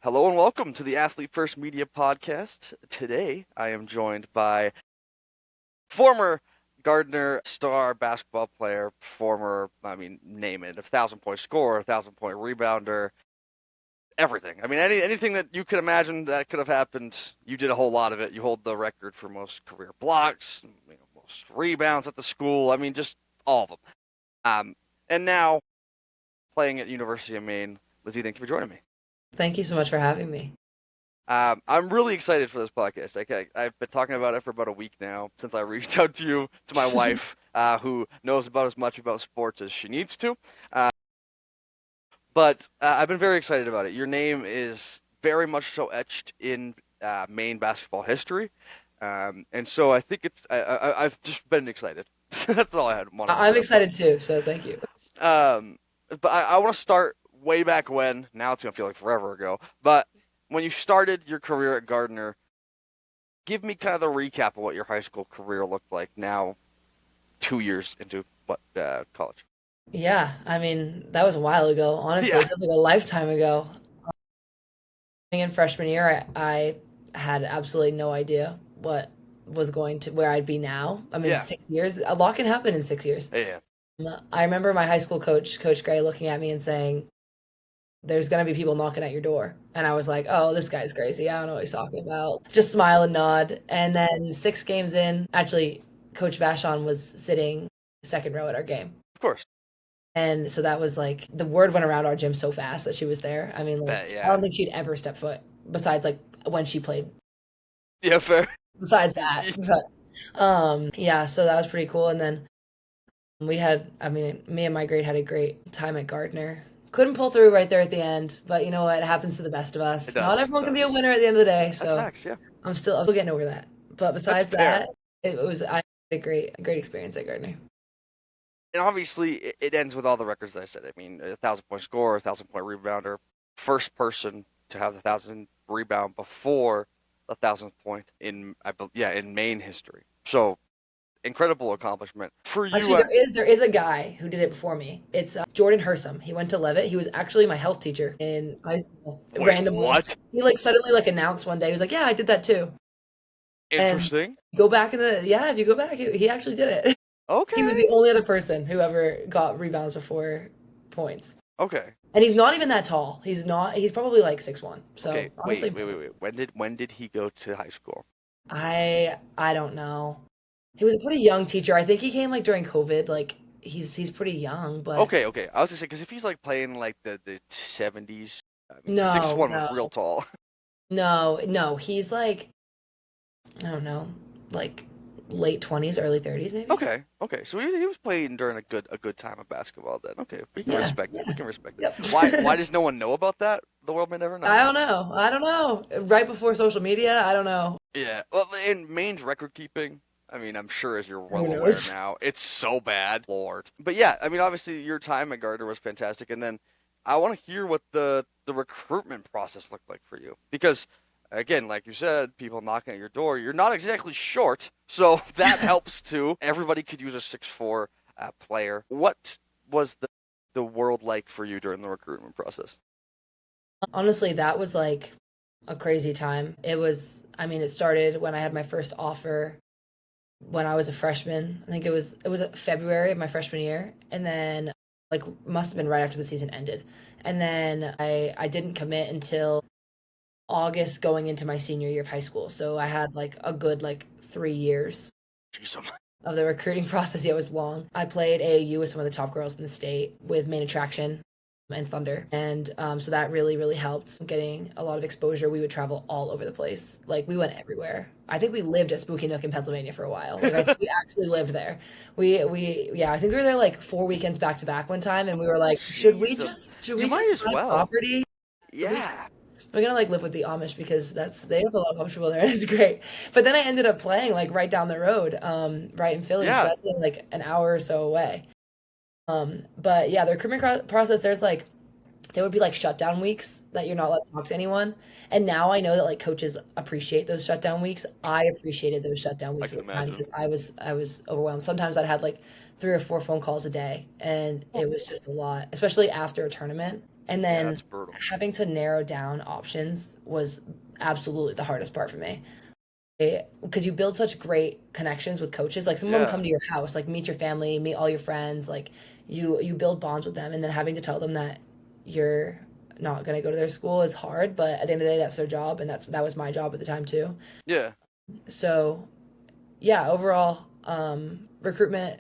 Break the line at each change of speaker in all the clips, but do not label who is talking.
Hello and welcome to the Athlete First Media Podcast. Today I am joined by former Gardner star basketball player, name it, 1,000 point scorer, 1,000 point rebounder, everything. Anything that you could imagine that could have happened, you did a whole lot of it. You hold the record for most career blocks, most rebounds at the school. Just all of them. And now playing at University of Maine. Lizzy, thank you for joining me.
Thank you so much for having me.
I'm really excited for this podcast. I've been talking about it for about a week now since I reached out to my wife, who knows about as much about sports as she needs to. But I've been very excited about it. Your name is very much so etched in Maine basketball history, and so I think I've just been excited. That's all I had wanted to
I'm
say.
excited too, so thank you.
Um, but I want to start way back when. Now it's gonna feel like forever ago. But when you started your career at Gardner, give me kind of the recap of what your high school career looked like. Now, 2 years into college?
Yeah, that was a while ago. Honestly,
Yeah,
it feels like a lifetime ago. In freshman year, I had absolutely no idea what was going to where I'd be now. 6 years, a lot can happen in 6 years.
yeah.
I remember my high school coach, Coach Gray, looking at me and saying, "There's gonna be people knocking at your door," and I was like, "Oh, this guy's crazy. I don't know what he's talking about." Just smile and nod. And then 6 games in, actually, Coach Vashon was sitting second row at our game.
Of course.
And so that was like the word went around our gym so fast that she was there.
Bet,
I
yeah.
don't think she'd ever step foot besides like when she played.
Yeah, fair.
Besides that, but yeah, so that was pretty cool. And then me and my grade had a great time at Gardner. Couldn't pull through right there at the end, but you know what? It happens to the best of
It
us. Not
does. It
everyone can be a
does.
winner at the end of the day,
That's
so
facts. Yeah,
I'm still getting over that. But
that's
besides
fair.
that, I had a great experience at Gardner.
And obviously, it ends with all the records that I said. 1,000 point scorer, 1,000 point rebounder, first person to have the 1,000 rebound before 1,000th point in Maine history. So incredible accomplishment for
Actually,
you.
there is a guy who did it before me. It's Jordan Hersom. He went to Levitt. He was actually my health teacher in high school.
Wait,
Randomly,
what?
he like suddenly like announced one day. He was like, "Yeah, I did that too." And
Interesting.
go back if you go back, he actually did it. He was
Okay.
the only other person who ever got rebounds before points.
Okay.
And he's not even that tall. He's not. He's probably like 6'1". So
Okay.
honestly,
Wait. When did he go to high school?
I don't know. He was a pretty young teacher. I think he came like during COVID. Like he's pretty young, but
Okay. I was gonna say because if he's like playing like the 70s, six
no,
one was real
no,
tall.
no. He's like I don't know, like late 20s, early 30s, maybe.
Okay. So he was playing during a good time of basketball then. Okay, we can
Yeah,
respect it. We
yeah,
can respect it.
yep.
Why does no one know about that? The world may never know.
I don't know. Right before social media, I don't know.
Yeah. Well, in Maine's record keeping, I'm sure as you're
Who
well aware
knows?
now, it's so bad, Lord. But yeah, obviously your time at Gardner was fantastic, and then I want to hear what the recruitment process looked like for you because. Again, like you said, people knocking at your door. You're not exactly short, so that helps too. Everybody could use a 6'4" player. What was the world like for you during the recruitment process?
Honestly, that was like a crazy time. It started when I had my first offer when I was a freshman. I think it was February of my freshman year, and then like must have been right after the season ended. And then I didn't commit until August going into my senior year of high school. So I had like a good like 3 years
Jeez,
of the recruiting process. Yeah, it was long. I played AAU with some of the top girls in the state with Main Attraction and Thunder. And so that really, really helped getting a lot of exposure. We would travel all over the place. Like we went everywhere. I think we lived at Spooky Nook in Pennsylvania for a while. Like I think we actually lived there. Yeah, I think we were there like 4 weekends back to back one time and we were like,
jeez,
should
you
we
might
just
as
buy
well.
property?
Yeah.
We're gonna like live with the Amish because they have a lot of Amish people there and it's great. But then I ended up playing like right down the road, right in Philly, so
Yeah.
that's only like an hour or so away. But yeah, the recruitment process, there would be like shutdown weeks that you're not allowed to talk to anyone. And now I know that like coaches appreciate those shutdown weeks. I appreciated those shutdown
I
weeks
can
at the time
imagine.
because I was overwhelmed. Sometimes I'd had like 3 or 4 phone calls a day, and it was just a lot, especially after a tournament. And
Yeah,
then
that's brutal.
having to narrow down options was absolutely the hardest part for me. Because you build such great connections with coaches. Like some of them
Yeah.
come to your house, like meet your family, meet all your friends, like you build bonds with them, and then having to tell them that you're not going to go to their school is hard, but at the end of the day that's their job, and that was my job at the time too.
Yeah.
So yeah, overall, recruitment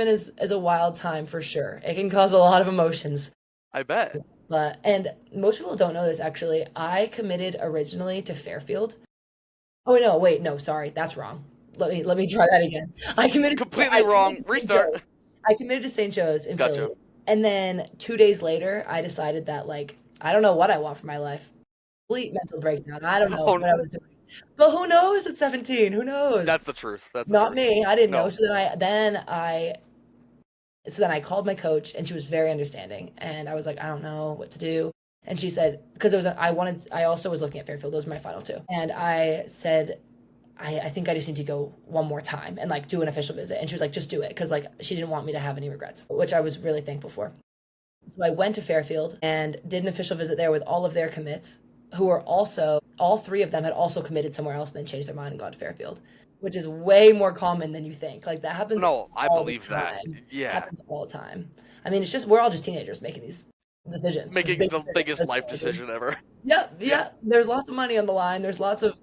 is a wild time for sure. It can cause a lot of emotions.
I bet.
But and most people don't know this actually. I committed originally to Fairfield. Oh no, wait, no, sorry, that's wrong. Let me try that again.
Completely
I committed
wrong.
to St.
Restart.
Joe's. I committed to St. Joe's in Philly.
Gotcha.
And then 2 days later, I decided that like I don't know what I want for my life. Complete mental breakdown. I don't know
Oh,
what I was doing. But who knows at 17? Who knows?
that's the truth. That's the
Not
truth.
me. I didn't know.
No.
So then I called my coach and she was very understanding. And I was like, I don't know what to do. And she said, because I also was looking at Fairfield. Those were my final two. And I said, I think I just need to go one more time and like do an official visit. And she was like, just do it. Cause like she didn't want me to have any regrets, which I was really thankful for. So I went to Fairfield and did an official visit there with all of their commits who were also, all three of them had also committed somewhere else and then changed their mind and gone to Fairfield, which is way more common than you think. Like that happens
No, I
all the
believe that.
time.
Yeah.
Happens all the time. I mean, it's just, we're all just teenagers making these decisions.
Making
Big
the
decisions
biggest
as
life
teenagers.
decision ever.
Yeah,
Yeah.
yeah. There's lots of money on the line. There's lots of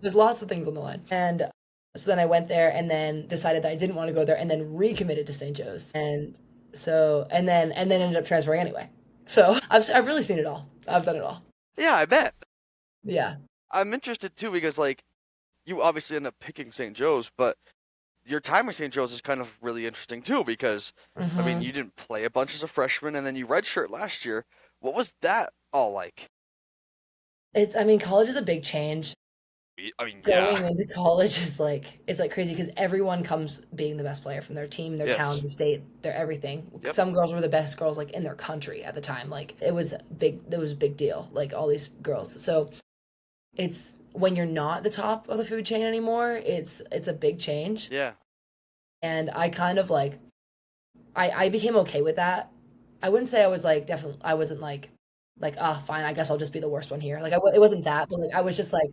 things on the line. And so then I went there and then decided that I didn't want to go there and then recommitted to St. Joe's. And then ended up transferring anyway. So I've really seen it all. I've done it all.
Yeah, I bet.
Yeah.
I'm interested too because like you obviously end up picking St. Joe's, but your time at St. Joe's is kind of really interesting too because I mean
Hmm.
you didn't play a bunch as a freshman and then you redshirt last year. What was that all like?
I mean, college is a big change.
I mean, yeah.
Going into college is like, it's like crazy because everyone comes being the best player from their team, their town,
Yes.
their state, their everything.
Yep.
Some girls were the best girls like in their country at the time. Like it was a big deal, like all these girls. So it's when you're not the top of the food chain anymore, it's a big change.
Yeah.
And I kind of like I became okay with that. I wouldn't say I was like definitely I wasn't like ah fine, I guess I'll just be the worst one here. Like it wasn't that, but like I was just like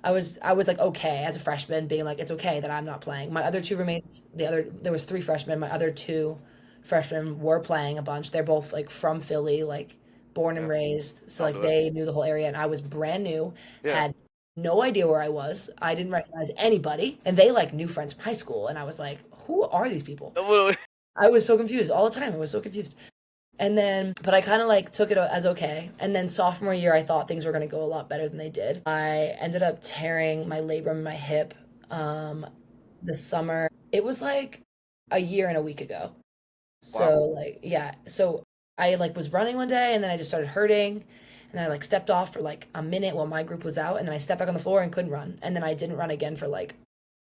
I was like okay as a freshman being like it's okay that I'm not playing. My other two roommates, there was three freshmen. My other two freshmen were playing a bunch. They're both like from Philly, like born and
Yeah.
raised. So
I'll
like
do it.
they knew the whole area and I was brand new,
Yeah.
had no idea where I was. I didn't recognize anybody and they like knew friends from high school and I was like, who are these people?
Literally.
I was so confused all the time. I was so confused. And then, but I kind of like took it as okay. And then sophomore year, I thought things were going to go a lot better than they did. I ended up tearing my labrum in my hip this summer. It was like a year and a week ago.
Wow.
So like, yeah. So I like was running one day and then I just started hurting. And I like stepped off for like a minute while my group was out. And then I stepped back on the floor and couldn't run. And then I didn't run again for like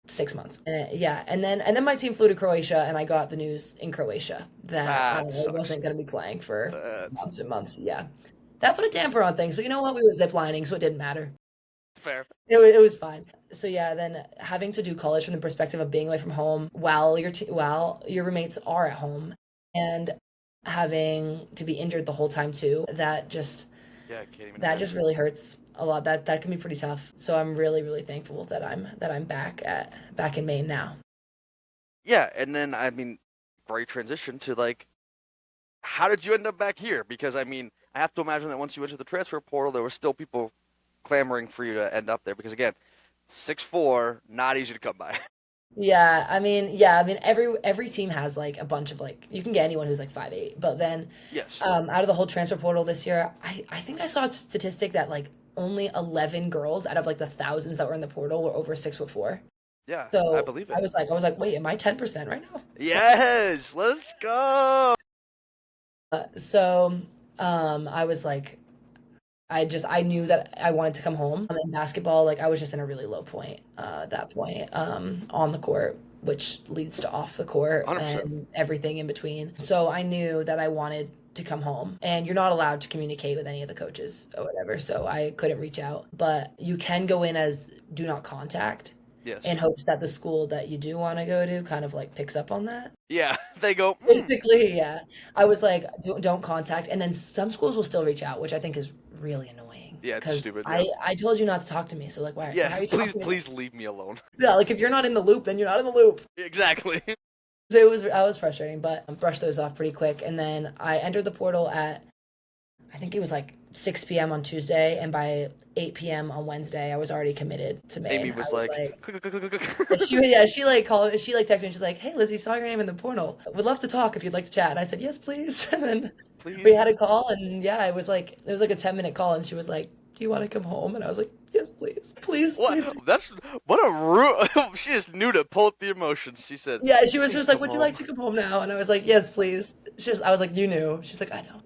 6 months. Yeah, and then my team flew to Croatia, and I got the news in Croatia that I
That sucks.
wasn't going to be playing for
That's
months and months. Yeah, that put a damper on things, but you know what? We were ziplining, so it didn't matter.
fair.
It was fine. So yeah, then having to do college from the perspective of being away from home while your roommates are at home, and having to be injured the whole time too,
Yeah, I can't even
that just
imagine.
really hurts a lot. That can be pretty tough. So I'm really really thankful that I'm back in Maine now.
Yeah, and then I mean, great transition to like, how did you end up back here? Because I mean, I have to imagine that once you went to the transfer portal, there were still people clamoring for you to end up there. Because again, 6'4", not easy to come by.
Yeah, I mean every team has like a bunch of like you can get anyone who's like 5'8", but then
Yes.
out of the whole transfer portal this year, I think I saw a statistic that like only 11 girls out of like the thousands that were in the portal were over 6'4".
Yeah, I
So
believe
I
it.
was like, wait, am I 10% right now?
Yes, let's go.
So I was like, I knew that I wanted to come home. In basketball, like I was just in a really low point at that point on the court, which leads to off the court
100%.
and everything in between. So I knew that I wanted to come home, and you're not allowed to communicate with any of the coaches or whatever. So I couldn't reach out, but you can go in as do not contact.
Yes.
in hopes that the school that you do want to go to kind of like picks up on that.
Yeah. They go.
Basically, yeah. I was like, don't contact. And then some schools will still reach out, which I think is really annoying.
Yeah, it's
Because
stupid. Yep.
I told you not to talk to me, so like,
Yeah.
why are you
Please,
talking to me?
please leave me alone.
Yeah, like if you're not in the loop, then you're not in the loop.
Exactly.
So I was frustrating, but I brushed those off pretty quick. And then I entered the portal at I think it was like 6 p.m. on Tuesday, and by 8 p.m. on Wednesday, I was already committed to
Amy
Maine. I
was
was
like,
like,
"Click, click, click, click, click."
she like called, she like texted me, and she's like, "Hey, Lizzy, saw your name in the portal. Would love to talk if you'd like to chat." And I said, "Yes, please." And then we
Please.
had a call, and yeah, it was like a 10-minute call, and she was like, "Do you want to come home?" And I was like, "Yes, please, please,
What?
please."
That's what a rude. She just knew to pull up the emotions. She said,
Yeah, she was
"Please
just like,
come
"Would you like
home."
to come home now?" And I was like, "Yes, please." I was like, "You knew." She's like, "I know."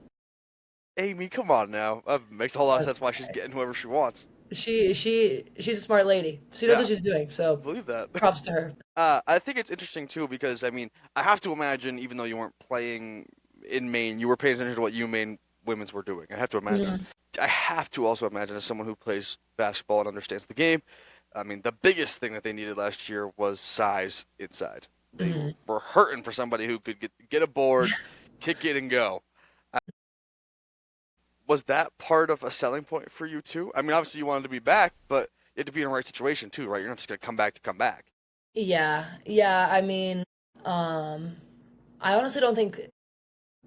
Amy, come on now. Makes a whole lot of
That's
sense why she's
okay.
getting whoever she wants.
She's a smart lady. She knows
Yeah,
what she's doing.
I
So
believe that.
props to her.
I think it's interesting too because I mean I have to imagine even though you weren't playing in Maine, you were paying attention to what UMaine women's were doing. I have to imagine.
Mhm.
I have to also imagine as someone who plays basketball and understands the game. I mean the biggest thing that they needed last year was size inside. They
Mhm.
were hurting for somebody who could get a board, kick it and go. Uh, Was that part of a selling point for you too? I mean obviously you wanted to be back, but you had to be in the right situation too, right? You're not just gonna come back to come back.
Yeah, yeah. I mean, um, I honestly don't think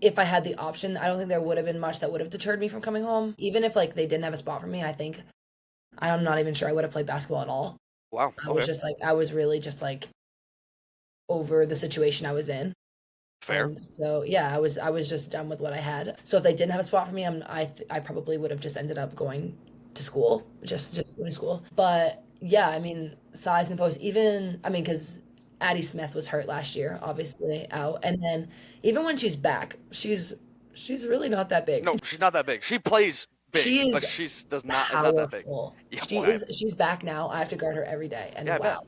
if I had the option, I don't think there would have been much that would have deterred me from coming home. Even if like they didn't have a spot for me, I think I'm not even sure I would have played basketball at all.
Wow.
I was
Okay.
just like, I was really just like over the situation I was in.
Fair.
And so, yeah, I was just done with what I had. So if they didn't have a spot for me, I probably would have just ended up going to school, just going to school. But yeah, I mean, size in the post, even I mean, because Addie Smith was hurt last year, obviously out, and then even when she's back, she's really not that big.
No, she's not that big. She plays
She
big, but
is
she's does not is not that big.
powerful.
Yeah, well,
She's back now. I have to guard her every day,
yeah,
and
I bet.
wow,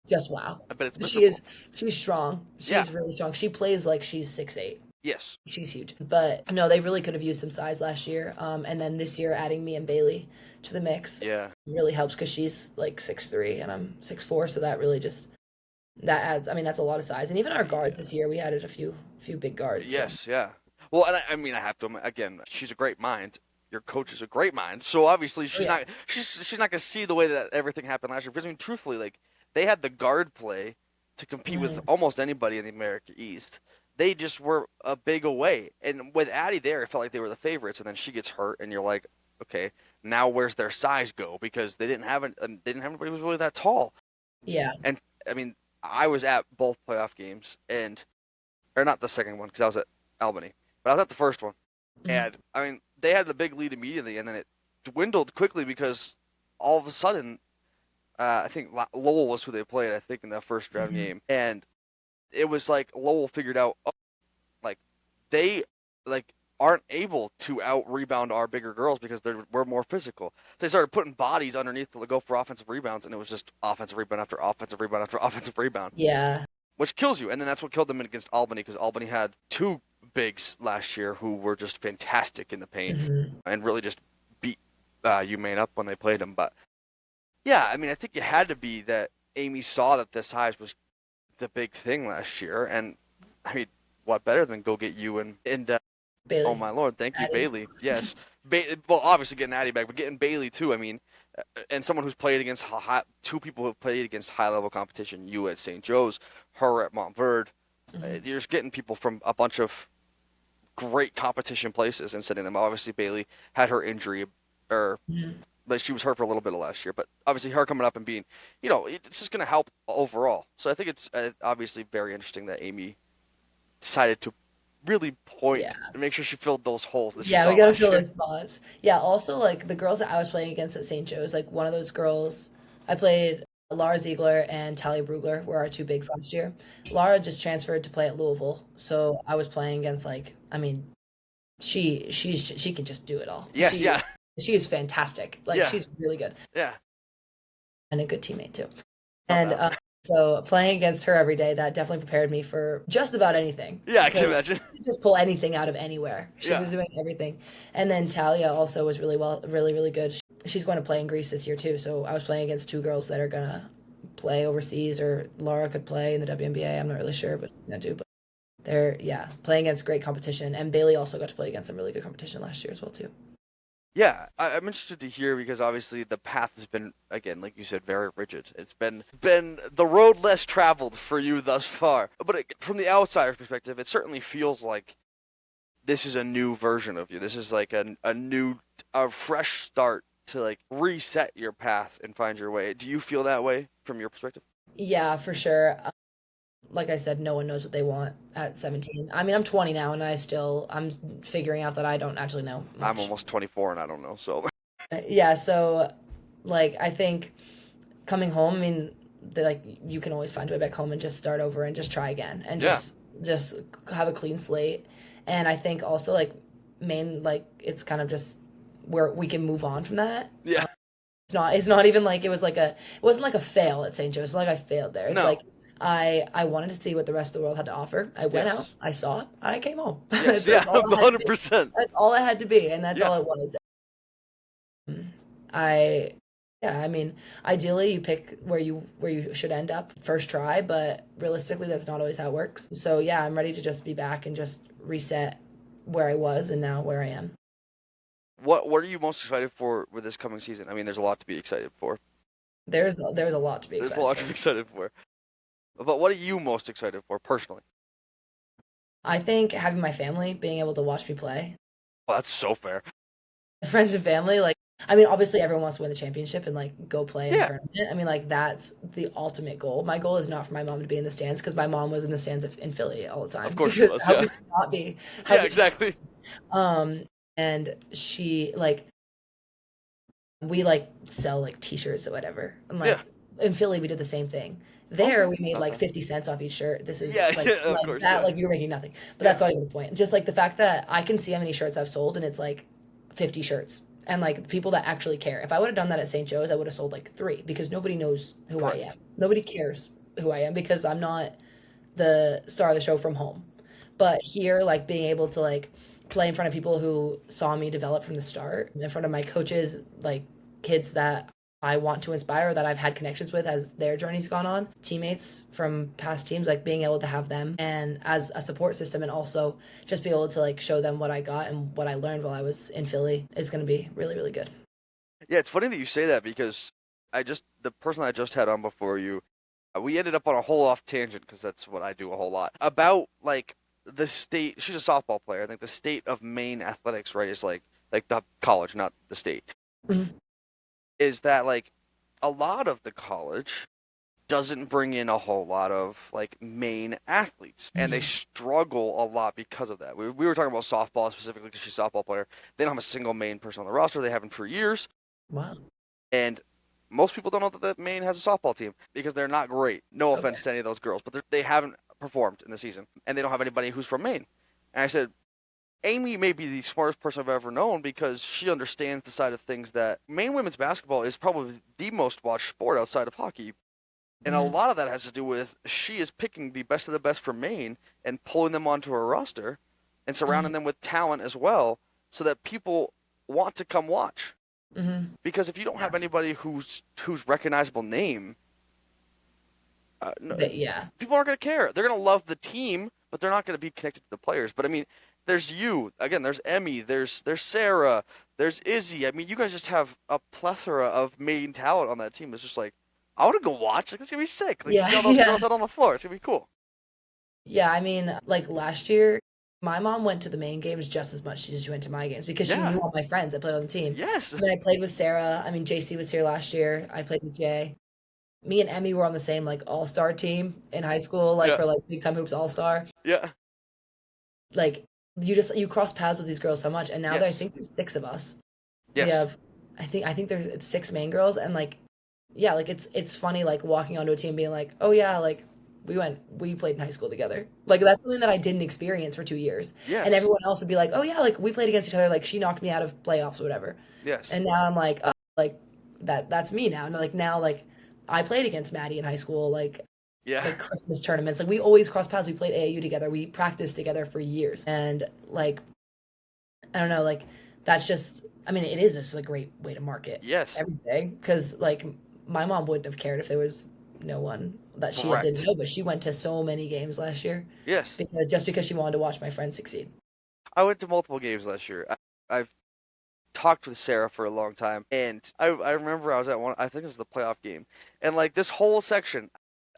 just wow.
I bet it's
She
miserable.
is she's strong.
Yeah.
She's really strong. She plays like she's 6'8".
Yes.
She's huge. But no, they really could have used some size last year. And then this year, adding me and Bailey to the mix
Yeah.
really helps because she's like 6'3" and I'm 6'4", so that really just that adds. I mean, that's a lot of size. And even our guards
Yeah.
this year, we added a few big guards. So
Yes. Yeah. Well, and I mean, I have to again. She's a great mind. Your coach is a great mind. So obviously,
oh yeah,
she's not gonna see the way that everything happened last year. Because I mean, truthfully, like they had the guard play to compete with
hmm
almost anybody in the America East. They just were a big away, and with Addie there, it felt like they were the favorites. And then she gets hurt, and you're like, okay, now where's their size go? Because they didn't have anybody who was really that tall.
yeah.
And I mean, I was at both playoff games, and or not the second one because I was at Albany, but I was at the first one,
hmm
and I mean they had the big lead immediately, and then it dwindled quickly because all of a sudden, I think Lowell was who they played. I think in that first round
hmm
game, and it was like Lowell figured out, oh, like they like aren't able to out rebound our bigger girls because we're more physical. So they started putting bodies underneath to go for offensive rebounds, and it was just offensive rebound after offensive rebound after offensive rebound,
Yeah.
which kills you. And then that's what killed them against Albany because Albany had two bigs last year who were just fantastic in the paint
hmm
and really just beat UMaine up when they played them. But yeah, I mean, I think it had to be that Amy saw that the size was the big thing last year, and I mean, what better than go get you and oh
Bailey,
my lord, thank you,
Addie.
Bailey. Yes, well, obviously getting Addie back, but getting Bailey too. I mean, and someone who's played against two people who've played against high level competition. You at St. Joe's, her at Montverde.
hmm
You're just getting people from a bunch of great competition places and sending them. Obviously, Bailey had her injury, or
hmm
but she was hurt for a little bit of last year. But obviously, her coming up and being, it's just going to help overall. So I think it's obviously very interesting that Amy decided to really
Yeah.
point and make sure she filled those holes that she
Yeah,
saw
we gotta
last
fill
year.
those spots. Yeah, also like the girls that I was playing against at St. Joe's, like one of those girls, I played Laura Ziegler and Talia Brugler were our two bigs last year. Laura just transferred to play at Louisville, so I was playing against like, I mean, she can just do it all.
Yes, yeah,
She is fantastic. Like
yeah,
she's really good
yeah.
and a good teammate too.
No
And
doubt.
so playing against her every day, that definitely prepared me for just about anything
Yeah, I can
because
imagine.
she could just pull anything out of anywhere. She
Yeah.
was doing everything. And then Talia also was really well, really, really good. She's going to play in Greece this year too. So I was playing against two girls that are gonna play overseas, or Laura could play in the WNBA. I'm not really sure, but I do. But they're, yeah, playing against great competition. And Bailey also got to play against some really good competition last year as well, too.
Yeah, I'm interested to hear because obviously the path has been, again, like you said, very rigid. It's been the road less traveled for you thus far. But from the outsider's perspective, it certainly feels like this is a new version of you. This is like a fresh start to like reset your path and find your way. Do you feel that way from your perspective?
Yeah, for sure. Like I said, no one knows what they want at 17. I mean, I'm 20 now, and I'm figuring out that I don't actually know
I'm
much.
almost 24 and I don't know, so
Yeah, so like I think coming home, I mean, like you can always find a way back home and just start over and just try again and
yeah,
just have a clean slate. And I think also like Maine, like it's kind of just where we can move on from that.
yeah,
It's not even like it wasn't like a fail at St. Joe's. Like I failed there. It's
no,
like I wanted to see what the rest of the world had to offer. I went out,
yes,
I saw it, I came home.
yes,
That's
yeah,
all it had to be.
100%,
That's all it had to be, and that's
yeah.
all it was. I yeah, I mean, ideally you pick where you should end up first try, but realistically that's not always how it works. So yeah, I'm ready to just be back and just reset where I was and now where I am.
What are you most excited for with this coming season? I mean, there's a lot to be excited for.
There's a lot to be
There's a
excited
lot to
for.
be excited for. But what are you most excited for personally?
I think having my family being able to watch me play,
Oh, that's so fair.
friends and family, like I mean, obviously everyone wants to win the championship and like go play in a
Yeah,
tournament. I mean, like that's the ultimate goal. My goal is not for my mom to be in the stands because my mom was in the stands in Philly all the
of
time.
course she
Because
was.
how
Yeah,
could she not be? How
yeah,
could she?
exactly.
Um, and she like we like sell like t-shirts or whatever. And
Yeah.
like in Philly we did the same thing. There
Okay.
we made
Not
like
bad.
50 cents off each shirt. This is
Yeah,
like
yeah, of
like
course.
that
Yeah,
like you're making nothing. But
yeah,
that's not even the point. Just like the fact that I can see how many shirts I've sold and it's like 50 shirts. And like the people that actually care. If I would have done that at St. Joe's, I would have sold like 3 because nobody knows who I am.
correct.
Nobody cares who I am because I'm not the star of the show from home. But here, like being able to like play in front of people who saw me develop from the start, in front of my coaches, like kids that I want to inspire, that I've had connections with as their journey's gone on, teammates from past teams, like being able to have them and as a support system, and also just be able to like show them what I got and what I learned while I was in Philly is going to be really, really good.
Yeah, it's funny that you say that because the person I just had on before you, we ended up on a whole off tangent because that's what I do a whole lot about like the state. She's a softball player. I think the state of Maine athletics, right, is like the college, not the state.
Mhm.
Is that like a lot of the college doesn't bring in a whole lot of like Maine athletes, and they
Mhm.
struggle a lot because of that. We were talking about softball specifically because she's a softball player. They don't have a single Maine person on the roster. They haven't for years,
Wow.
and most people don't know that Maine has a softball team because they're not great. No
Okay.
offense to any of those girls, but they haven't performed in the season, and they don't have anybody who's from Maine. And I said, Amy may be the smartest person I've ever known because she understands the side of things that Maine women's basketball is probably the most watched sport outside of hockey. And a
Mhm.
lot of that has to do with she is picking the best of the best from Maine and pulling them onto her roster and surrounding
Mhm.
them with talent as well so that people want to come watch.
Mhm.
Because if you don't
Yeah.
have anybody whose recognizable name, no,
But yeah.
people aren't going to care. They're going to love the team, but they're not going to be connected to the players. But I mean, there's you again. There's Emmy. There's Sarah. There's Izzy. I mean, you guys just have a plethora of main talent on that team. It's just like I want to go watch. Like it's gonna be sick. Like
Yeah.
see all those
Yeah.
girls out on the floor. It's gonna be cool.
Yeah, I mean, like last year, my mom went to the main games just as much as she went to my games because she
Yeah.
knew all my friends that played on the team.
Yes.
I mean, I played with Sarah. I mean, JC was here last year. I played with Jay. Me and Emmy were on the same like all-star team in high school, like
Yeah.
for like big time hoops all-star.
Yeah.
Like you cross paths with these girls so much, and now I
Yes.
think there's 6 of us. We
Yes.
have, I think there's it's 6 main girls, and like, yeah, like it's funny like walking onto a team being like, oh yeah, like we played in high school together. Like that's something that I didn't experience for 2 years, and
Yes.
everyone else would be like, oh yeah, like we played against each other. Like she knocked me out of playoffs or whatever,
Yes.
and now I'm like, oh, like that's me now. And like now like I played against Maddie in high school,
Yeah.
like Christmas tournaments. Like we always cross paths. We played AAU together. We practiced together for years. And like I don't know, like that's just I mean, it is just a great way to market
Yes.
everything because like my mom wouldn't have cared if there was no one that she didn't
Correct.
know, but she went to so many games last year
Yes.
because she wanted to watch my friends succeed.
I went to multiple games last year. I've talked with Sarah for a long time, and I remember I was at one. I think it was the playoff game, and like this whole section,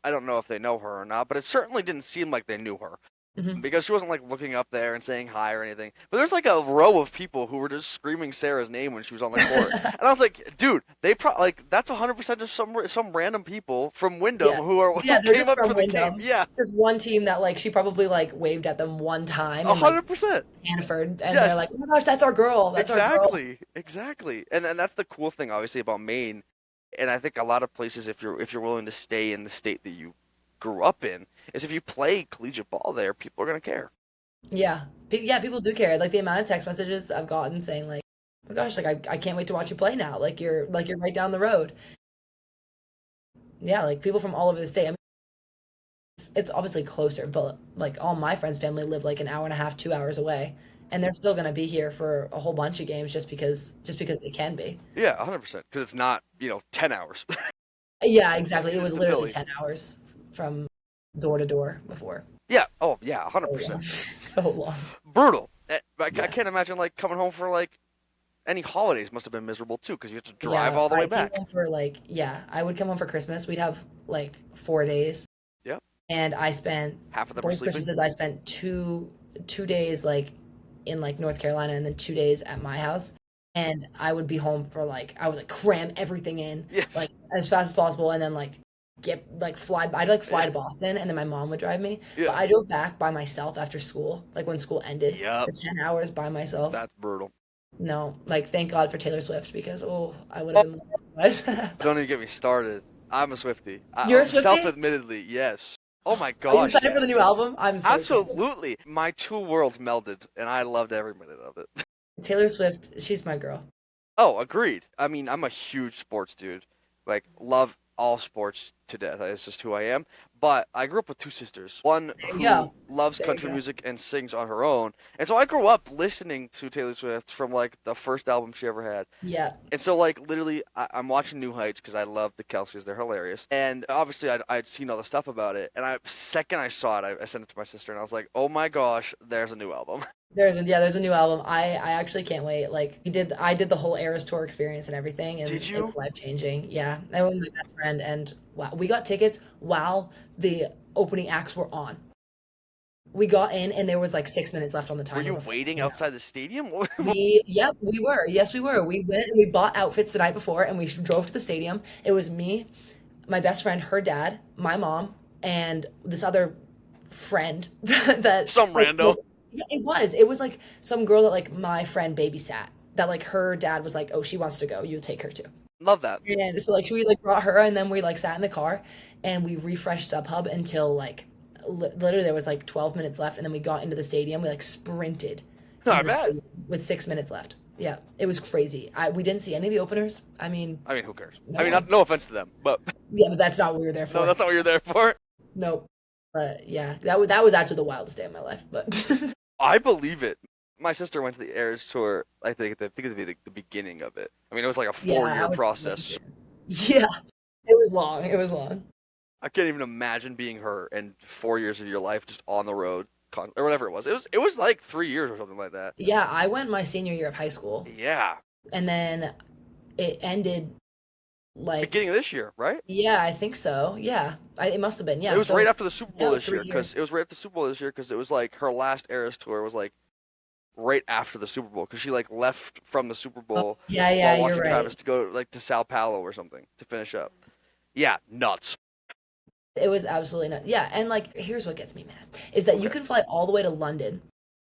I don't know if they know her or not, but it certainly didn't seem like they knew her
Hmm.
because she wasn't like looking up there and saying hi or anything. But there's like a row of people who were just screaming Sarah's name when she was on the court, and I was like, dude, they like that's 100% just some random people from Wyndham
Yeah.
who are
Yeah,
who
they're
came
just
up
from
for the game.
Wyndham.
Yeah,
There's one team that like she probably like waved at them one time
a
in like
hundred percent.
Hanford, and they're like,
Yes,
"Oh my gosh, that's our girl. That's our girl."
exactly, exactly. And that's the cool thing, obviously, about Maine. And I think a lot of places, if you're willing to stay in the state that you grew up in, is if you play collegiate ball there, people are gonna care.
Yeah. Yeah, people do care. Like the amount of text messages I've gotten saying like, "Oh my gosh, like I can't wait to watch you play now. Like you're right down the road." Yeah, like people from all over the state. I mean, it's obviously closer, but like all my friends' family live like an hour and a half, 2 hours away, and they're still gonna be here for a whole bunch of games just because they can be.
Yeah, 100%. Because it's not 10 hours.
Yeah, exactly. It was
Just to
literally
Philly.
10 hours from door to door before.
Yeah. Oh yeah,
So
100%.
long. So long.
Brutal. I
Yeah.
can't imagine like coming home for like any holidays must have been miserable too because you have to drive
Yeah,
all the way
I came
back.
home for like, yeah, I would come home for Christmas. We'd have like 4 days,
Yep.
and I spent
Half of them are
both
sleeping.
Christmases. I spent two days like in like North Carolina, and then 2 days at my house. And I would be home for like I would like cram everything in
Yes.
like as fast as possible, and then like get like fly. I'd like fly
Yeah.
to Boston, and then my mom would drive me. But
Yeah.
I drove back by myself after school, like when school ended,
Yep.
for 10 hours by myself.
That's brutal.
No, like thank God for Taylor Swift because oh, I would have been lost.
Don't even get me started. I'm a Swiftie.
You're a Swiftie?
Self-admittedly, yes. Oh my
Are you
gosh,
excited for the new
yes.
album? I'm so excited.
Absolutely. My two worlds melded, and I loved every minute of it.
Taylor Swift, she's my girl.
Oh, agreed. I mean, I'm a huge sports dude. Like, love all sports to death. It's just who I am. But I grew up with two sisters. One
There you
who
go.
loves
There you
country
go.
music and sings on her own. And so I grew up listening to Taylor Swift from like the first album she ever had.
Yeah.
And so, like, literally, I'm watching New Heights because I love the Kelseys. They're hilarious. And obviously, I'd seen all the stuff about it. And second I saw it, I sent it to my sister, and I was like, oh my gosh, there's a new album.
There's a new album. I actually can't wait. Like I did the whole Eras tour experience and everything, and
Did
it was
you?
life changing. Yeah, I went with my best friend, and wow, we got tickets while the opening acts were on. We got in, and there was like 6 minutes left on the
Were
timer
you
before it
waiting
came out.
outside the stadium?
Yep, we were. Yes, we were. We went and we bought outfits the night before, and we drove to the stadium. It was me, my best friend, her dad, my mom, and this other friend that
Some
like
rando.
yeah, it was like some girl that like my friend babysat that like her dad was like, oh, she wants to go, you take her too.
Love that.
And so like we like brought her, and then we like sat in the car and we refreshed StubHub until like literally there was like 12 minutes left, and then we got into the stadium. We like sprinted
I
into the
bet.
stadium with 6 minutes left. Yeah, it was crazy. We didn't see any of the openers. I mean,
I mean, who cares?
no
I mean,
one.
no offense to them, but
Yeah, but that's not what we were there
no,
for.
that's not what you're there for.
Nope. But yeah, that was actually the wildest day of my life. But
I believe it. My sister went to the Eras tour. I think it'd be the beginning of it. I mean, it was like a
yeah, I
four-year
was thinking
process.
too. Yeah, it was long. It was long.
I can't even imagine being her and 4 years of your life just on the road, or whatever it was. It was like 3 years or something like that.
Yeah, I went my senior year of high school,
Yeah,
and then it ended like
beginning of this year, right?
yeah, I think so. Yeah, it must have been.
It
Yeah,
was right
so
after the Super
yeah,
Bowl
like
this year,
three
because
years.
it was right after the Super Bowl this year, because it was like her last Eras tour was like right after the Super Bowl, because she like left from the Super
Oh,
Bowl
yeah, yeah,
while
you're
watching
right.
Travis to go like to Sao Paulo or something to finish up. Yeah, nuts.
It was absolutely not. Yeah, and like here's what gets me mad is that you
Okay,
can fly all the way to London,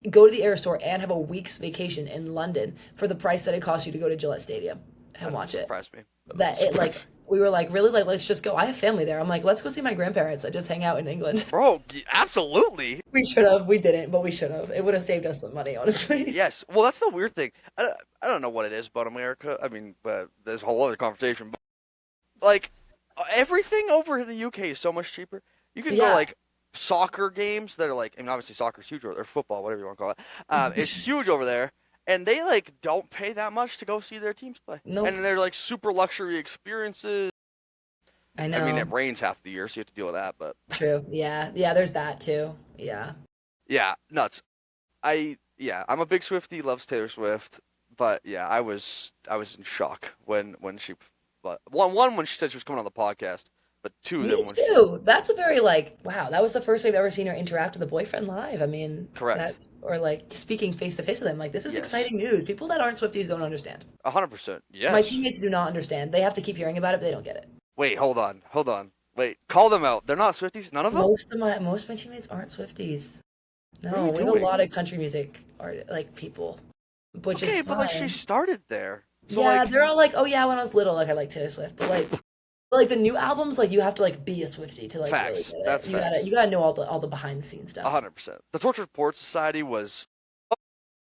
go to the air store, and have a week's vacation in London for the price that it costs you to go to Gillette Stadium
that
and
doesn't
watch it.
surprise me. That doesn't
That it
surprise
like
me.
we were like really like let's just go. I have family there. I'm like let's go see my grandparents. I just hang out in England.
Bro, absolutely.
We should have. We didn't, but we should have. It would have saved us some money, honestly.
Yes. Well, that's the weird thing. I don't know what it is about America. I mean, but there's a whole other conversation. But like everything over in the UK is so much cheaper. You can go
Yeah.
like soccer games that are like, I mean, obviously soccer's huge, or football, whatever you want to call it. It's huge over there, and they like don't pay that much to go see their teams play,
Nope.
and they're like super luxury experiences.
I
I mean, it
know.
rains half the year, so you have to deal with that. But
True. Yeah. Yeah, there's that too. Yeah.
yeah, nuts. I'm a big Swiftie, loves Taylor Swift, but yeah, I was in shock when she, but one when she said she was coming on the podcast, but two
Me
then when she
too. That's a very like wow, that was the first time I've ever seen her interact with a boyfriend live. I mean,
correct.
that's or like speaking face to face with him. Like this is
Yes,
exciting news. People that aren't Swifties don't understand.
100%.
My
Yes.
teammates do not understand. They have to keep hearing about it, but they don't get it.
Wait, hold on. Wait, call them out. They're not Swifties. None of them.
Most of my teammates aren't Swifties.
What are you
No, we have a
doing?
lot of country music art like people, which is
Okay, but like she
fine.
started there, so
Yeah,
like
they're all like, oh yeah, when I was little, like I liked Taylor Swift, but like the new albums, like you have to like be a Swiftie to like really
facts.
get it.
That's
You gotta
facts.
you gotta know all the behind the scenes stuff.
100%. The Tortured Poets Society was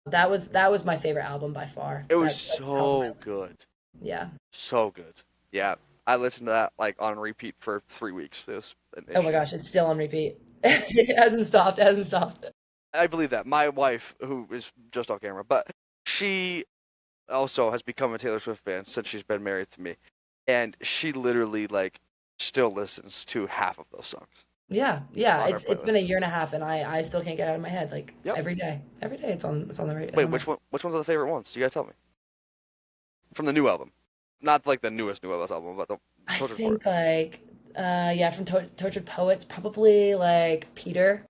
That was my favorite album by far.
it was
That's like album I
so
listened
good.
to. Yeah.
So good. Yeah, I listened to that like on repeat for 3 weeks. It was an
Oh my
issue.
gosh, it's still on repeat. It hasn't stopped. It hasn't stopped.
I believe that. My wife, who is just off camera, but she also has become a Taylor Swift fan since she's been married to me, and she literally like still listens to half of those songs
Yeah, yeah.
on her
It's been a
playlist.
year and a half, and I still can't get it out of my head. Like
Yep.
every day it's on the radio. It's
Wait,
on my.
Which ones are the favorite ones? You gotta tell me from the new album, not like the newest new album, but the
I
Tortured
think
Poets.
like yeah, from Tortured Poets, probably like Peter,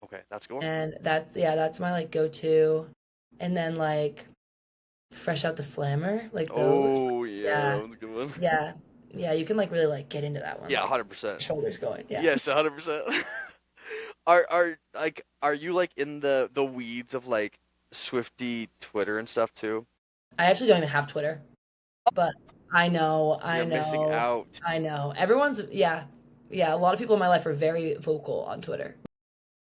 Okay, that's a good one.
and that's my like go-to, and then like Fresh Out the Slammer, like those.
Oh yeah,
Yeah,
that one's a good one.
yeah, yeah. You can like really like get into that one,
Yeah,
like
100%.
shoulders going. Yeah.
Yes, 100%. Are you like in the weeds of like Swifty Twitter and stuff too?
I actually don't even have Twitter, but I know, I
You're missing
know,
out.
I know. Everyone's yeah, yeah. A lot of people in my life are very vocal on Twitter.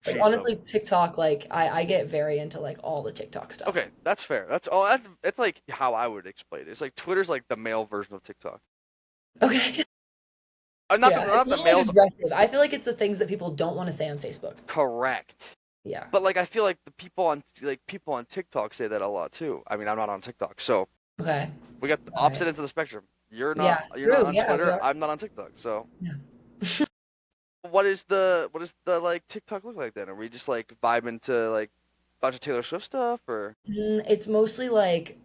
Like
Jeez,
honestly, TikTok, like I get very into like all the TikTok stuff.
okay, that's fair. That's like how I would explain it. It's like Twitter's like the male version of TikTok.
Okay.
Not the
Yeah, it's
not
a
the
little like
males
aggressive. I feel like it's the things that people don't want to say on Facebook.
correct.
Yeah.
But like I feel like the people on TikTok say that a lot too. I mean, I'm not on TikTok, so
Okay.
we got the
All right.
opposite ends of the spectrum.
Yeah.
You're not
True.
on
Yeah, we
Twitter.
are.
I'm not on TikTok. So
Yeah.
what is the like TikTok look like then? Are we just like vibing to like a bunch of Taylor Swift stuff or?
It's mostly like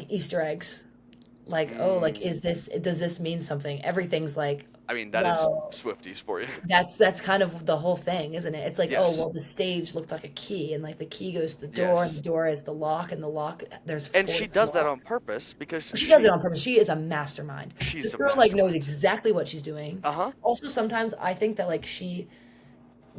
Easter eggs. Like, oh, like
Mm,
does this mean something? Everything's like,
I mean that is
well,
Swifties for you.
that's kind of the whole thing, isn't it? It's like, oh,
Yes.
well, the stage looked like a key, and like the key goes to the door, and the
Yes.
door is the lock, and the lock there's
And
four
she
different
does that
locks.
on purpose because
She does it on purpose. She is a mastermind.
she's
This
a
girl like knows
mastermind.
exactly what she's doing.
Uh-huh.
Also, sometimes I think that like she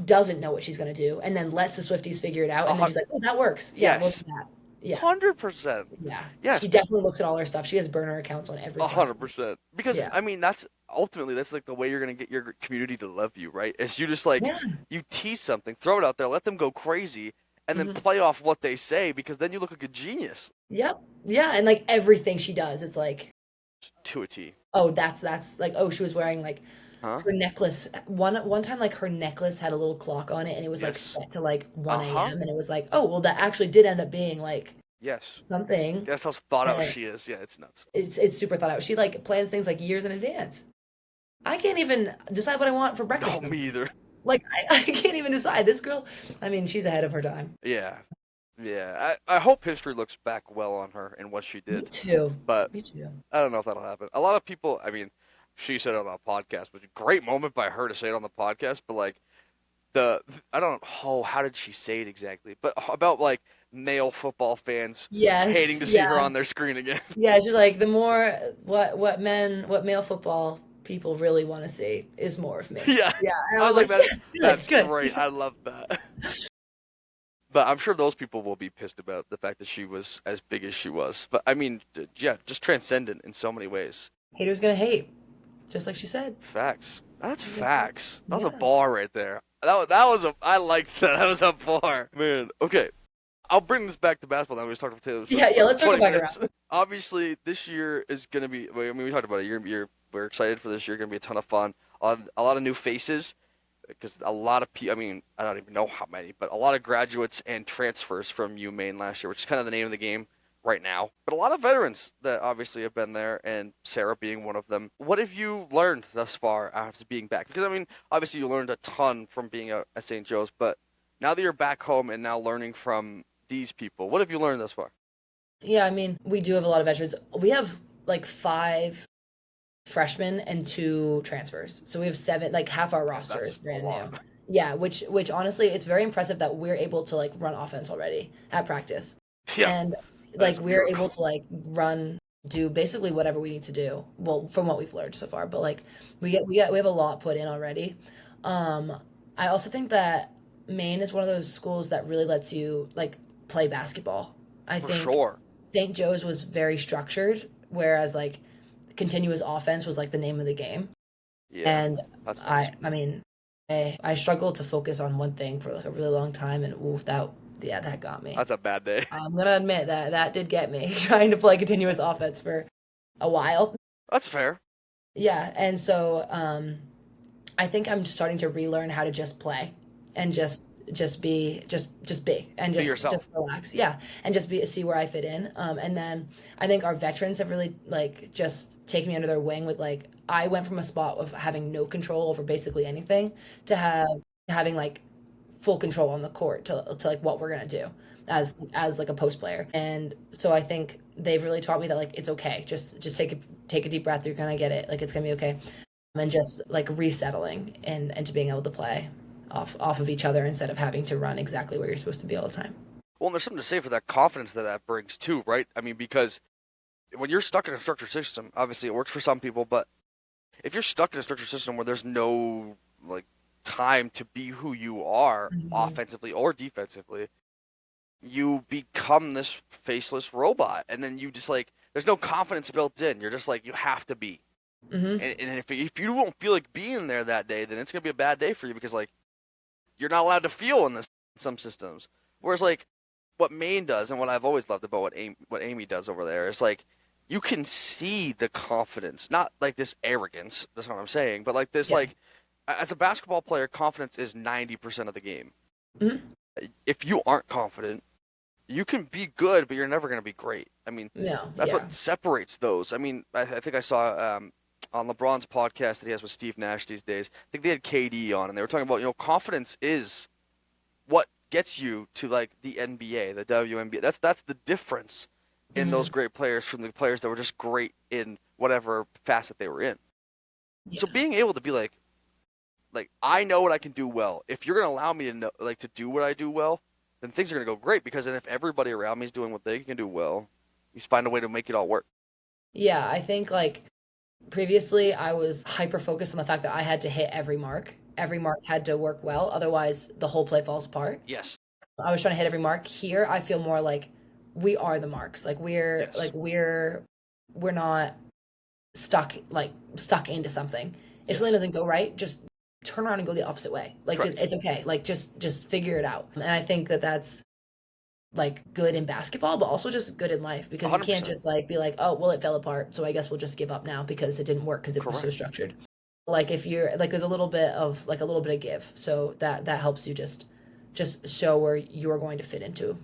doesn't know what she's gonna do, and then lets the Swifties figure it out,
A
and then
hun-
she's like, oh, that works. Yeah, we'll do
yes.
that. Yeah,
100%.
yeah.
Yes.
She definitely looks at all her stuff. She has burner accounts on every
A hundred
platform.
percent. Because
Yeah,
I mean, that's ultimately that's like the way you're gonna get your community to love you, right? Is you just like
yeah.
you tease something, throw it out there, let them go crazy, and then
Hmm.
play off what they say because then you look like a genius
Yep. Yeah, and like everything she does, it's like,
to a T.
oh, that's like, oh, she was wearing like
Huh?
her necklace. One time, like her necklace had a little clock on it, and it was like
Yes.
set to like
Uh
1
huh.
a.m. And it was like, oh, well, that actually did end up being like
Yes.
something.
That's how thought out
And
she is. Yeah, it's nuts.
it's super thought out. She like plans things like years in advance. I can't even decide what I want for
No,
breakfast.
me either.
Like I can't even decide. This girl, I mean, she's ahead of her time.
Yeah. Yeah. I hope history looks back well on her and what she
Me
did,
too.
but
Me too.
I don't know if that'll happen. A lot of people. I mean, she said it on the podcast, which is a great moment by her to say it on the podcast, but like. I don't know how did she say it exactly, but about like male football fans hating
Yes.
to see her
Yeah.
on their screen again.
Yeah. Just like the more what male football people really want to see is more of me.
Yeah,
Yeah. And I
I
was
was like
like,
that.
yes, good,
That's
good.
great. I love that. But I'm sure those people will be pissed about the fact that she was as big as she was. But I mean, yeah, just transcendent in so many ways.
Haters gonna hate, just like she said.
Facts. That's
Haters gonna hate.
facts. That was a
Yeah.
bar right there. That was a. I liked that. That was a bar. Man. Okay. I'll bring this back to basketball now. We just talked about Taylor
Yeah.
Swift
Yeah.
for
Let's circle
20
back around.
minutes. Obviously, this year is gonna be. I mean, we talked about it. We're excited for this year. Gonna be a ton of fun. A lot of new faces because a lot of people. I mean, I don't even know how many, but a lot of graduates and transfers from UMaine last year, which is kind of the name of the game. right now, but a lot of veterans that obviously have been there, and Sarah being one of them. What have you learned thus far after being back? Because I mean, obviously you learned a ton from being at St. Joe's, but now that you're back home and now learning from these people, what have you learned thus far?
Yeah, I mean, we do have a lot of veterans. We have like five freshmen and two transfers. So we have seven, like half our roster is
That's a
brand
lot.
new. Yeah, which honestly, it's very impressive that we're able to like run offense already at practice.
Yeah,
And
that
like
is a
we're able
miracle.
to like run, do basically whatever we need to do. Well, from what we've learned so far, but like we have a lot put in already. Um, I also think that Maine is one of those schools that really lets you like play basketball. I
For
think
sure.
St. Joe's was very structured, whereas like continuous offense was like the name of the game.
Yeah,
And
that's nice.
I mean, I struggled to focus on one thing for like a really long time, and ooh, that yeah, that got me.
That's a bad day.
I'm gonna admit that that did get me trying to play continuous offense for a while.
That's fair.
Yeah, and so I think I'm starting to relearn how to just play and just be and
Be yourself.
just relax. Yeah, and just be see where I fit in. And then I think our veterans have really like just taken me under their wing with like I went from a spot of having no control over basically anything to having like full control on the court to like what we're gonna do as like a post player. And so I think they've really taught me that like it's okay. Just take a deep breath. You're gonna get it. Like it's gonna be okay. And just like resettling and to being able to play off of each other instead of having to run exactly where you're supposed to be all the time.
Well, and there's something to say for that confidence that that brings too, right? I mean, because when you're stuck in a structured system, obviously it works for some people, but if you're stuck in a structured system where there's no like time to be who you are
Mhm.
offensively or defensively, you become this faceless robot, and then you just like there's no confidence built in. You're just like you have to be,
Mhm.
and if you don't feel like being there that day, then it's gonna be a bad day for you because like you're not allowed to feel in this in some systems. Whereas like what Maine does and what I've always loved about what Amy does over there is like you can see the confidence, not like this arrogance. That's what I'm saying, but like this
Yeah.
like as a basketball player, confidence is 90% of the game.
Mhm.
If you aren't confident, you can be good, but you're never going to be great. I mean,
No.
that's
Yeah.
what separates those. I mean, I think I saw on LeBron's podcast that he has with Steve Nash these days. I think they had KD on, and they were talking about confidence is what gets you to like the NBA, the WNBA. That's the difference in those
Mhm.
great players from the players that were just great in whatever facet they were in. So
Yeah.
being able to be like I know what I can do well. If you're gonna allow me to know, like to do what I do well, then things are gonna go great. Because then if everybody around me is doing what they can do well, you just find a way to make it all work.
Yeah. I think like previously I was hyper focused on the fact that I had to hit every mark. Every mark had to work well, otherwise the whole play falls apart.
Yes.
I was trying to hit every mark. Here, I feel more like we are the marks.
Yes.
We're not stuck into something. If something
Yes.
doesn't go right, just turn around and go the opposite way. Like
Correct.
it's okay. Like just figure it out. And I think that that's like good in basketball, but also just good in life because you can't
100%.
just like be like, oh well, it fell apart, so I guess we'll just give up now because it didn't work because it was so
Correct.
structured. Like if you're like, there's a little bit of give, so that helps you just show where you are going to fit into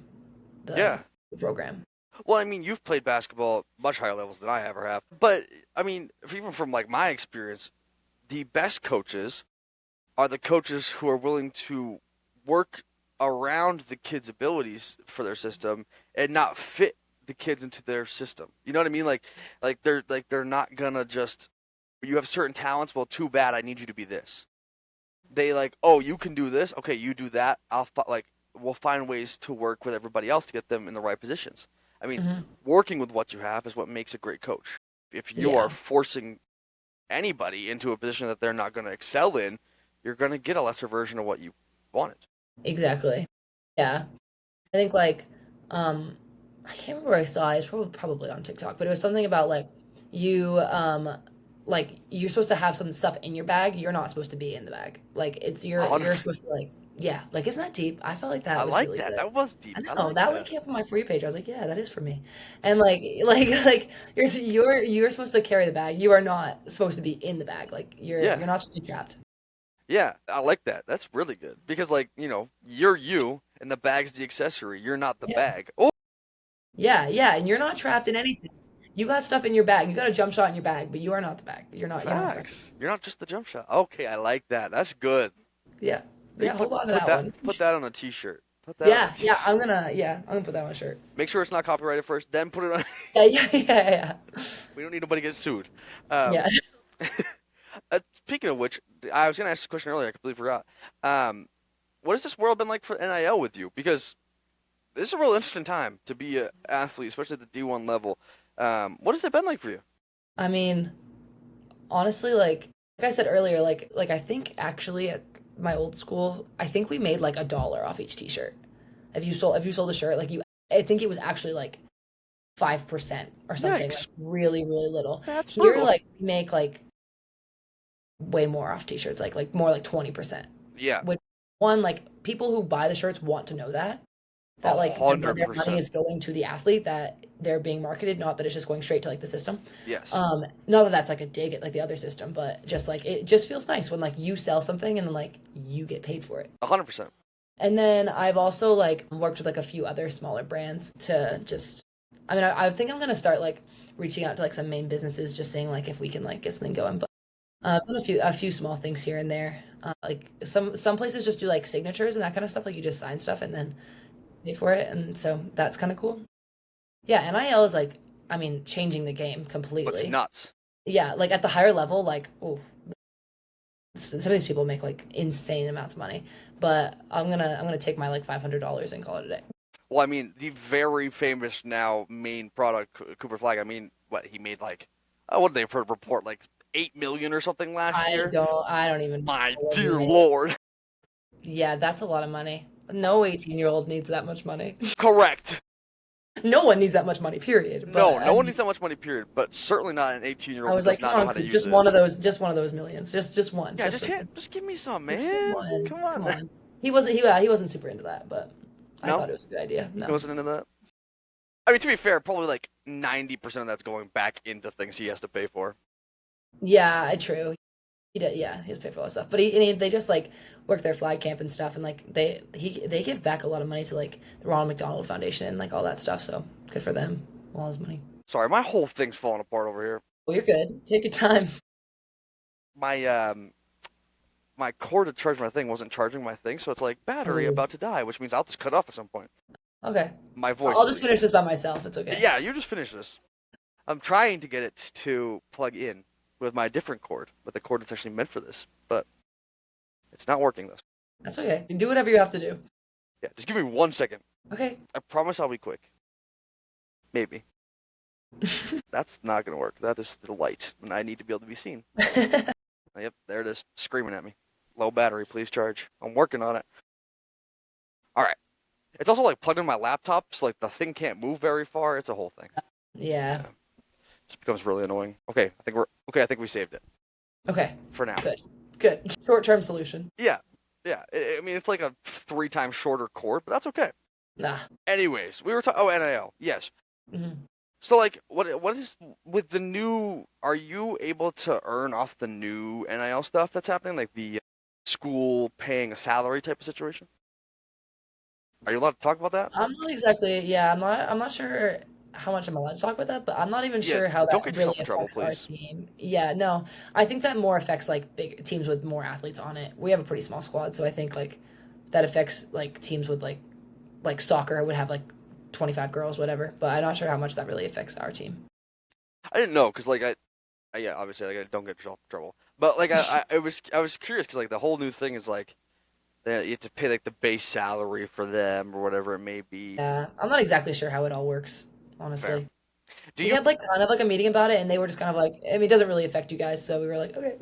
the
Yeah.
program.
Well, I mean, you've played basketball at much higher levels than I ever have. But I mean, even from like my experience, the best coaches are the coaches who are willing to work around the kids' abilities for their system and not fit the kids into their system. You know what I mean? Like they're not gonna just you have certain talents. Well, too bad. I need you to be this. They like, oh, you can do this. Okay, you do that. Like we'll find ways to work with everybody else to get them in the right positions. I mean,
Hmm.
working with what you have is what makes a great coach. If you are
Yeah,
forcing anybody into a position that they're not going to excel in, you're going to get a lesser version of what you wanted.
exactly. Yeah, I think like I can't remember where I saw it. It's probably on TikTok, but it was something about you like you're supposed to have some stuff in your bag. You're not supposed to be in the bag. Like it's you're
100.
supposed to like yeah. Like isn't that deep? I felt like
I
that was
like
really
that.
good.
That was deep.
I
I
know
like
that one
that.
came up on my free page. I was like, yeah, that is for me. And like you're supposed to carry the bag. You are not supposed to be in the bag. Like
Yeah.
you're not supposed to be trapped.
Yeah, I like that. That's really good because like, you're you and the bag's the accessory. You're not the
Yeah.
bag. Oh,
Yeah, and you're not trapped in anything. You got stuff in your bag. You got a jump shot in your bag, but you are not the bag. You're not special.
Facts. You're not just the jump shot. Okay, I like that. That's good.
Yeah.
You
Yeah,
put
hold on to
put
that
that
one.
put that on a t-shirt. Put that on a t-shirt.
I'm gonna put that on a shirt.
Make sure it's not copyrighted first, then put it on.
Yeah.
We don't need nobody to get sued.
Yeah.
Um, speaking of which, I was gonna ask this question earlier. I completely forgot. Um, what has this world been like for NIL with you? Because this is a real interesting time to be an athlete, especially at the D1 level. What has it been like for you?
I mean, honestly, like I said earlier, like I think actually at my old school, I think we made like $1 off each t-shirt. If you sold a shirt, like you I think it was actually like 5% or something, like
Yikes,
really, really little.
that's
Here,
brutal.
like we make like way more off t-shirts, like more like 20%.
Yeah,
Which one, like people who buy the shirts want to know
a
that like
hundred
their money
percent.
is going to the athlete, that they're being marketed, not that it's just going straight to like the system.
Yes,
Not that that's like a dig at like the other system, but just like it just feels nice when like you sell something and then like you get paid for it.
100%.
And then I've also like worked with like a few other smaller brands to just, I mean, I think I'm gonna start like reaching out to like some main businesses, just saying like if we can like get something going. But I've done a few small things here and there. Like some places just do like signatures and that kind of stuff. Like you just sign stuff and then pay for it, and so that's kind of cool. Yeah, NIL is like, I mean, changing the game
What's
completely.
nuts?
Yeah, like at the higher level, like, oh, some of these people make like insane amounts of money. But I'm gonna take my like $500 and call it a day.
Well, I mean, the very famous now main product, Cooper Flag. I mean, what he made like, what did they report like 8 million or something last year?
I don't even know
My
what he
dear
made.
lord.
Yeah, that's a lot of money. No 18-year-old needs that much money.
Correct.
No one needs that much money, period. But
No,
I
no one
mean,
needs that much money, period. But certainly not an
I
18-year-old who
was
does
like, come
not know
on,
how to
Coop,
use it.
just one of those millions, just one,
Yeah,
just for me.
just give me some,
Just
man.
one.
Come
Come
on.
on. He wasn't super into that, but I
No,
thought it was a good idea.
he
No.
wasn't into that. I mean, to be fair, probably like 90% of that's going back into things he has to pay for.
Yeah, true. He did, yeah, he has to pay for all that stuff. But they just like work their flag camp and stuff, and like they give back a lot of money to like the Ronald McDonald Foundation and like all that stuff. So good for them. All his money.
Sorry, my whole thing's falling apart over here.
Well, you're good. Take your time.
My my cord to charge my thing wasn't charging my thing, so it's like battery
Ooh.
about to die, which means I'll just cut off at some point.
Okay.
My voice,
I'll
at
just
least.
finish this by myself. It's okay.
Yeah, you just finish this. I'm trying to get it to plug in with my different cord, with the cord that's actually meant for this, but it's not working this.
That's okay. You do whatever you have to do.
Yeah, just give me 1 second.
Okay.
I promise I'll be quick. Maybe. That's not gonna work. That is the light, and I need to be able to be seen. Yep, there it is, screaming at me. Low battery, please charge. I'm working on it. All right. It's also like plugged in my laptop, so like the thing can't move very far. It's a whole thing.
Yeah.
Yeah, just becomes really annoying. Okay, I think we're okay. I think we saved it
Okay.
for now.
Good. Good. Short-term solution.
Yeah, yeah. I mean, it's like a 3 times shorter cord, but that's okay.
Nah.
Anyways, we were talking. Oh, NIL. Yes.
Hmm.
So like, what is with the new? Are you able to earn off the new NIL stuff that's happening, like the school paying a salary type of situation? Are you allowed to talk about that?
I'm not exactly. Yeah, I'm not sure how much I'm allowed to talk about that, but I'm not even
Yeah.
sure how
Don't
that
get
really
yourself in trouble,
affects our
please.
team. Yeah, no, I think that more affects like big teams with more athletes on it. We have a pretty small squad, so I think like that affects like teams with like soccer would have like 25 girls, whatever. But I'm not sure how much that really affects our team.
I didn't know because like yeah, obviously like I don't get yourself in trouble, but like I was curious because like the whole new thing is like that you have to pay like the base salary for them or whatever it may be.
Yeah, I'm not exactly sure how it all works,
Fair.
honestly.
Do
We
you?
had like kind of like a meeting about it, and they were just kind of like, I mean, it doesn't really affect you guys, so we were like, okay.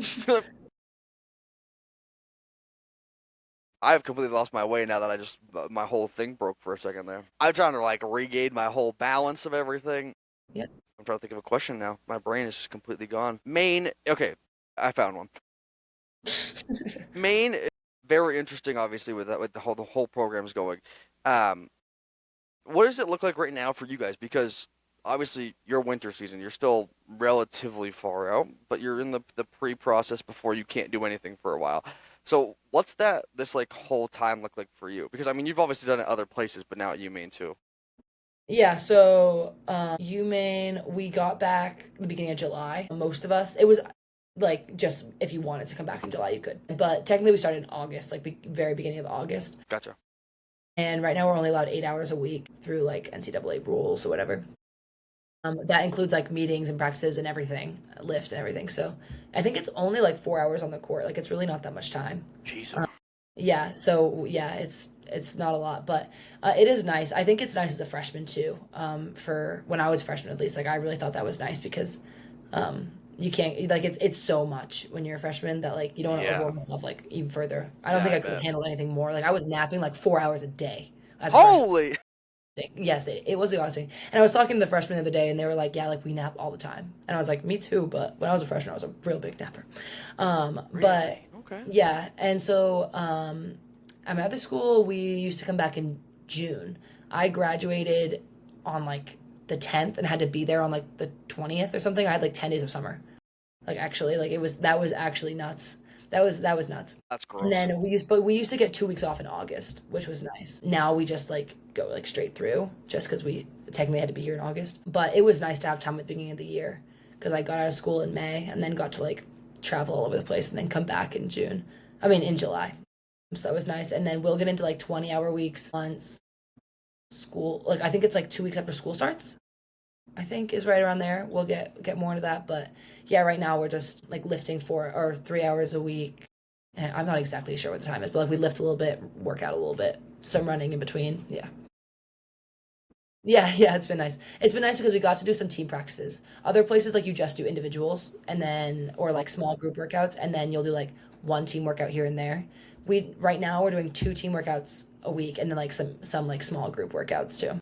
I've completely lost my way now that I just my whole thing broke for a second there. I'm trying to like regain my whole balance of everything.
Yeah.
I'm trying to think of a question now. My brain is just completely gone. Maine. Okay, I found one. Maine. Very interesting, obviously, with that, with the whole program's going. Um, what does it look like right now for you guys? Because obviously, your winter season, you're still relatively far out, but you're in the pre-process before you can't do anything for a while. So, what's this like whole time look like for you? Because I mean, you've obviously done it other places, but now at UMaine too.
Yeah, so UMaine, we got back the beginning of July. Most of us, it was like just if you wanted to come back in July, you could. But technically, we started in August, like very beginning of August.
Gotcha.
And right now, we're only allowed 8 hours a week through like NCAA rules or whatever. That includes like meetings and practices and everything, lift and everything. So I think it's only like 4 hours on the court. Like it's really not that much time.
Jesus.
Yeah, so yeah, it's not a lot, but it is nice. I think it's nice as a freshman too. For when I was a freshman at least, like I really thought that was nice because you can't like it's so much when you're a freshman that like you don't want to
Yeah.
overwhelm yourself like even further. I don't
Yeah,
think
I
I could have
bet.
handled anything more. Like I was napping like 4 hours a day as a freshman.
Holy.
Yes, it was exhausting. And I was talking to the freshmen the other day, and they were like, "Yeah, like we nap all the time." And I was like, "Me too." But when I was a freshman, I was a real big napper. But
Really? Okay.
yeah, and so at my other school, we used to come back in June. I graduated on like the 10th and had to be there on like the 20th or something. I had like 10 days of summer. Like actually, like it was that was actually nuts. That was nuts.
That's
And
gross.
then we used to get 2 weeks off in August, which was nice. Now we just like go like straight through just because we technically had to be here in August. But it was nice to have time at the beginning of the year because I got out of school in May and then got to like travel all over the place and then come back in June. I mean in July. So that was nice. And then we'll get into like 20-hour weeks once school like I think it's like 2 weeks after school starts. I think is right around there. We'll get more into that, but yeah, right now we're just like lifting 4 or 3 hours a week. And I'm not exactly sure what the time is, but like we lift a little bit, work out a little bit, some running in between. Yeah. Yeah, yeah, it's been nice. It's been nice because we got to do some team practices. Other places like you just do individuals and then or like small group workouts and then you'll do like one team workout here and there. We right now we're doing two team workouts a week and then like some like small group workouts too.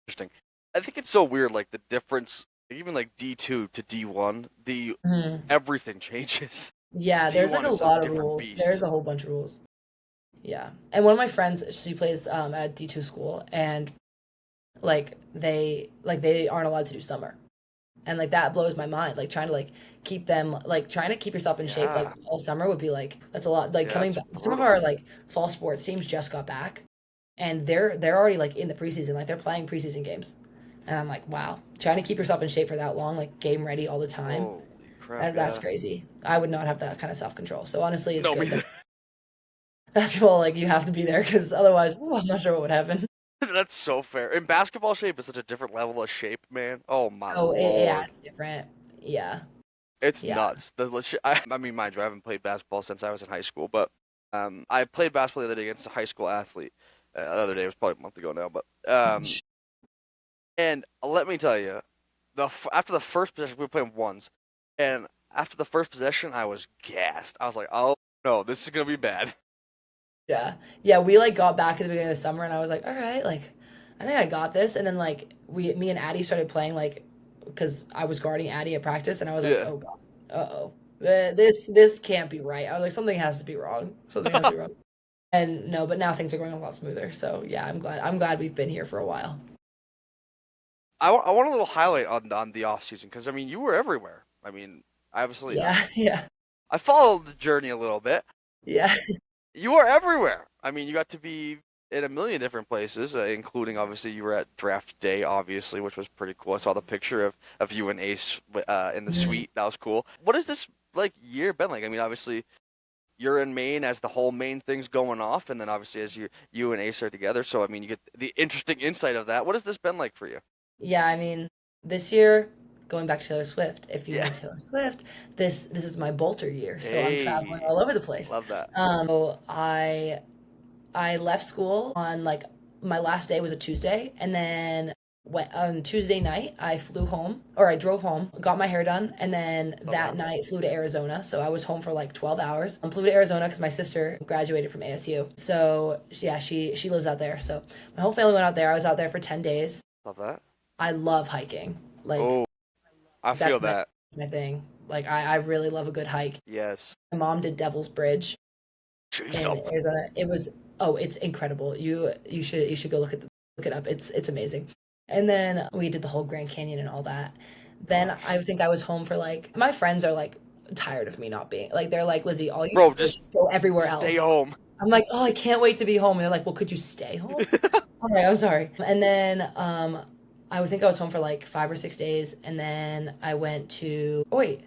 Interesting. I think it's so weird, like the difference, even like D2 to D1, the
Mhm.
everything changes.
Yeah, there's like
D1
a
is some
lot of
different
rules. There's
beast.
a whole bunch of rules. Yeah. And one of my friends, she plays at a D2 school and they aren't allowed to do summer. And like that blows my mind. Like trying to like keep them like trying to keep yourself in shape like
Yeah,
all summer would be like that's a lot. Like
yeah,
coming
it's
back some of
brutal.
our like fall sports teams just got back and they're already like in the preseason, like they're playing preseason games. And I'm like, wow, trying to keep yourself in shape for that long, like game ready all the time.
Holy crap,
That's
yeah.
crazy. I would not have that kind of self control. So honestly, it's
No, me
good
either.
that basketball like you have to be there because otherwise, ooh, I'm not sure what would happen.
That's so fair. And basketball shape is such a different level of shape, man. Oh my
Oh, yeah,
lord.
it's different. Yeah,
It's
yeah.
nuts. I mean, mind you, I haven't played basketball since I was in high school, but I played basketball the other day against a high school athlete. The other day it was probably a month ago now, but and let me tell you, after the first possession, we were playing ones, and after the first possession, I was gassed. I was like, oh no, this is gonna be bad.
Yeah. Yeah, we like got back at the beginning of the summer and I was like, all right, like I think I got this. And then like me and Addie started playing like because I was guarding Addie at practice and I was like,
Yeah.
oh God, uh-oh. This can't be right. I was like, something has to be wrong. Something has to be wrong. And no, but now things are going a lot smoother. So yeah, I'm glad we've been here for a while.
I want a little highlight on the off season because I mean you were everywhere. I mean, obviously
Yeah, yeah,
I followed the journey a little bit.
yeah.
You were everywhere. I mean, you got to be in a million different places, including obviously you were at draft day, obviously, which was pretty cool. I saw the picture of you and Ace in the
Mhm.
suite. That was cool. What has this like year been like? I mean, obviously you're in Maine as the whole Maine thing's going off, and then obviously as you and Ace are together. So I mean, you get the interesting insight of that. What has this been like for you?
Yeah, I mean, this year, going back to Taylor Swift, if you
Yeah.
know Taylor Swift, this is my Bolter year, so I'm traveling
Hey,
all over the place.
love that.
So I left school on like my last day was a Tuesday, and then went on Tuesday night I flew home or I drove home, got my hair done, and then
Love
that
that.
night flew to Arizona. So I was home for like 12 hours. I flew to Arizona because my sister graduated from ASU. So yeah, she lives out there. So my whole family went out there. I was out there for 10 days.
Love that.
I love hiking. Like
Oh, I feel
that's
that.
my thing. Like I really love a good hike.
Yes.
My mom did Devil's Bridge
Jeez,
in Arizona. It was it's incredible. You should go look it up. It's amazing. And then we did the whole Grand Canyon and all that. Then
gosh,
I think I was home for like my friends are like tired of me not being like they're like Lizzie, all you
bro,
do is
just
just go everywhere
stay
else.
home.
I'm like, oh, I can't wait to be home. And they're like, well, could you stay home? All right, I'm sorry. And then I would think I was home for like 5 or 6 days, and then I went to. Oh wait,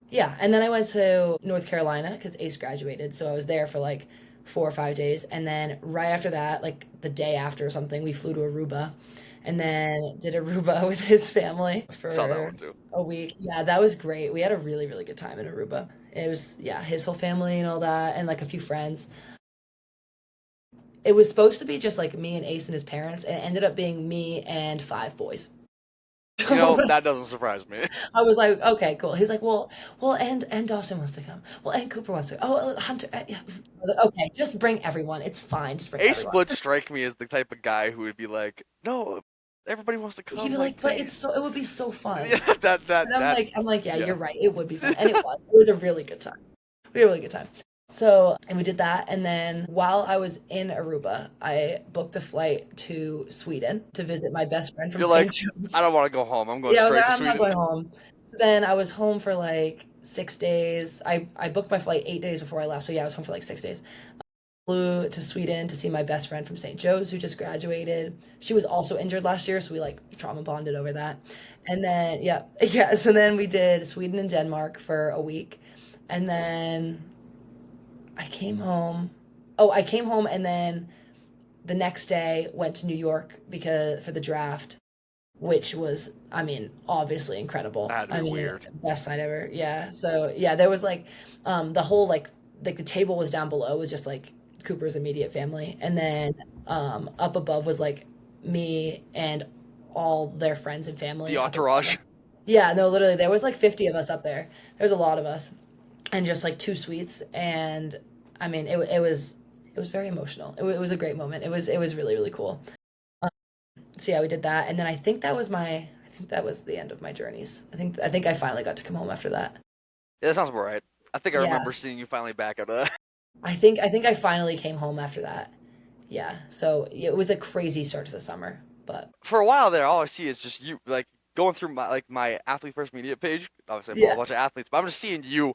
yeah, and then I went to North Carolina because Ace graduated, so I was there for like 4 or 5 days, and then right after that, like the day after or something, we flew to Aruba, and then did Aruba with his family
Saw that
for
one too.
a week. Yeah, that was great. We had a really, really good time in Aruba. It was, yeah, his whole family and all that, and like a few friends. It was supposed to be just like me and Ace and his parents, and it ended up being me and five boys.
You know, that doesn't surprise me.
I was like, okay, cool. He's like, well, and Dawson wants to come. Well, and Cooper wants to. Oh, Hunter. Yeah. I was like, okay, just bring everyone. It's fine. Just bring
Ace
everyone.
would strike me as the type of guy who would be like, "No, everybody wants to
He'd
come."
be
Like,
like, but
they,
it's so. It would be so fun.
yeah,
And I'm like, yeah,
yeah.
you're right. It would be fun, and it was. It was a really good time. We had a really good time. So, and we did that, and then while I was in Aruba, I booked a flight to Sweden to visit my best friend from
You're like,
St. John's.
I don't want to go home. I'm going
Yeah, I was
straight
like,
to
I'm not
Sweden.
going home. So then I was home for like 6 days. I booked my flight 8 days before I left. So yeah, I was home for like 6 days. Flew to Sweden to see my best friend from St. Joe's who just graduated. She was also injured last year, so we like trauma bonded over that. And then yeah, yeah. So then we did Sweden and Denmark for a week, and then I came home. Oh, I came home and then the next day went to New York because for the draft, which was, I mean, obviously
That
incredible.
had to
I
be
mean,
weird.
best night ever. Yeah. So yeah, there was like, the whole like the table was down below was just like Cooper's immediate family, and then up above was like me and all their friends and
The
family up above.
entourage.
Yeah, no, literally, there was like 50 of us up there. There's a lot of us, and just like two suites, and I mean, it was very emotional. It was a great moment. It was really really cool. So yeah, we did that, and then I think that was the end of my journeys. I think I finally got to come home after that.
Yeah, that sounds about right. I think I
Yeah,
remember seeing you finally back at
I think I finally came home after that. Yeah, so yeah, it was a crazy start to the summer, but
for a while there. All I see is just you, like going through my athlete first media page. Obviously, I follow a
yeah,
bunch of athletes, but I'm just seeing you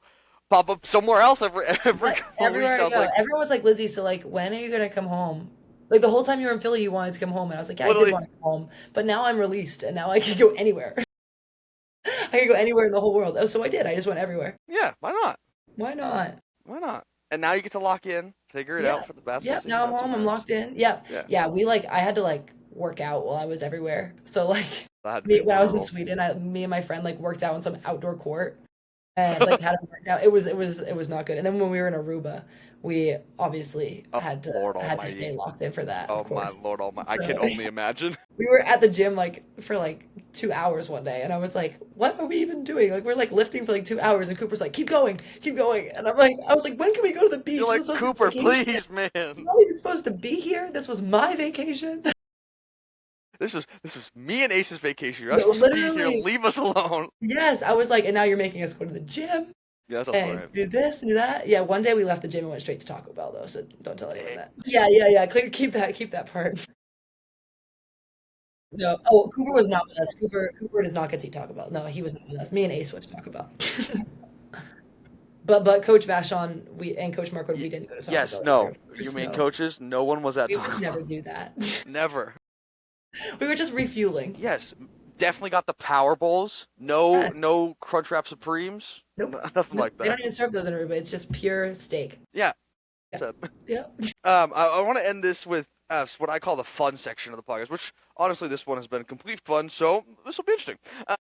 pop up somewhere else every couple of weeks.
everywhere
I
I
was
go,
like,
everyone was like, Lizzie, so like, when are you gonna come home? Like the whole time you were in Philly, you wanted to come home, and I was like, yeah, I did
literally,
want to come home, but now I'm released, and now I can go anywhere. I can go anywhere in the whole world. Oh, so I did. I just went everywhere.
yeah, why not?
Why not?
Why not? And now you get to lock in, figure it out
Yeah.
for the basketball
Yep.
season.
Now I'm
That's
home. I'm
nice.
locked in. Yep.
Yeah,
Yeah. I had to like work out while I was everywhere. So like,
that had to be
me when I was in
brutal.
Sweden, me and my friend like worked out on some outdoor court and like had a workout. It was not good. And then when we were in Aruba, we obviously
Oh,
had to
Lord
had to stay
Almighty.
locked in for that, of
Oh my
course.
Lord Almighty. I can
So
only imagine.
we were at the gym like for like 2 hours one day, and I was like, "What are we even doing? Like we're like lifting for like 2 hours," and Cooper's like, keep going," and I was like, "When can we go to the
You're
beach? This is
like,
supposed to be
Cooper,
vacation.
please,
I'm
man.
not even supposed to be here. This was my vacation."
This was me and Ace's vacation. You're not
No,
supposed to be here.
literally,
Leave us alone.
yes. I was like, and now you're making us go to the gym
Yeah, that sounds
and
right.
do this and do that. Yeah, one day we left the gym and went straight to Taco Bell though, so don't tell anyone
Eh.
that. Yeah, yeah, yeah. Keep that part. No. Oh, Cooper was not with us. Cooper does not get to eat Taco Bell. No, he was not with us. Me and Ace went to Taco Bell. But Coach Vashon, we and Coach Markwood, we didn't go to Taco
Yes,
Bell either,
no.
of
You
course.
main
No,
coaches, no one was at
we would
Taco
never
Bell.
do that.
Never.
We were just refueling.
Yes, definitely got the Power Bowls. No,
Yes.
no Crunchwrap Supremes.
Nope.
Nothing
Nope.
like
They
that.
don't even serve those in Aruba. It's just pure steak.
Yeah.
Yeah.
So,
Yeah.
I want to end this with what I call the fun section of the podcast, which honestly, this one has been complete fun. So this will be interesting. Uh,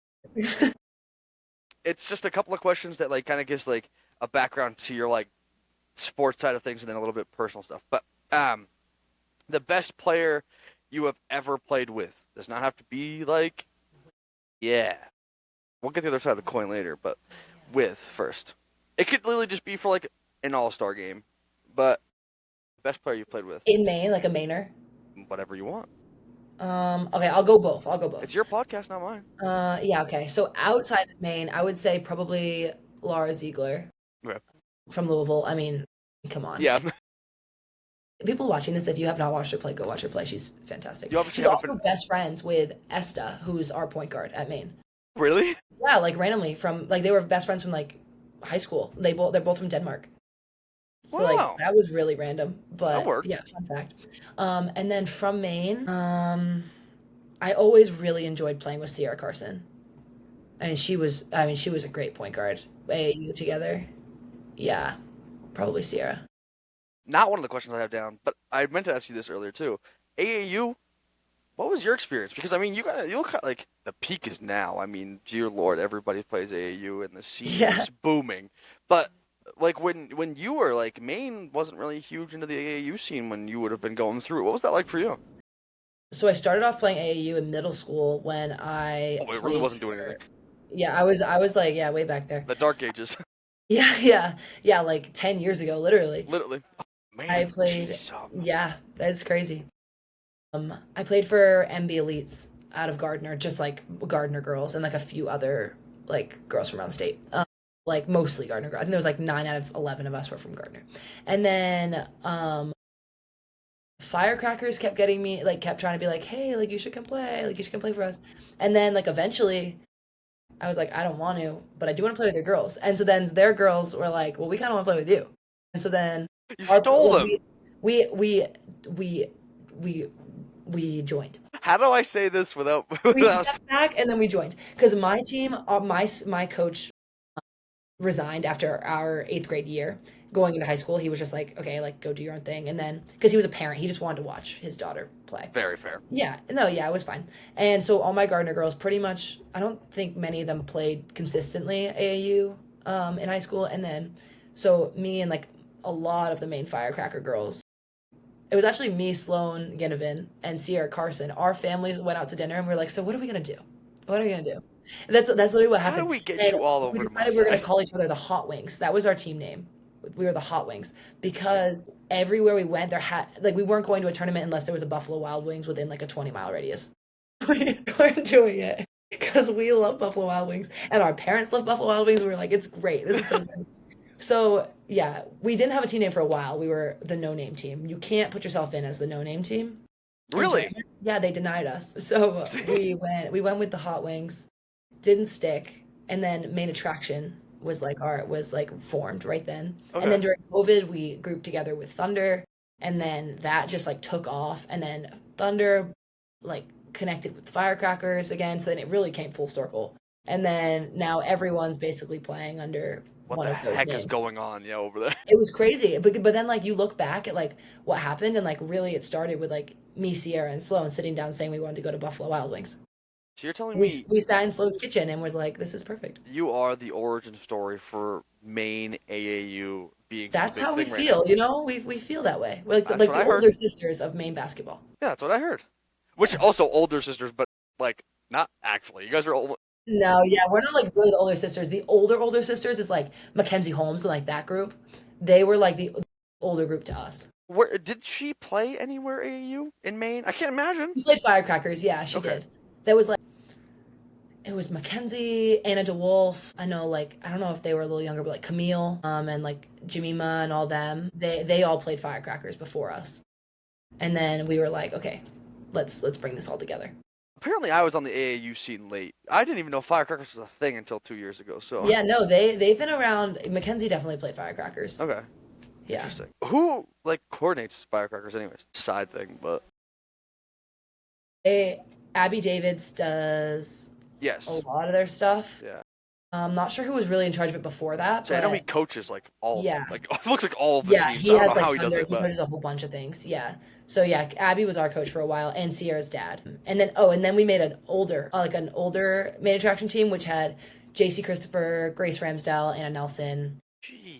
it's just a couple of questions that like kind of gives like a background to your like sports side of things, and then a little bit personal stuff. But the best player you have ever played with does not have to be like, yeah. We'll get the other side of the coin later, but with first. It could literally just be for like an all-star game, but best player you played with,
In Maine, like a Mainer.
whatever you want.
Okay, I'll go both. I'll go both.
It's your podcast, not mine.
Yeah, okay. So outside of Maine, I would say probably Laura Ziegler
Okay.
from Louisville. I mean, come on.
Yeah,
People watching this, if you have not watched her play, go watch her play. She's fantastic.
you obviously
She's
haven't
also
been.
best friends with Esta, who's our point guard at Maine.
Really?
Yeah, like randomly from like they were best friends from like high school. They're both from Denmark. So like
Wow,
that was really random,
that
but yeah,
worked.
fun fact. And then from Maine, I always really enjoyed playing with Sierra Carson. I mean, she was a great point guard. AAU together. Yeah, probably Sierra.
Not one of the questions I have down, but I meant to ask you this earlier too. AAU, what was your experience? Because I mean, you got like the peak is now. I mean, dear Lord, everybody plays AAU and the scene
Yeah.
is booming. But like when you were like Maine wasn't really huge into the AAU scene when you would have been going through. What was that like for you?
So I started off playing AAU in middle school when I
Oh, it really
played
wasn't doing anything.
for, yeah, I was like, yeah, way back there.
The dark ages,
Yeah, yeah, yeah, like 10 years ago, literally.
literally.
I
Man,
played,
jeez.
yeah, that's crazy. I played for MB Elites out of Gardner, just like Gardner girls and like a few other like girls from around the state. Like mostly Gardner girls. I think there was like 9 out of 11 of us were from Gardner. And then Firecrackers kept getting me, like kept trying to be like, "Hey, like you should come play. Like you should come play for us." And then like eventually I was like, "I don't want to, but I do want to play with your girls." And so then their girls were like, "Well, we kind of want to play with you." And so then
You
our
stole
like
them.
we we we we we joined.
How do I say this without
We
without?
stepped back and then we joined because my team, my coach resigned after our eighth grade year. Going into high school, he was just like, okay, like go do your own thing. And then because he was a parent, he just wanted to watch his daughter play.
Very fair.
Yeah, no, yeah, it was fine. And so all my Gardner girls, pretty much, I don't think many of them played consistently AAU in high school. And then so me and like a lot of the main Firecracker girls, it was actually me, Sloan Ginnivan, and Sierra Carson. Our families went out to dinner and we were like, so what are we gonna do? What are we gonna do? And that's literally what
How do
happened.
we get
And
you all
we
over to my
decided we were gonna
side?
call each other the Hot Wings. That was our team name. We were the Hot Wings because everywhere we went, there had like we weren't going to a tournament unless there was a Buffalo Wild Wings within like a 20-mile radius. We weren't doing it because we love Buffalo Wild Wings and our parents love Buffalo Wild Wings. We were like, it's great. This is so good. So yeah, we didn't have a team name for a while. We were the no name team. You can't put yourself in as the no name team in
Really?
tournament. Yeah, they denied us. So we went with the Hot Wings, didn't stick, and then Main Attraction was like formed right then. And
Okay.
then during COVID, we grouped together with Thunder, and then that just like took off. And then Thunder like connected with Firecrackers again, so then it really came full circle. And then now everyone's basically playing under
What
one
the
of those
heck is
names.
going on? Yeah, over there.
It was crazy. But then like you look back at like what happened and like really it started with like me, Sierra, and Sloan sitting down saying we wanted to go to Buffalo Wild Wings.
So you're telling
We
me
we sat in Sloan's kitchen and was like, this is perfect.
you are the origin story for Maine AAU being such a
That's
big
how we
thing right now?
feel, you know? We feel that way. We're
That's
like
what
the
I heard.
older sisters of Maine basketball.
Yeah, that's what I heard. Which
Yeah.
also older sisters, but like not actually. You guys are old.
No, yeah, we're not like really the older sisters. The older sisters is like Mackenzie Holmes and like that group. They were like the older group to us.
Where did she play anywhere AAU in Maine? I can't imagine.
We played Firecrackers, yeah, she
Okay.
did. That was like it was Mackenzie, Anna DeWolf. I know, like I don't know if they were a little younger, but like Camille, and like Jemima and all them. They all played Firecrackers before us, and then we were like, okay, let's bring this all together.
Apparently, I was on the AAU scene late. I didn't even know Firecrackers was a thing until 2 years ago. So,
Yeah, no, they've been around. Mackenzie definitely played Firecrackers.
okay,
Yeah,
interesting. Who like coordinates Firecrackers, anyways? Side thing, but
Abby Davids does a
yes,
lot of their stuff.
yeah.
I'm not sure who was really in charge of it before that,
So I know he
but
coaches like all of them.
yeah,
Like it looks like all of the
yeah,
teams.
he
I don't know
has
how
like
he does
Thunder.
it,
He
but
coaches a whole bunch of things. Yeah. So yeah, Abby was our coach for a while, and Sierra's dad. And then we made an older main attraction team, which had J.C. Christopher, Grace Ramsdell, Anna Nelson,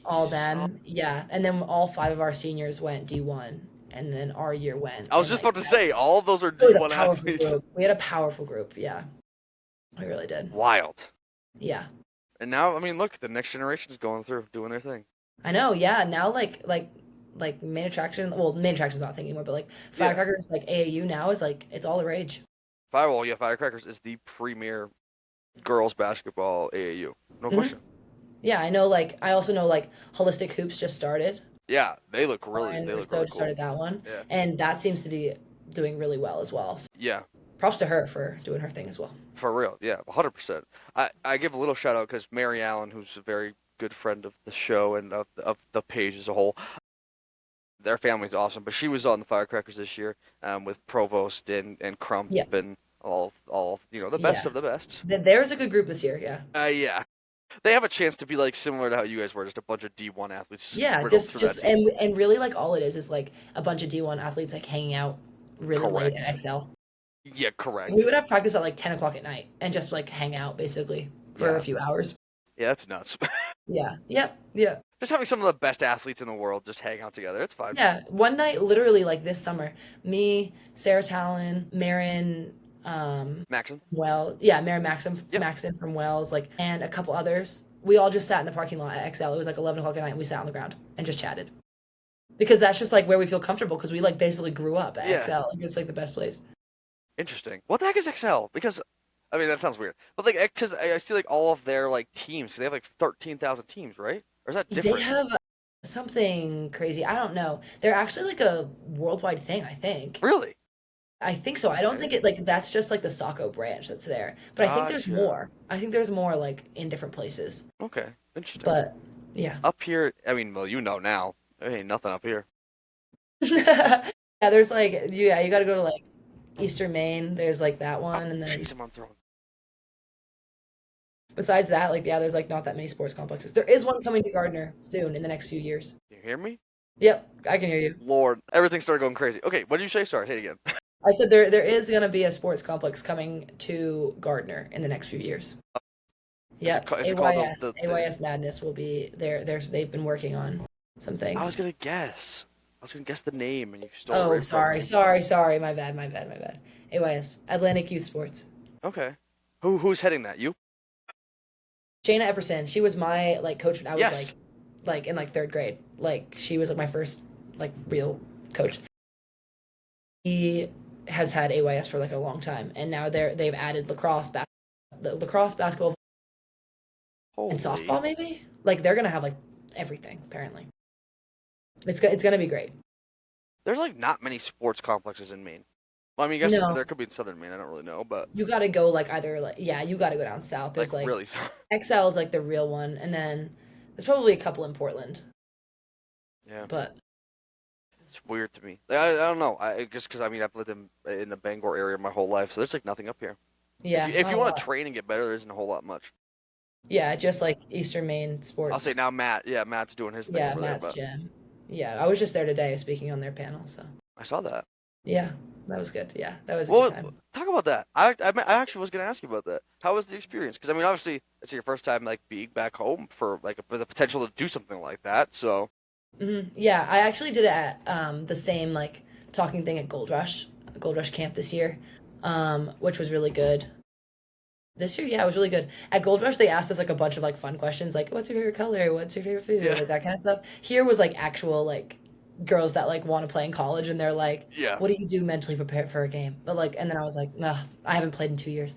all
jeez.
them. Yeah. And then all 5 of our seniors went D1, and then our year went,
I was
and
just
like
about to say all of those are
it was a
D1
powerful
athletes.
group. We had a powerful group. Yeah, we really did.
Wild.
Yeah.
And now, I mean, look, the next generation is going through, doing their thing.
I know, yeah. Now like main attraction, well, main attraction's not a thing anymore, but like
Yeah,
firecrackers like AAU now is like it's all the rage.
Firewall, yeah, Firecrackers is the premier girls basketball AAU. No
Hmm.
question.
Yeah, I know like I also know like Holistic Hoops just started.
Yeah,
And
they look
Rousseau
really
just
cool.
started that one.
Yeah,
And that seems to be doing really well as well. So
yeah,
props to her for doing her thing as well.
for real. Yeah, 100%. I give a little shout out because Mary Allen, who's a very good friend of the show and of the page as a whole. Their family's awesome, but she was on the Firecrackers this year, with Provost and Crump
Yeah,
and all the best
yeah.
of the best.
There's a good group this year. Yeah.
Yeah, they have a chance to be like similar to how you guys were, just a bunch of D1 athletes
Yeah,
sprinkled through that
just
team.
and really like all it is like a bunch of D1 athletes like hanging out really late at
Correct.
XL.
Yeah,
We
correct.
would have practice at like 10 o'clock at night and just like hang out basically for a
Yeah,
few hours.
yeah, that's nuts.
Yeah. Yep. Yeah.
Just having some of the best athletes in the world just hang out together, it's fine.
Yeah. One night, literally like this summer, me, Sarah Talon, Marin,
Maxon.
Yeah, Marin
Yep.
Maxon from Wells, like, and a couple others. We all just sat in the parking lot at XL. It was like 11 o'clock at night. And we sat on the ground and just chatted because that's just like where we feel comfortable because we like basically grew up at
Yeah.
XL. Like, it's like the best place.
Interesting. What the heck is XL? Because I mean that sounds weird, but like because I see like all of their like teams. They have like 13,000 teams, right? Or is that
They
different?
have something crazy. I don't know. They're actually like a worldwide thing, I think.
Really?
I think so. I don't think
Okay.
it like that's just like the Saco branch that's there. But I think there's
Gotcha.
more. I think there's more like in different places.
Okay. Interesting.
But yeah.
Up here, I mean, well, you know now, there ain't nothing up here.
Yeah, there's like yeah, you got to go to like Eastern Maine. There's like that
Oh,
one and
jeez,
then
I'm on throwing.
besides that, like yeah, there's like not that many sports complexes. There is one coming to Gardner soon in the next few years.
You hear me?
Yep, I can hear you.
Lord, everything started going crazy. Okay, what did you say? Sorry, say it again.
I said there is going to be a sports complex coming to Gardner in the next few years. Yep,
Is it called
AYS Madness will be there. They've been working on some
I was
things.
gonna guess. I was gonna guess the name, and you stole it
Oh,
right from me.
sorry. My bad, my bad, my bad. AYS, Atlantic Youth Sports.
Okay. Who's heading that? You?
Shayna Epperson, she was my like coach when I was
Yes.
like in like third grade. Like she was like my first like real coach. He has had AYS for like a long time, and now they've added lacrosse, basketball, and
Holy.
softball maybe. Like they're gonna have like everything apparently. It's gonna be great.
There's like not many sports complexes in Maine. Well, I mean, I guess
No,
there could be in southern Maine. I don't really know, but
you got to go like either like yeah, you got to go down south.
like
There's like
really,
XL is like the real one, and then there's probably a couple in Portland,
yeah,
but
it's weird to me. Like, I don't know. I just because I mean I've lived in the Bangor area my whole life, so there's like nothing up here. If
yeah,
if
not
you
a
want to
lot.
train and get better, there isn't a whole lot much.
Yeah, just like Eastern Maine
I'll say
sports.
now Matt. Yeah, Matt's doing his thing
Yeah,
over there,
Matt's
but
gym. Yeah, I was just there today speaking on their panel, so
I saw that.
yeah, that was good. Yeah, that was a good
Well,
time.
talk about that. I actually was gonna ask you about that. How was the experience? Because I mean, obviously, it's your first time like being back home for like with the potential to do something like that. So,
Yeah, I actually did it at the same like talking thing at Gold Rush camp this year, which was really good. This year, yeah, it was really good. At Gold Rush, they asked us like a bunch of like fun questions, like "What's your favorite color? What's your favorite food?"
yeah,
Like that kind of stuff. Here was like actual like girls that like want to play in college, and they're like,
yeah.
"What do you do mentally prepare for a game?" But like, and then I was like, "Nah, I haven't played in 2 years."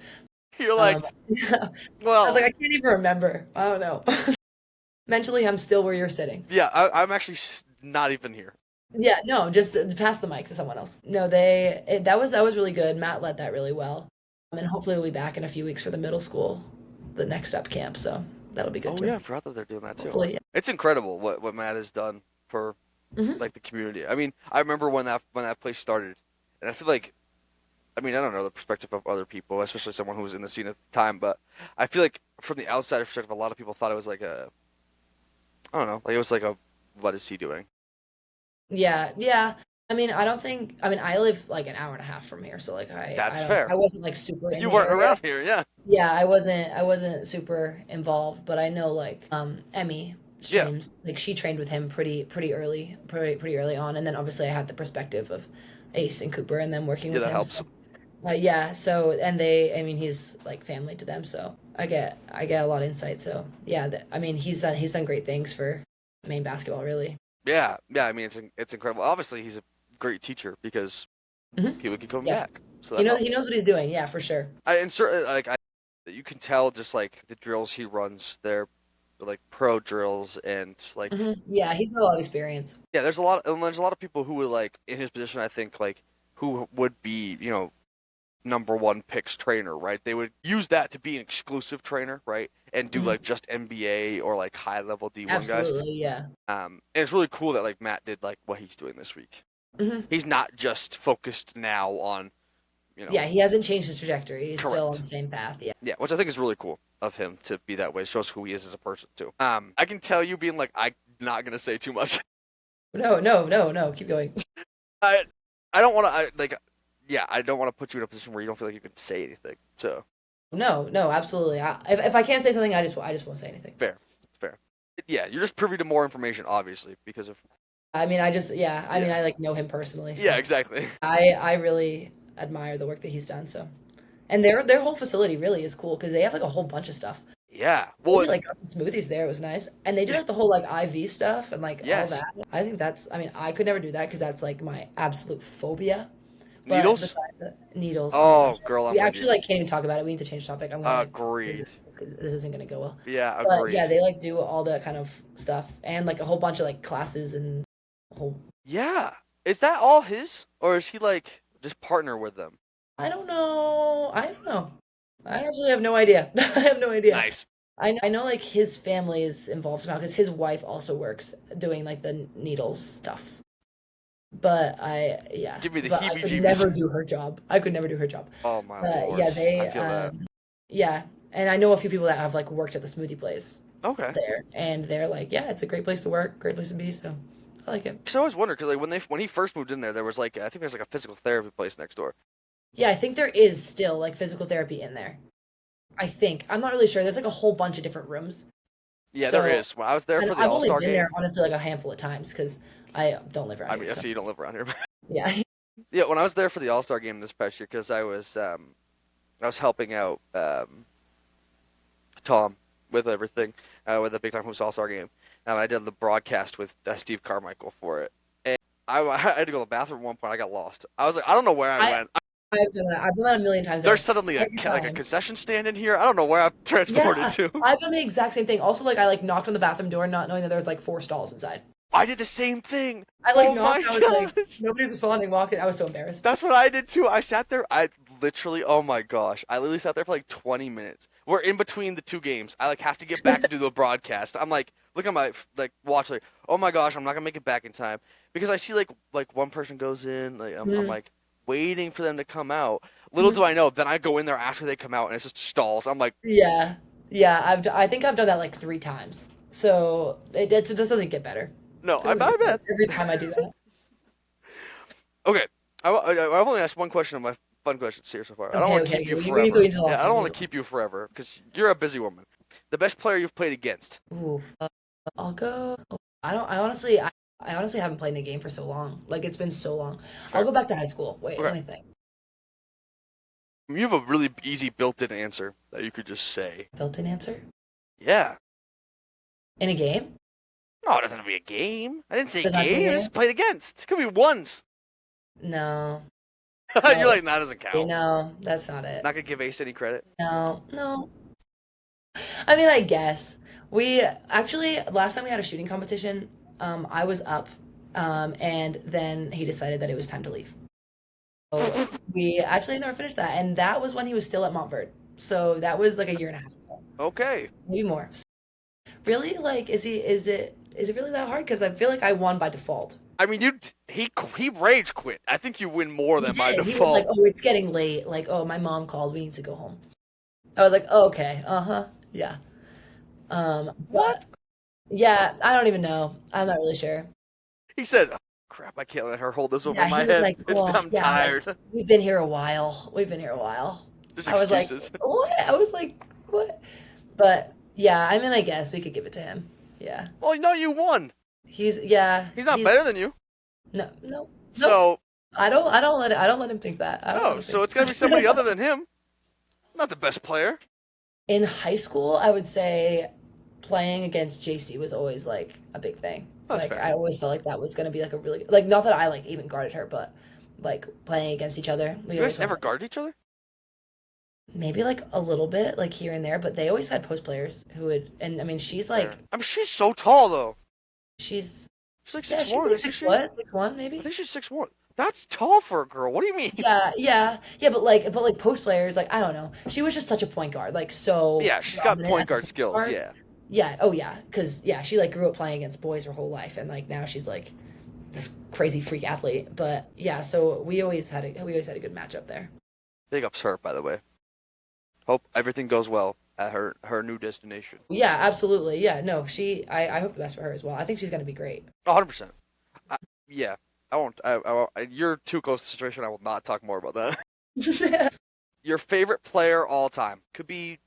You're like,
Um, I was like,
well,
I can't even remember. I don't know. Mentally, I'm still where you're sitting.
yeah. I'm actually not even here.
Yeah, no, just pass the mic to someone else. No, that was really good. Matt led that really well, and hopefully we'll be back in a few weeks for the middle school, the next up camp. So that'll be good
Oh
too.
yeah, I forgot that they're doing that too.
Hopefully,
It's incredible what Matt has done for
yeah.
like the community. I mean, I remember when that place started, and I feel like I mean, I don't know the perspective of other people, especially someone who was in the scene at the time, but I feel like from the outside perspective, a lot of people thought it was like I don't know, like it was like a, what is he doing?
Yeah, yeah. I mean, I don't think. I mean, I live like an hour and a half from here, so like
That's
I
fair.
wasn't like super in
You
the
weren't
area.
around here, yeah.
Yeah, I wasn't super involved, but I know like Emmy
Yeah,
streams like she trained with him pretty early on, and then obviously I had the perspective of Ace and Cooper and them working
yeah,
with
that
him.
helps.
So yeah, so and they, I mean, he's like family to them, so I get a lot of insight. So yeah, I mean, he's done great things for Maine basketball, really.
Yeah, yeah. I mean, it's incredible. Obviously, he's a great teacher because people keep coming
Yeah,
back, so that
he
helps.
knows what he's doing. Yeah, for sure.
And certainly, like you can tell just like the drills he runs, they're like pro drills, and like
Yeah, he's got a lot of experience.
yeah, there's a lot of people who would like in his position. I think like who would be #1 picks trainer, right? They would use that to be an exclusive trainer, right? And do
Mhm.
like just NBA or like high level D1 guys.
Absolutely, yeah.
And it's really cool that like Matt did like what he's doing this week.
Hmm.
He's not just focused now on,
Yeah, he hasn't changed his trajectory. He's still on
correct.
the same path. Yeah.
Yeah, which I think is really cool of him to be that way. It shows who he is as a person too. I can tell you being like, I'm not gonna say too much.
No, no, no, no. Keep going.
I I don't want to like, yeah, I don't want to put you in a position where you don't feel like you can say anything. So
No, no, absolutely. If I can't say something, I just won't say anything.
fair, fair. Yeah, you're just privy to more information, obviously, because of.
I mean, yeah. I mean,
Yeah.
I like know him personally,
Yeah,
so
exactly.
I really admire the work that he's done. So, and their whole facility really is cool because they have like a whole bunch of stuff.
Yeah.
We
Well,
like got some smoothies there. It was nice, and they do like the whole like IV stuff and like all
yes.
that. I think that's. I mean, I could never do that because that's like my absolute phobia. But
Needles?
besides the needles, oh my
Oh,
gosh,
girl, I'm
we
with you.
actually like can't even talk about it. We need to change topic. I'm gonna.
Agreed.
This isn't gonna go well.
Yeah,
But yeah,
agreed.
they like do all that kind of stuff and like a whole bunch of like classes and a whole.
Yeah. Is that all his, or is he like just partner with them?
I don't know. I don't know. I actually have no idea. I have no idea.
Nice.
I know like his family is involved somehow because his wife also works doing like the needles stuff. But yeah.
Give me the
But I could
heebie-jeebies.
never do her job. I could never do her job.
Oh my
But
lord.
yeah, they
I feel that.
yeah, and I know a few people that have like worked at the smoothie place
Okay.
there, and they're like, yeah, it's a great place to work, great place to be. So I like it.
Because I always wondered, because like when he first moved in there was like, I think there's like a physical therapy place next door.
Yeah, I think there is still like physical therapy in there. I think I'm not really sure. There's like a whole bunch of different rooms.
Yeah, there
So
is. When I was there
and
for the
I've
All
only
Star
been there
game.
honestly like a handful of times because I don't live around
I mean,
here.
I
So
see you don't live around here.
yeah.
Yeah, when I was there for the All Star game this past year, because I was helping out Tom with everything, with the Big Time Hoops All Star game. I did the broadcast with Steve Carmichael for it. And I had to go to the bathroom at one point. I got lost. I was like, I don't know where I
I
went.
I've done that. I've done that a million times.
There's suddenly
Every
like a
time.
concession stand in here. I don't know where I'm transported
Yeah,
to.
I've done the exact same thing. Also, like I like knocked on the bathroom door, not knowing that there was like 4 stalls inside.
I did the same thing.
I like
Oh my
knocked. I was like,
gosh.
nobody's responding. Walking. I was so embarrassed.
That's what I did too. I sat there. I literally, oh my gosh, I literally sat there for like 20 minutes. We're in between the two games. I like have to get back to do the broadcast. I'm like, look at my like watch. Like, oh my gosh, I'm not gonna make it back in time because I see like one person goes in. Like I'm
Mhm.
like waiting for them to come out. Little do I know, then I go in there after they come out and it's just stalls. I'm like,
Yeah, yeah. I think I've done that like 3 times. So it just doesn't get better.
no,
It
I
doesn't get better
bet.
every time I do that.
Okay, I've only asked one question of my fun questions here so far. I don't
Okay,
want to
okay,
keep you
okay. We need to
forever.
wait until
Yeah, I
after.
don't
We
want
need
to keep you forever because you're a busy woman. The best player you've played against.
Ooh, I'll go. I don't. I honestly haven't played in the game for so long. Like it's been so long. I'll
Fair.
go back to high school. Wait,
Okay.
let me think.
You have a really easy built-in answer that you could just say.
Built-in answer
Yeah.
in a game.
No, it doesn't have to be a game. I didn't say
Does it have to be a
game. I
game?
just played against. It could be ones.
No,
You're
no,
like, nah, doesn't count.
no. That's not it.
Not gonna give Ace any credit.
No, no. I mean, I guess we actually last time we had a shooting competition. I was up, and then he decided that it was time to leave. So we actually never finished that, and that was when he was still at Montverde. So that was like a year and a half ago,
Okay.
maybe more. Really, like, is it really that hard? Because I feel like I won by default.
I mean, he rage quit. I think you win more
He
than by
did. He was like,
default.
"Oh, it's getting late. Like, oh, my mom called. We need to go home." I was like, oh, "Okay, uh-huh, yeah."
What?
But yeah, I don't even know. I'm not really sure.
He said, oh, "Crap, I can't let her hold this over
Yeah,
my
he was
head.
like, "Oh,
I'm
yeah, like
tired."
we've been here a while. We've been here a while."
Just
I was like,
excuses.
"What?" I was like, "What?" But yeah, I mean, I guess we could give it to him. Yeah,
Well, no, you won.
yeah,
He's not better than you.
no, no, no.
So
I don't let him think that. I don't let
no,
him
so
think
it's gotta be somebody other than him. Not the best player.
In high school, I would say playing against JC was always like a big thing.
That's
Like
fair.
I always felt like that was gonna be like a really like not that I like even guarded her, but like playing against each other. We
You
always
guys
went
never
like,
guard each other?
maybe like a little bit like here and there, but they always had post players who would and I mean she's like
Fair. I mean, she's so tall though.
she's
She's like
yeah,
six
she's
one,
like
isn't
six
she?
what? 6'1"
I
maybe?
think she's 6'1". That's tall for a girl. What do you mean?
Yeah, but like post players, like I don't know. She was just such a point guard, like so
Yeah, she's got
dominant
point
as a
guard
point
skills.
guard.
Yeah.
Yeah, oh yeah, because yeah, she like grew up playing against boys her whole life, and like now she's like this crazy freak athlete. But yeah, so we always had a good matchup there.
Big ups her, by the way. Hope everything goes well at her new destination.
Yeah, absolutely. Yeah, no, I hope the best for her as well. I think she's gonna be great.
100%. Yeah. I won't. You're too close to the situation. I will not talk more about that. Your favorite player all time could be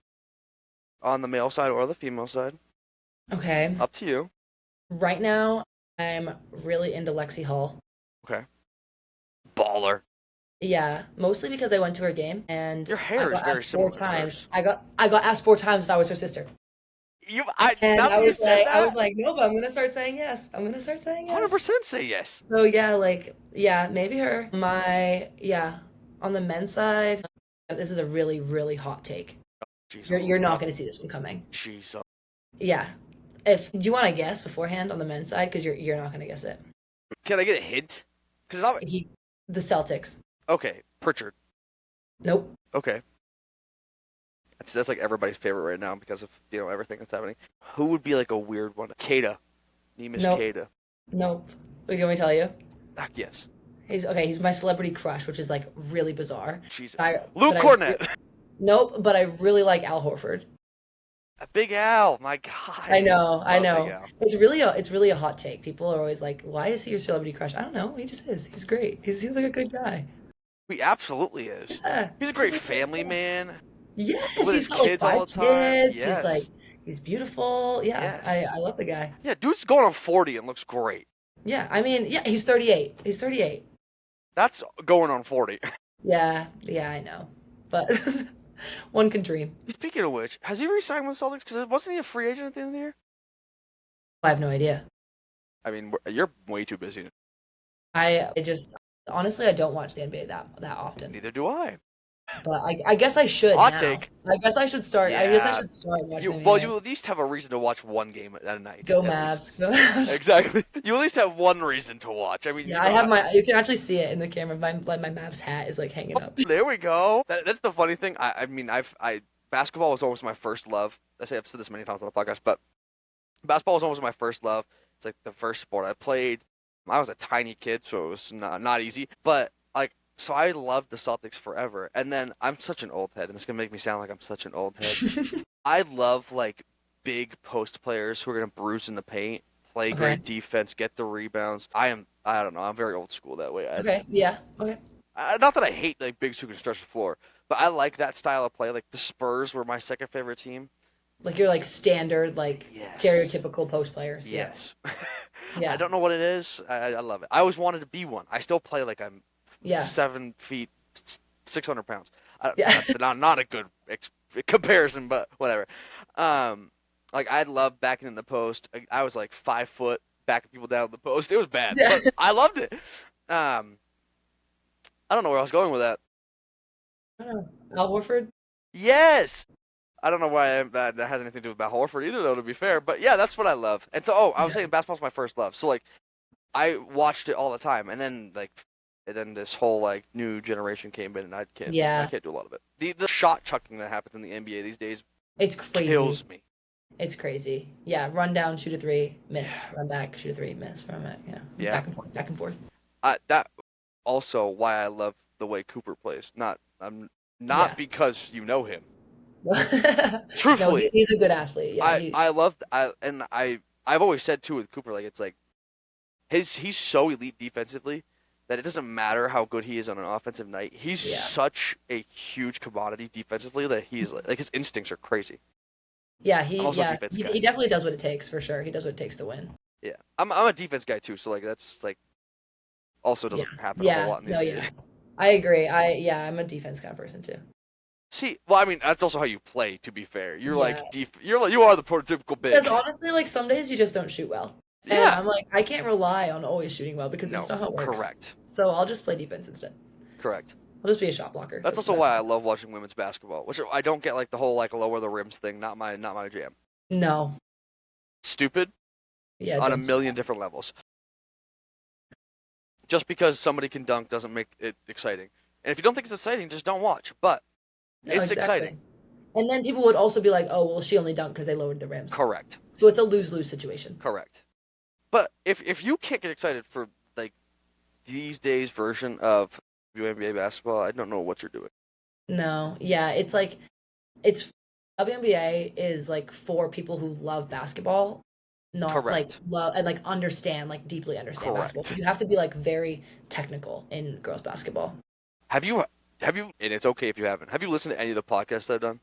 on the male side or the female side.
Okay.
Up to you.
Right now, I'm really into Lexi Hall.
Okay. Baller.
Yeah, mostly because I went to her game and
Your
I
hair is
got
very
asked four
similar to
times.
hers.
I got asked 4 times if I was her sister. And
Now that you said
I was
that,
like, no, but I'm gonna start saying yes. I'm gonna start saying yes.
100% say yes.
So yeah, like yeah, maybe her. Yeah, on the men's side, this is a really, really hot take.
Jeez,
You're not gonna see this one coming.
jeez.
Yeah. If do you want to guess beforehand on the men's side? Because you're not gonna guess it.
Can I get a hint? Because I'm
He, the Celtics.
okay. Pritchard.
Nope.
Okay. That's like everybody's favorite right now because of everything that's happening. Who would be like a weird one? Kada. Neemish
Nope.
Kada.
Nope. Do you want me to tell you?
Ah, yes.
He's okay. He's my celebrity crush, which is like really bizarre.
Jeez.
I,
Luke
but I,
Cornett.
nope. But I really like Al Horford.
Big Al. My God.
I know. I
Love Big
know.
Al.
It's really a hot take. People are always like, "Why is he your celebrity crush?" I don't know. He just is. He's great. He seems like a good guy.
He absolutely is.
Yeah.
He's a
He's a
great
really nice
family
guy.
man
Yes.
with
He's
his
got like
kids all
five
the time.
kids.
Yes.
He's beautiful. Yeah. I
Yes.
I love the guy.
Yeah, dude's going on 40 and looks great.
Yeah. I mean, yeah. He's 38. He's 38.
That's going on 40.
Yeah. Yeah. I know. But one can dream.
Speaking of which, has he re-signed with Celtics? Because wasn't he a free agent at the end of the year?
I have no idea.
I mean, you're way too busy.
I just honestly I don't watch the NBA that often.
Neither do I.
But I guess I should
Hot
now.
take.
I guess I should start. I guess I
Yeah.
should start watching the
Well,
NBA.
you at least have a reason to watch one game at a night.
Go
at
Mavs.
least.
Go Mavs.
Exactly. You at least have one reason to watch. I mean,
Yeah, I have my. You can actually see it in the camera. My Mavs hat is like hanging up.
There we go. That's the funny thing. I mean, basketball was always my first love. I say I've said this many times on the podcast, but basketball was always my first love. It's like the first sport I played. I was a tiny kid, so it was not easy. But like, so I loved the Celtics forever. And then I'm such an old head, and it's gonna make me sound like I'm such an old head. I love like big post players who are gonna bruise in the paint, play
Okay.
great defense, get the rebounds. I don't know. I'm very old school that way.
Okay. Yeah. Okay.
Not that I hate like bigs who can stretch the floor, but I like that style of play. Like the Spurs were my second favorite team.
Like you're like standard like
Yes.
stereotypical post players.
Yes.
Yeah.
I don't know what it is. I love it. I always wanted to be one. I still play like I'm
Yeah.
7 feet, 600 pounds.
Yeah.
That's not a good comparison, but whatever. Like I loved backing in the post. I was like 5 foot backing people down the post. It was bad,
Yeah.
but I loved it. I don't know where I was going with that.
I don't know. Al Horford.
Yes. I don't know why that has anything to do with Al Horford either, though. To be fair, but yeah, that's what I love. And so, I was
Yeah.
saying basketball's my first love. So like, I watched it all the time, and then this whole like new generation came in, and I
Yeah.
can't do a lot of it. The shot chucking that happens in the NBA these days
It's crazy.
kills me.
It's crazy. Yeah. Run down, shoot a three, miss.
Yeah.
Run back, shoot a three, miss. Run back. Yeah.
Yeah.
Back and forth. Back and forth.
That also why I love the way Cooper plays. Not
Yeah.
because you know him.
No,
Truthfully,
he's a good athlete. Yeah.
I love I've always said too with Cooper, like it's like he's so elite defensively that it doesn't matter how good he is on an offensive night. He's
Yeah.
such a huge commodity defensively that he's like his instincts are crazy.
Yeah,
I'm also a defense guy.
he definitely does what it takes for sure. He does what it takes to win.
Yeah, I'm a defense guy too, so like that's like also doesn't happen a whole
Yeah,
lot in the
no,
NBA.
yeah. I agree. I'm a defense kind of person too.
See, well, I mean that's also how you play. To be fair, you're
Yeah.
like you are the prototypical big.
Because honestly, like some days you just don't shoot well. And
Yeah.
I'm like, I can't rely on always shooting well because that's
No,
not how it works.
correct,
So I'll just play defense instead.
correct.
I'll just be a shot blocker.
That's also why I love watching women's basketball, which I don't get like the whole like lower the rims thing. Not my jam.
No.
Stupid
Yeah.
on a
don't-
million different levels. Just because somebody can dunk doesn't make it exciting. And if you don't think it's exciting, just don't watch. But
No,
it's exciting.
exactly. And then people would also be like, "Oh, well, she only dunked because they lowered the rims."
Correct.
So it's a lose-lose situation.
Correct. But if you can't get excited for like these days version of WNBA basketball, I don't know what you're doing.
No, yeah, it's like it's WNBA is like for people who love basketball, not like
Correct.
love and like understand, like deeply understand basketball.
Correct.
You have to be like very technical in girls basketball.
Have you have you and it's okay if you haven't. Have you listened to any of the podcasts I've done?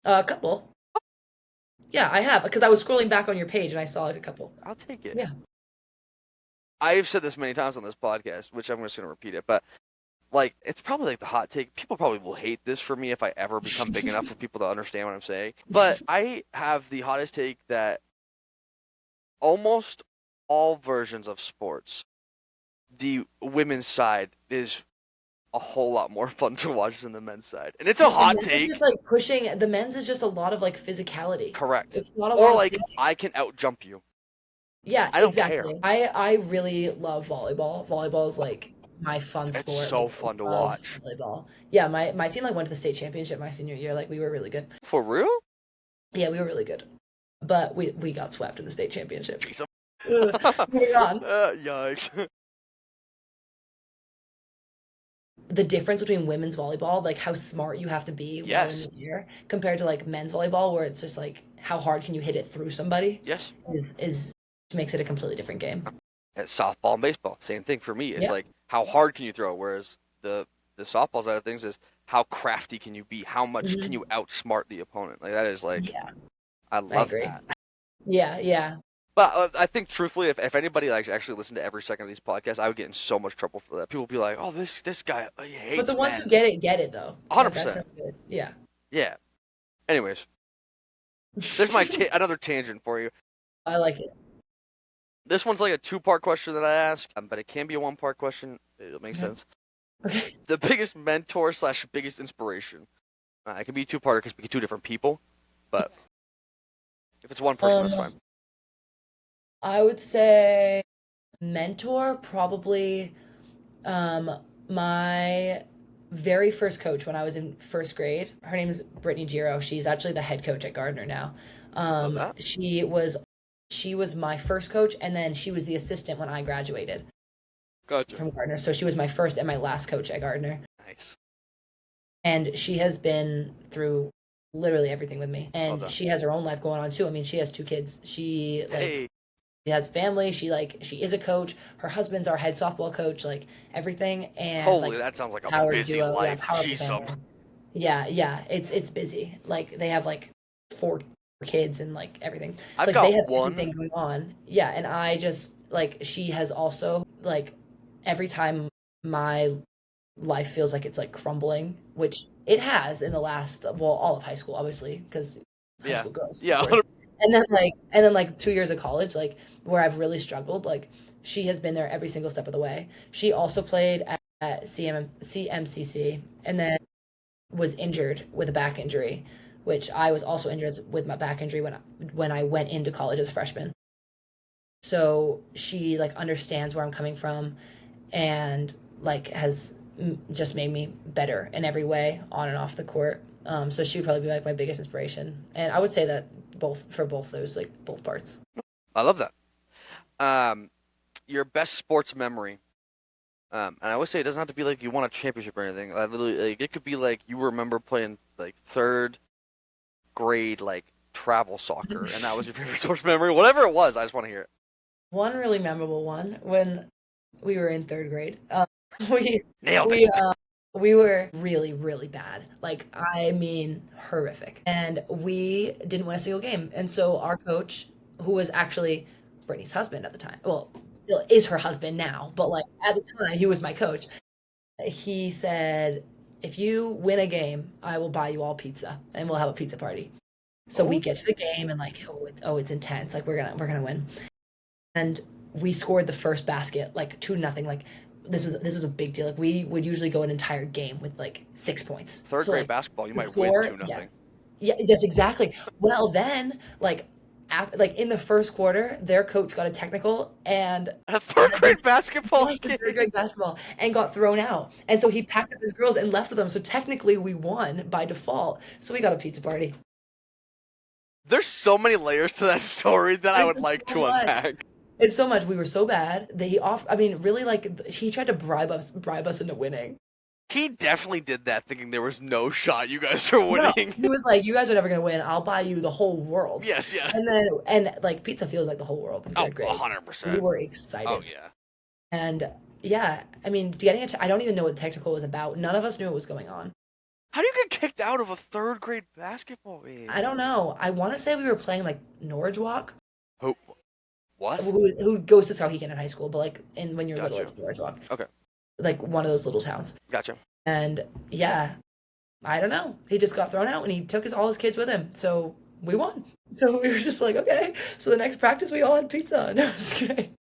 A couple. Yeah, I have because I was scrolling back on your page and I saw like a couple.
I'll take it.
Yeah.
I've said this many times on this podcast, which I'm just gonna repeat it, but like it's probably like the hot take. People probably will hate this for me if I ever become big enough for people to understand what I'm saying. But I have the hottest take that almost all versions of sports, the women's side is a whole lot more fun to watch than the men's side. And it's a
Because the
hot
men's is
take.
just like pushing the men's is just a lot of like physicality.
Correct.
It's not a
Or
lot of
like I can out jump you.
yeah,
I don't care.
exactly. I really love volleyball. Volleyball is like my fun
It's
sport.
so
Like
fun to
I love
watch.
volleyball. Yeah, my team like went to the state championship my senior year. Like we were really good.
For real?
Yeah, we were really good. But we got swept in the state championship.
Jeez.
Moving on.
Yikes.
The difference between women's volleyball, like how smart you have to be while in
Yes.
the air, compared to like men's volleyball, where it's just like how hard can you hit it through somebody,
Yes.
is makes it a completely different game.
It's softball and baseball. Same thing for me. It's
Yeah.
like how hard can you throw? Whereas the softball side of things is how crafty can you be? How much can
Mhm.
you outsmart the opponent? Like that is like
Yeah,
I
I
love
agree.
that.
Yeah, yeah.
But I think truthfully, if anybody like actually listened to every second of these podcasts, I would get in so much trouble for that. People would be like, "Oh, this guy he
But
hates
the ones who
men."
get it though. That's how
100%.
it is. Yeah.
Yeah. Anyways, there's my another tangent for you.
I like it.
This one's like a two-part question that I ask, but it can be a one-part question. It'll make
Okay.
sense.
Okay.
The biggest mentor slash biggest inspiration. It can be two-parter because we get two different people, but if it's one person, that's fine.
I would say mentor probably my very first coach when I was in first grade. Her name is Brittany Giro. She's actually the head coach at Gardner now.
Love that.
She was my first coach, and then she was the assistant when I graduated
Gotcha.
from Gardner. So she was my first and my last coach at Gardner.
Nice.
And she has been through literally everything with me.
Well
And
done.
she has her own life going on too. I mean, she has two kids. She like
Hey,
she has family. She is a coach. Her husband's our head softball coach. Like everything, and
holy,
like
that sounds like a
power
busy
duo. Yeah,
life.
powerful
Jeez,
family. Yeah, yeah. It's busy. Like they have like four kids and like everything. So
I've
like they
got
have
one.
everything going on. Yeah, and I just like she has also like every time my life feels like it's like crumbling, which it has in the last well all of high school obviously because high
Yeah.
school girls of
Yeah.
course. And then like 2 years of college like where I've really struggled like she has been there every single step of the way. She also played at CMCC and then was injured with a back injury, which I was also injured with my back injury when I went into college as a freshman. So she like understands where I'm coming from and like has just made me better in every way on and off the court. So she would probably be like my biggest inspiration, and I would say that both those like both parts.
I love that. Your best sports memory. And I always say it doesn't have to be like you won a championship or anything. I literally, like, it could be like you remember playing like third grade like travel soccer, and that was your favorite sports memory. Whatever it was, I just want to hear it.
One really memorable one when we were in third grade. We
Nailed
we
it.
we were really really bad. Like I mean horrific, and we didn't win a single game. And so our coach, who was actually Brittany's husband at the time, well, still is her husband now, but like at the time he was my coach. He said, "If you win a game, I will buy you all pizza, and we'll have a pizza party." So we
Oh,
get to the game and like, it's intense. Like we're gonna win. And we scored the first basket like 2-0. Like this was a big deal. Like we would usually go an entire game with like 6 points.
third
So
grade
like
basketball, you
the
might win
score,
two
yeah,
nothing.
yeah, that's exactly. Well, then like like in the first quarter, their coach got a technical and
A third grade basketball
yes, in
game.
third grade basketball and got thrown out. And so he packed up his girls and left with them. So technically we won by default. So we got a pizza party.
There's so many layers to that story that I
There's
would like
so
to
much.
unpack.
It's so much. We were so bad that I mean, really, like he tried to bribe us into winning.
He definitely did that thinking there was no shot you guys are
No,
winning.
he was like, "You guys are never gonna win. I'll buy you the whole world."
Yes, yeah.
And like pizza feels like the whole world in
Oh,
third grade. We
100%.
were excited.
Oh, yeah.
And yeah, I mean, I don't even know what the technical was about. None of us knew what was going on.
How do you get kicked out of a third grade basketball game?
I don't know. I want to say we were playing like Norwich Walk,
Who? What?
who goes to Skowhegan in high school, but like when you're little,
Gotcha.
it's Norwich Walk.
Okay.
Like one of those little towns.
Gotcha.
And yeah, I don't know. He just got thrown out and he took all his kids with him. So we won. So we were just like, okay. So the next practice, we all had pizza. And it was great.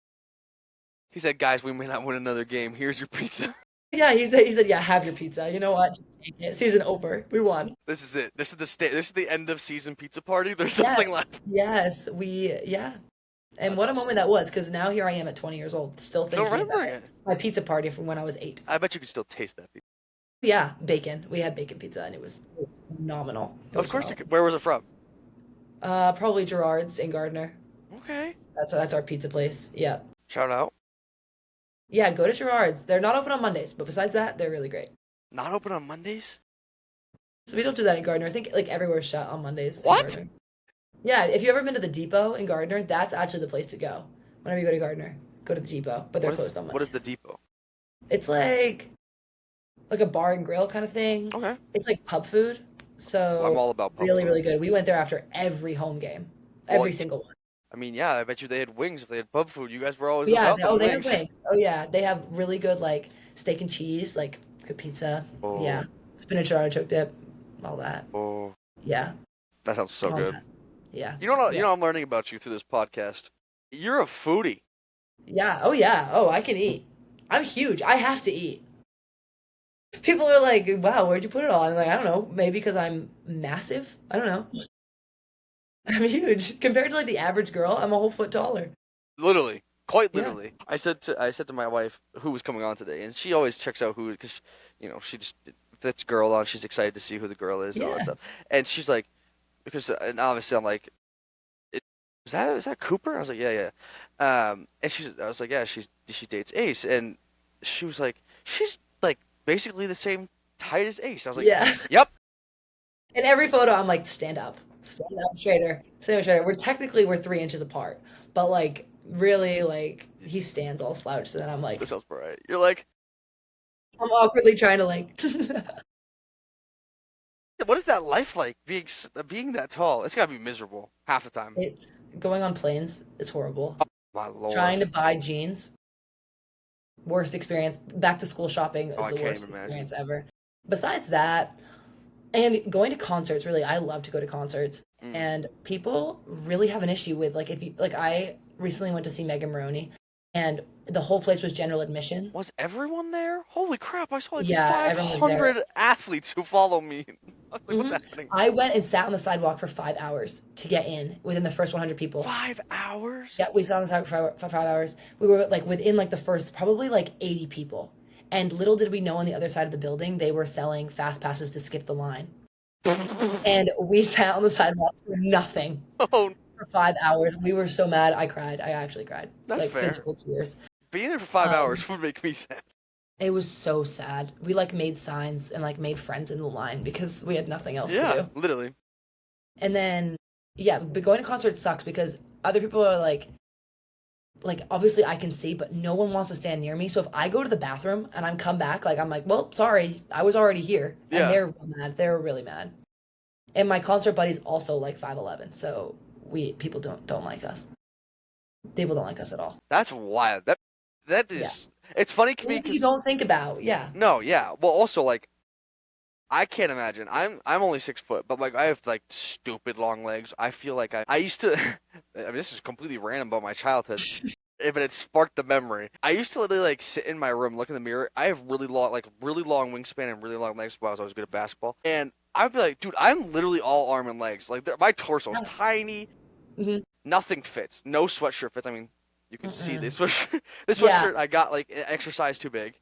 He said, guys, we may not win another game. Here's your pizza.
Yeah, he said, yeah, have your pizza. You know what? Just take it. Season over. We won.
This is it. This is the end of season pizza party. There's
Yes.
nothing left.
Yes, yeah. And
That's
what a
awesome.
moment that was, because now here I am at 20 years old, still
Still
thinking about
remembering
it.
it.
My pizza party from when I was 8.
I bet you could still taste that pizza.
Yeah, bacon. We had bacon pizza, and it was phenomenal. It
Of
was
course you
phenomenal.
could. Where was it from?
Probably Gerard's in Gardner.
Okay.
That's our pizza place. Yeah.
Shout out.
Yeah, go to Gerard's. They're not open on Mondays, but besides that, they're really great.
Not open on Mondays?
So we don't do that in Gardner. I think like everywhere's shut on Mondays. In
What?
Gardner. Yeah, if you've ever been to the Depot in Gardner, that's actually the place to go. Whenever you go to Gardner, go to the Depot, but they're closed on Mondays.
What is the depot?
It's like a bar and grill kind of thing.
Okay.
It's like pub food. So
I'm all about pub
really,
food.
really good. We went there after every home game. Every single one.
I mean, yeah, I bet you they had wings if they had pub food. You guys were always
Yeah,
about the
they
wings.
have wings. Oh yeah, they have really good like steak and cheese, like good pizza.
Oh.
Yeah. Spinach and artichoke dip, all that.
Oh,
Yeah.
that sounds so
all
good.
that. Yeah.
You know,
Yeah.
I'm learning about you through this podcast. You're a foodie.
Yeah. Oh yeah. Oh, I can eat. I'm huge. I have to eat. People are like, "Wow, where'd you put it all?" I'm like, I don't know. Maybe because I'm massive. I don't know. I'm huge compared to like the average girl. I'm a whole foot taller.
Literally, quite
Yeah.
literally. I said to my wife who was coming on today, and she always checks out who, because she just, if that's girl on, she's excited to see who the girl is and all that
Yeah.
stuff. And she's like, and obviously I'm like, is that Cooper? I was like, yeah. And I was like, yeah, she dates Ace, and she was like, she's like basically the same height as Ace. I was like,
Yeah.
yep.
In every photo, I'm like, stand up straighter, stand up straighter. We're 3 inches apart, but like really, like he stands all slouched, and then I'm like,
This sounds right. You're like,
I'm awkwardly trying to like.
what is that life like being that tall? It's gotta be miserable half the time.
It's going on planes is horrible.
My lord.
Trying to buy jeans, worst experience. Back to school shopping
Oh,
is
I
the
can't
worst
even
experience ever. Besides that, and going to concerts, really, I love to go to concerts.
Mm.
And people really have an issue with like if you like I recently went to see Megan Maroney and the whole place was general admission.
Was everyone there? Holy crap! I saw like
Yeah, everyone was there.
500 athletes who follow me. Like, what's
Mhm.
happening?
I went and sat on the sidewalk for 5 hours to get in within the first 100 people.
5 hours?
Yeah, we sat on the sidewalk for 5 hours. We were like within like the first probably like 80 people. And little did we know on the other side of the building they were selling fast passes to skip the line. And we sat on the sidewalk for nothing
Oh,
for 5 hours. We were so mad. I cried. I actually cried.
That's
like
fair.
physical tears.
being there for 5
Um,
hours would make me sad.
It was so sad. We like made signs and like made friends in the line because we had nothing else to
Yeah,
do.
literally.
And then yeah, but going to concerts sucks because other people are like obviously I can see, but no one wants to stand near me. So if I go to the bathroom and I'm come back, like I'm like, well, sorry, I was already here. And
Yeah.
they're real mad. They're really mad. And my concert buddy's also like 5'11", so people don't like us. People don't like us at all.
That's wild. That is. It's funny to me
Things you
because
don't think about, yeah.
no, yeah. Well, also like, I can't imagine. I'm only 6 foot, but like I have like stupid long legs. I feel like I used to. I mean, this is completely random about my childhood. If it sparked the memory, I used to literally like sit in my room, look in the mirror. I have really long wingspan and really long legs. While I was always good at basketball, and I'd be like, dude, I'm literally all arm and legs. Like my torso is tiny.
Mhm.
Nothing fits. No sweatshirt fits. I mean, you can see
Mm-mm.
this sweatshirt. This
Yeah.
sweatshirt I got like an extra size too big.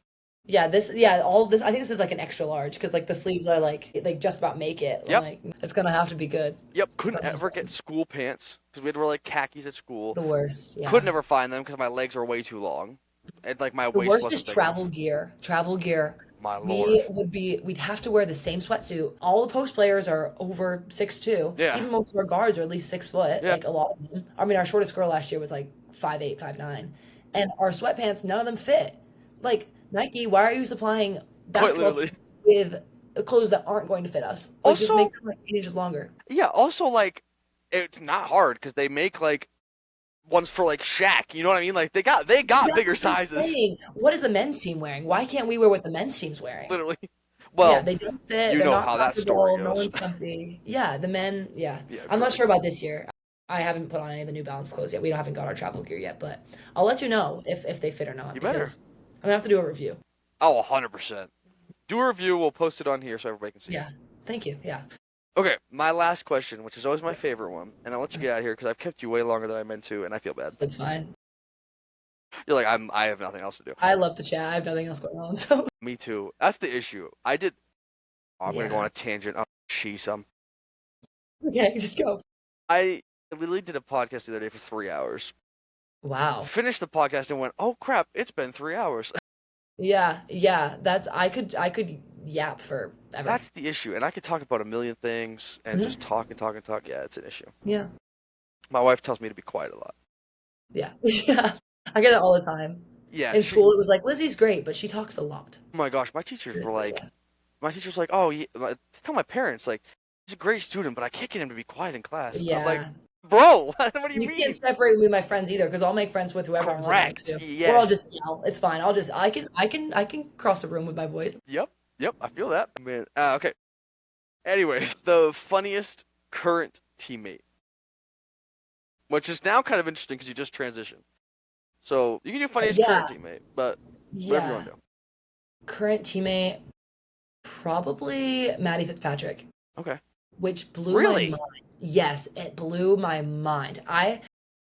All of this, I think this is like an extra large because like the sleeves are like just about make it.
Yep.
Like it's gonna have to be good.
Yep.
It's
Couldn't
not
ever get
insane.
school pants because we had to wear like khakis at school.
The worst,
Could
yeah.
never find them because my legs are way too long, and like my
The
waist
worst is
wasn't big enough.
travel gear. Travel gear.
My lord.
We'd have to wear the same sweatsuit. All the post players are over 6'2".
Yeah.
Even most of our guards are at least 6 foot.
Yeah.
Like a lot of them. I mean, our shortest girl last year was like 5'8", 5'9", and our sweatpants, none of them fit. Like Nike, why are you supplying
Quite
basketball
literally.
teams with clothes that aren't going to fit us? Like just
Also,
make them like 8 inches longer.
yeah. Also, like, it's not hard because they make like ones for like Shaq. You know what I mean? Like they got
That's
bigger
what I'm
sizes.
saying. What is the men's team wearing? Why can't we wear what the men's team's wearing?
Literally.
Yeah,
Well,
they don't fit.
you
They're
know
not
how that story
comfortable. No
goes.
one's comfy. Yeah, the men. Yeah,
Yeah.
I'm not sure
Correct.
about this year. I haven't put on any of the New Balance clothes yet. We haven't got our travel gear yet, but I'll let you know if they fit or not
You better.
because I'm gonna have to do a review.
Oh, 100%. Do a review. We'll post it on here so everybody can see it.
Yeah, thank you. Yeah,
Okay, my last question, which is always my favorite one, and I'll let you get out of here because I've kept you way longer than I meant to, and I feel bad.
that's fine.
You're like, I have nothing else to do.
I love to chat. I have nothing else going on, so
Me too. That's the issue. I'm gonna go on
yeah.
a tangent. Oh, jeez,
Okay, just go.
I literally did a podcast the other day for 3 hours.
Wow.
Finished the podcast and went, oh crap, it's been 3 hours.
Yeah, yeah. That's I could yap forever.
That's the issue, and I could talk about a million things and
Mhm.
just talk and talk and talk. Yeah, it's an issue.
Yeah,
My wife tells me to be quiet a lot.
yeah, yeah. I get it all the time.
Yeah,
In school, it was like Lizzie's great, but she talks a lot.
oh my gosh, my teachers
And
were
it's like,
like, oh, yeah, tell my parents, like, he's a great student, but I can't get him to be quiet in class. I'm like,
yeah.
bro, what do you
You can't
mean?
separate me with my friends either, because I'll make friends with whoever I'm sitting next
Correct.
to. Or I'll
Yes.
just yell. It's fine. I can cross a room with my voice.
Yep. Yep. I feel that. Man. Okay. Anyways, the funniest current teammate, which is now kind of interesting because you just transitioned. So you can do funniest current
Yeah,
teammate, but whatever you want
yeah.
to do.
Current teammate, probably Maddie Fitzpatrick,
Okay.
which blew my
Really?
mind. Yes, it blew my mind.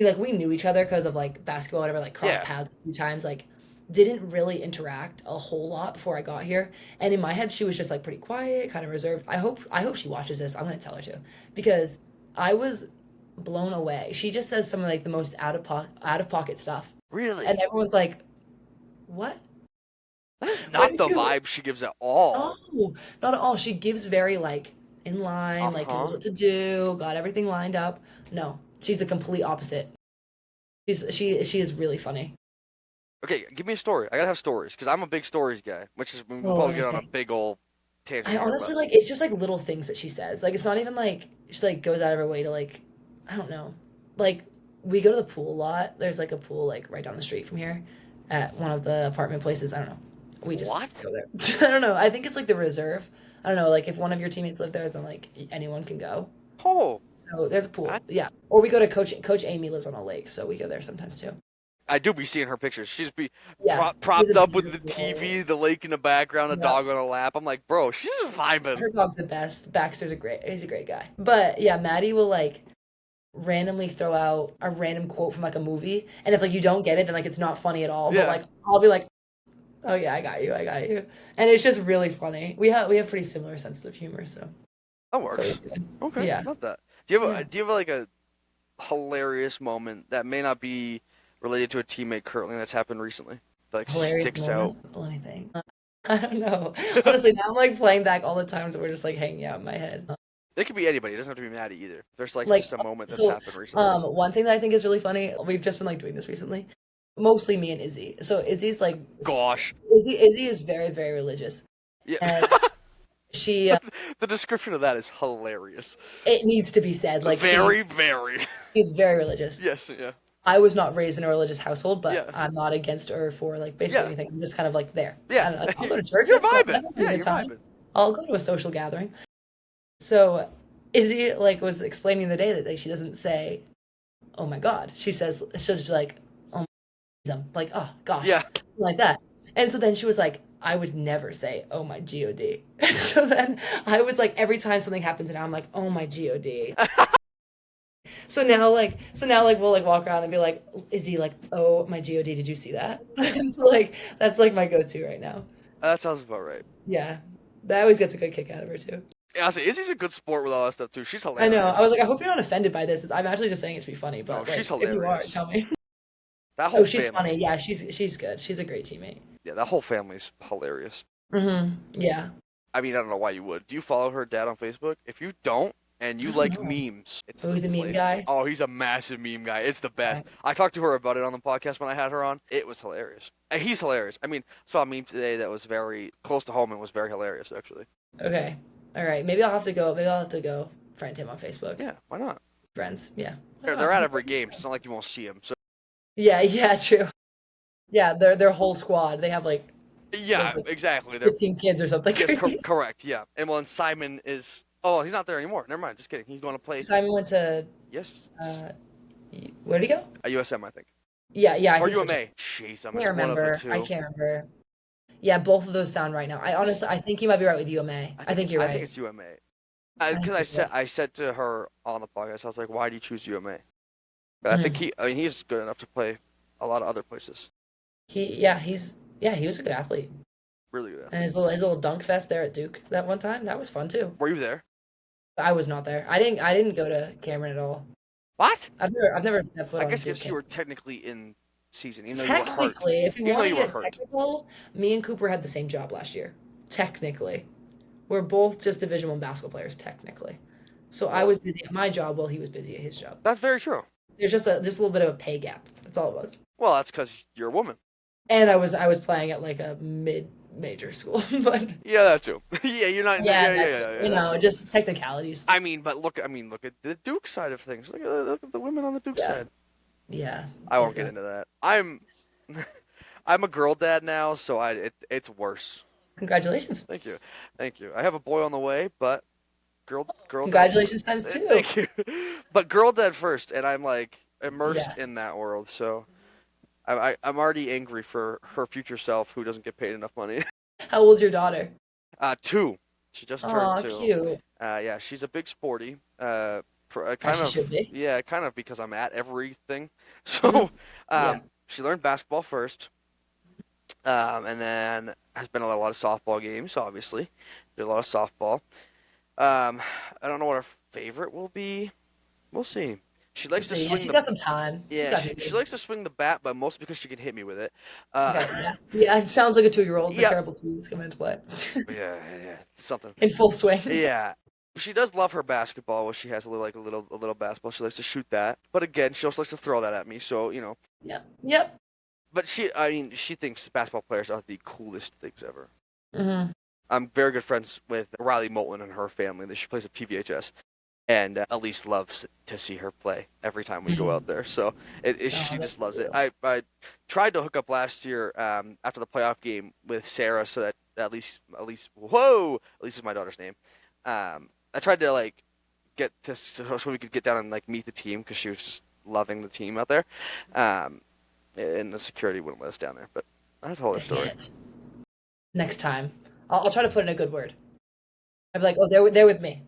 We knew each other because of like basketball, whatever, like crossed
Yeah.
paths a few times, like didn't really interact a whole lot before I got here. And in my head, she was just like pretty quiet, kind of reserved. I hope she watches this. I'm gonna tell her to because I was blown away. She just says some of like the most out of pocket stuff,
Really?
and everyone's like, "What?
That is
What
not
are
the
you?"
vibe she gives at all.
No, not at all. She gives very like in
Uh
line, like knows
huh.
what to do, got everything lined up. No, she's the complete opposite. She is really funny.
Okay, give me a story. I gotta have stories because I'm a big stories guy, which is we'll
Oh,
probably
let me
get on a
think.
big old tangent
I
here,
honestly
but
like it's just like little things that she says. Like it's not even like she like goes out of her way to like I don't know. Like we go to the pool a lot. There's like a pool like right down the street from here at one of the apartment places. I don't know. We just
what?
go there. I don't know. I think it's like the reserve. I don't know. Like if one of your teammates live there, then like anyone can go.
Oh,
So there's a pool.
that
Yeah. Or we go to Coach Amy lives on a lake, so we go there sometimes too.
I do be seeing her pictures. She's be
Yeah. She has
propped
a
up with the
beautiful.
TV, the lake in the background, a
Yeah.
dog on her lap. I'm like, bro, she's vibing.
Her dog's the best. He's a great guy. But yeah, Maddie will like randomly throw out a random quote from like a movie, and if like you don't get it, then like it's not funny at all. But
Yeah,
like I'll be like, oh yeah, I got you, and it's just really funny. We have pretty similar sense of humor,
that
so
works.
it's good.
Okay,
Yeah,
love that.
yeah.
Do you have like a hilarious moment that may not be related to a teammate currently that's happened recently that like
Hilarious
sticks out?
moment. Let me think. I don't know. Honestly, now I'm like playing back all the times that we're just like hanging out in my head.
It could be anybody. It doesn't have to be Maddie either. There's like
Like
just a moment that's
so,
happened recently.
one thing that I think is really funny. We've just been like doing this recently. Mostly me and Izzy. So Izzy's like
Gosh.
Izzy is very very religious,
Yeah.
and she
The description of that is hilarious.
it needs to be said like
Very, very.
she's very religious.
Yes, yeah.
I was not raised in a religious household, but
Yeah.
I'm not against her for like basically
Yeah.
anything. I'm just kind of like there.
Yeah.
I don't know, like, I'll go to church.
You're
That's fun.
vibing.
That'll be a
Yeah,
good
you're
time.
vibing.
I'll go to a social gathering. So Izzy like was explaining the day that like she doesn't say, "Oh my God." She'll just be like, "Oh my God." Like, "Oh gosh,"
Yeah.
like that. And so then she was like, "I would never say, oh my God." And so then I was like, every time something happens and I'm like, "Oh my God." So now we'll like walk around and be like, Izzy, like, oh my God, did you see that? So like that's like my go-to right now.
That sounds about right.
Yeah. That always gets a good kick out of her too.
Yeah, honestly, Izzy's a good sport with all that stuff too. She's
I know. I was
hilarious.
like, I hope you're not offended by this. I'm actually just saying it to be funny,
No,
but
she's
like if you are,
hilarious.
tell me.
That
Oh,
whole
she's funny.
family.
Yeah, she's good. She's a great teammate.
Yeah, that whole family's hilarious.
Yeah.
I mean, I don't know why you would. Do you follow her dad on Facebook? If you don't, and
I
you
don't
like
know.
memes, it's
Oh,
the
he's a meme
place.
guy.
Oh, he's a massive meme guy. It's the
Okay.
best. I talked to her about it on the podcast when I had her on. It was hilarious. And he's hilarious. I mean, I saw a meme today that was very close to home and was very hilarious, actually.
Okay. All right. Maybe I'll have to go. Maybe I'll have to go friend him on Facebook.
Yeah, why not?
Friends. Yeah. Why
They're
not?
at
He's
every
awesome.
game. So it's not like you won't see him. So
Yeah. Yeah. True. Yeah. Their whole squad. They have like what
yeah,
is it,
exactly. They're
15 kids or something
yes,
crazy.
correct. Yeah, and well, and Simon is. Oh, he's not there anymore. Never mind. Just kidding. He's going to play.
Simon went to
Yes,
uh, where'd he go?
at USM, I think,
Yeah. Yeah. I
or
think so too.
UMA. Jeez,
I
I'm
can't
one of the
remember. I
two.
can't remember. Yeah, both of those sound right now. I think you might be right with UMA. I think you're
I think
right.
it's UMA.
I think
Because
so too.
I said to her on the podcast, I was like, why do you choose UMA? But I think
Mhm.
I mean, he's good enough to play a lot of other places.
He was a good athlete.
Really good
And
athlete.
his little dunk fest there at Duke that one time, that was fun too.
Were you there?
I was not there. I didn't go to Cameron at all.
What?
I've never stepped foot
I
on
guess
Duke
because you were
campus.
technically in season, even though you were hurt.
Technically, if you
Even though
want to
you were
get
hurt.
technical, me and Cooper had the same job last year. Technically. We're both just Division One basketball players, technically. So I
Well,
was busy at my job while he was busy at his job.
that's very true.
There's just a little bit of a pay gap. That's all it was.
Well, that's because you're a woman.
And I was playing at like a mid-major school, but
Yeah, that too. Yeah, you're not.
yeah, that's
Yeah, that too.
just technicalities.
I mean, but look. I mean, look at the Duke side of things. Look at the women on the Duke
Yeah,
side.
yeah,
I won't get
yeah.
into that. I'm a girl dad now, so it's worse.
Congratulations,
Thank you, thank you. I have a boy on the way, but girl dad first.
congratulations times two.
Thank you, but girl dad first, and I'm like immersed
Yeah.
in that world, so I'm already angry for her future self who doesn't get paid enough money.
How old's your daughter?
Two, she just turned
Aw,
two.
cute.
Yeah, she's a big sporty.
As
Kind
she
of,
should be.
yeah, kind of because I'm at everything.
Hmm.
So,
Yeah.
she learned basketball first, and then has been a lot of softball games. Obviously, did a lot of softball. I don't know what her favorite will be. We'll see. She
We'll
likes to
see. Yeah,
swing
she's
the
got some time. She's
yeah.
got
She
years.
likes to swing the bat, but mostly because she can hit me with it.
I
Uh,
got you. Yeah. Yeah. It sounds like a 2-year-old. The
yeah,
terrible twos come into play
yeah, something.
in full swing.
Yeah. She does love her basketball. Where she has a little basketball. She likes to shoot that. But again, she also likes to throw that at me. So
Yep. Yep.
But I mean, she thinks basketball players are the coolest things ever.
Hmm.
I'm very good friends with Riley Moulton and her family. She plays at PVHS, and Elise loves to see her play every time we go
Hmm.
out there. So
Oh,
she
that's
just loves it.
cool.
I tried to hook up last year after the playoff game with Sarah, so that at least is my daughter's name. I tried to like get to so we could get down and like meet the team because she was just loving the team out there. Um, and the security wouldn't let us down there. But that's a whole other
Dang
story.
it. Next time, I'll try to put in a good word. I'd be like, oh, they're with me.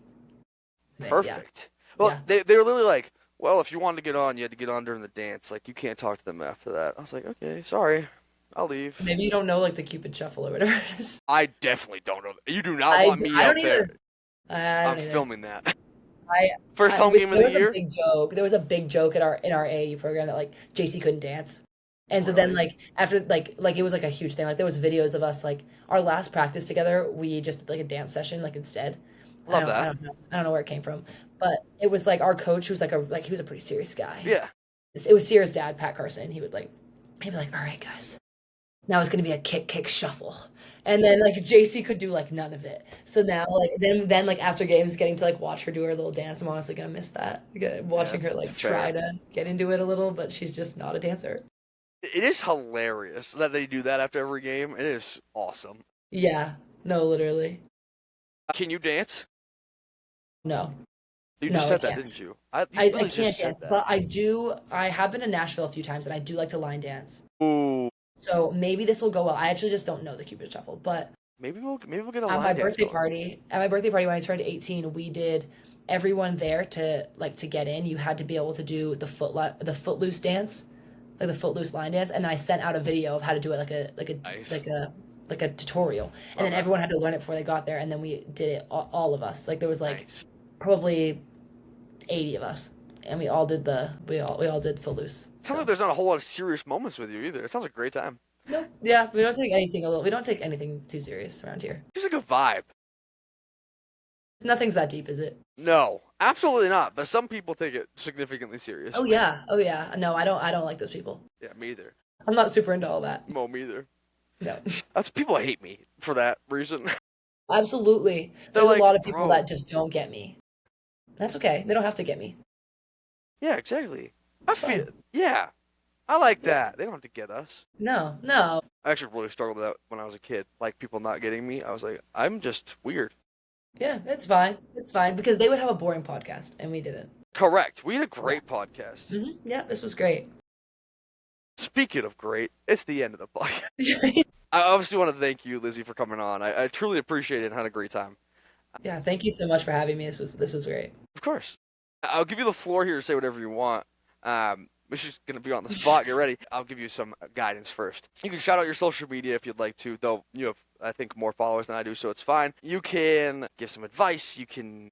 Yeah.
Perfect. Well,
Yeah.
they were literally like, well, if you wanted to get on, you had to get on during the dance. Like, you can't talk to them after that. I was like, okay, sorry, I'll leave.
Maybe you don't know like the Cupid shuffle or whatever it is.
I definitely don't know. You do not want me
I
out
don't
there.
either. I
I'm
don't either.
filming that.
I,
First home game of
there
the
was a
year.
big joke. There was a big joke at our AAU program that like JC couldn't dance. And so then
Really?
like after like it was like a huge thing. Like there was videos of us like our last practice together, we just did like a dance session like instead. I
Love
don't I
that.
don't know. I don't know where it came from. But it was like our coach who was like he was a pretty serious guy.
Yeah.
It was Sierra's dad, Pat Carson. He'd be like, "All right, guys. Now it's gonna be a kick shuffle." And then like JC could do like none of it. So now like then like after games getting to like watch her do her little dance, I'm honestly gonna miss that.
Yeah.
Watching her like try
Fair.
to get into it a little, but she's just not a dancer.
It is hilarious that they do that after every game. It is awesome.
Yeah. No, literally.
Can you dance?
No.
You
No,
just
I
said that,
can't.
didn't you? You
I
literally
can't
just said
dance,
that.
but I have been to Nashville a few times and I do like to line dance.
Ooh.
So maybe this will go well. I actually just don't know the Cupid Shuffle, but
Maybe we'll get a
at my
line dance
birthday
going.
party, at my birthday party when I turned 18, we did everyone there to get in, you had to be able to do the footloose dance, like the footloose line dance, and then I sent out a video of how to do it,
Nice.
like a tutorial, and then
Okay.
everyone had to learn it before they got there, and then we did it, all of us. Like there was like
Nice.
probably 80 of us, and we all did footloose.
Sounds like
So
there's not a whole lot of serious moments with you either. It sounds like a great time.
no, yeah, we don't take anything too serious around here.
Just like a vibe.
Nothing's that deep, is it?
No, absolutely not. But some people take it significantly serious.
Oh yeah, oh yeah. No, I don't like those people.
Yeah, me either.
I'm not super into all that.
No, me either.
No.
That's people hate me for that reason.
Absolutely.
They're
There's a
like,
lot of people
bro.
that just don't get me. That's okay. They don't have to get me.
Yeah, exactly. I
It's
feel.
fine.
Yeah, I like
Yeah.
that. They don't have to get us.
No, no.
I actually really struggled with that when I was a kid. Like people not getting me. I was like, I'm just weird.
Yeah, it's fine. It's fine because they would have a boring podcast and we didn't.
Correct. We had a
Yeah.
great podcast.
Yeah, this was great.
Speaking of great, it's the end of the podcast. I obviously want to thank you, Lizzy, for coming on. I truly appreciate it and had a great time.
Yeah, thank you so much for having me. This was great.
Of course. I'll give you the floor here to say whatever you want. It's just going to be on the spot. Get ready. I'll give you some guidance first. You can shout out your social media if you'd like to, though you have, I think, more followers than I do, so it's fine. You can give some advice. You can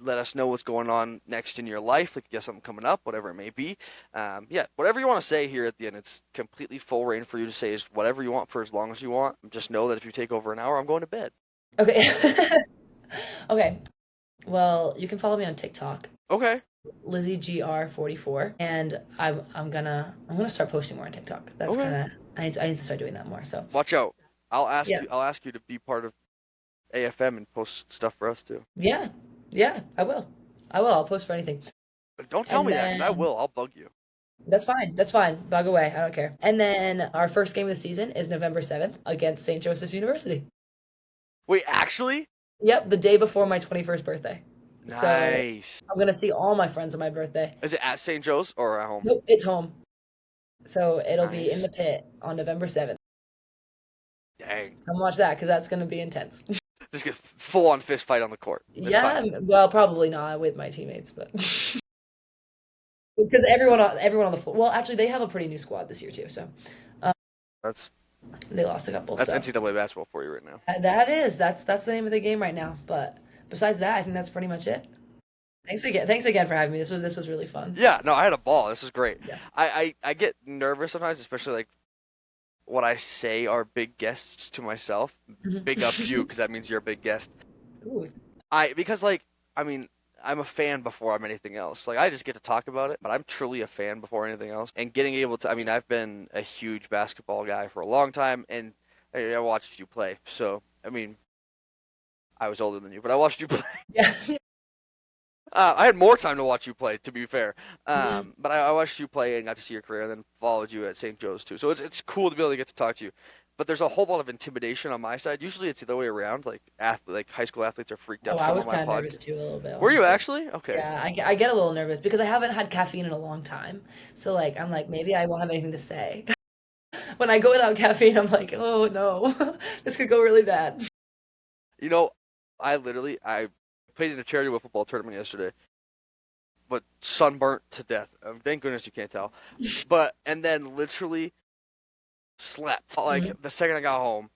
let us know what's going on next in your life, like you got something coming up, whatever it may be. Yeah, whatever you want to say here at the end, it's completely full reign for you to say is whatever you want for as long as you want. Just know that if you take over an hour, I'm going to bed.
Okay. Okay. Well, you can follow me on TikTok,
Okay.
LizzyGR44, and I'm gonna start posting more on TikTok. That's
Okay.
kind of I need to start doing that more. So
Watch out.
yeah,
I'll ask you to be part of AFM and post stuff for us too.
yeah, yeah. I will. I will. I'll post for anything.
But don't tell
And
me that, because I
then
will. I'll bug you.
that's fine. That's fine. Bug away. I don't care. And then our first game of the season is November 7th against St. Joseph's University.
Wait, actually?
Yep, the day before my 21st birthday. So
Nice.
I'm gonna see all my friends on my birthday.
Is it at St. Joe's or at home?
Nope, it's home. So it'll be in
Nice.
the pit on November 7th.
Dang.
Come watch that because that's gonna be intense.
Just get full on fist fight on the court. It's
Yeah,
fine.
well, probably not with my teammates, but because everyone on the floor. Well, actually, they have a pretty new squad this year too. So
That's
they lost a couple.
that's
So
NCAA basketball for you right now.
that's the name of the game right now. But besides that, I think that's pretty much it. Thanks again for having me. This was really fun.
Yeah, no, I had a ball. This is great.
Yeah.
I get nervous sometimes, especially like what I say are big guests to myself. Big up you, because that means you're a big guest.
Ooh,
Because like, I mean, I'm a fan before I'm anything else. Like I just get to talk about it, but I'm truly a fan before anything else. And getting able to, I mean, I've been a huge basketball guy for a long time, and I watched you play. So I mean, I was older than you, but I watched you play.
yeah.
I had more time to watch you play, to be fair.
Mhm.
But I watched you play and got to see your career, and then followed you at St. Joe's too. So it's cool to be able to get to talk to you. But there's a whole lot of intimidation on my side. Usually it's the other way around. Like high school athletes are freaked out
Oh,
to
I
come
was
on my
kind of nervous
podcast.
too, a little bit,
Were you
honestly.
actually? Okay.
Yeah, I get a little nervous because I haven't had caffeine in a long time. So like I'm like maybe I won't have anything to say. When I go without caffeine, I'm like, oh no, this could go really bad.
You know, I played in a charity football tournament yesterday, but sunburnt to death. Thank goodness you can't tell. But and then literally slept like
Mhm.
the second I got home,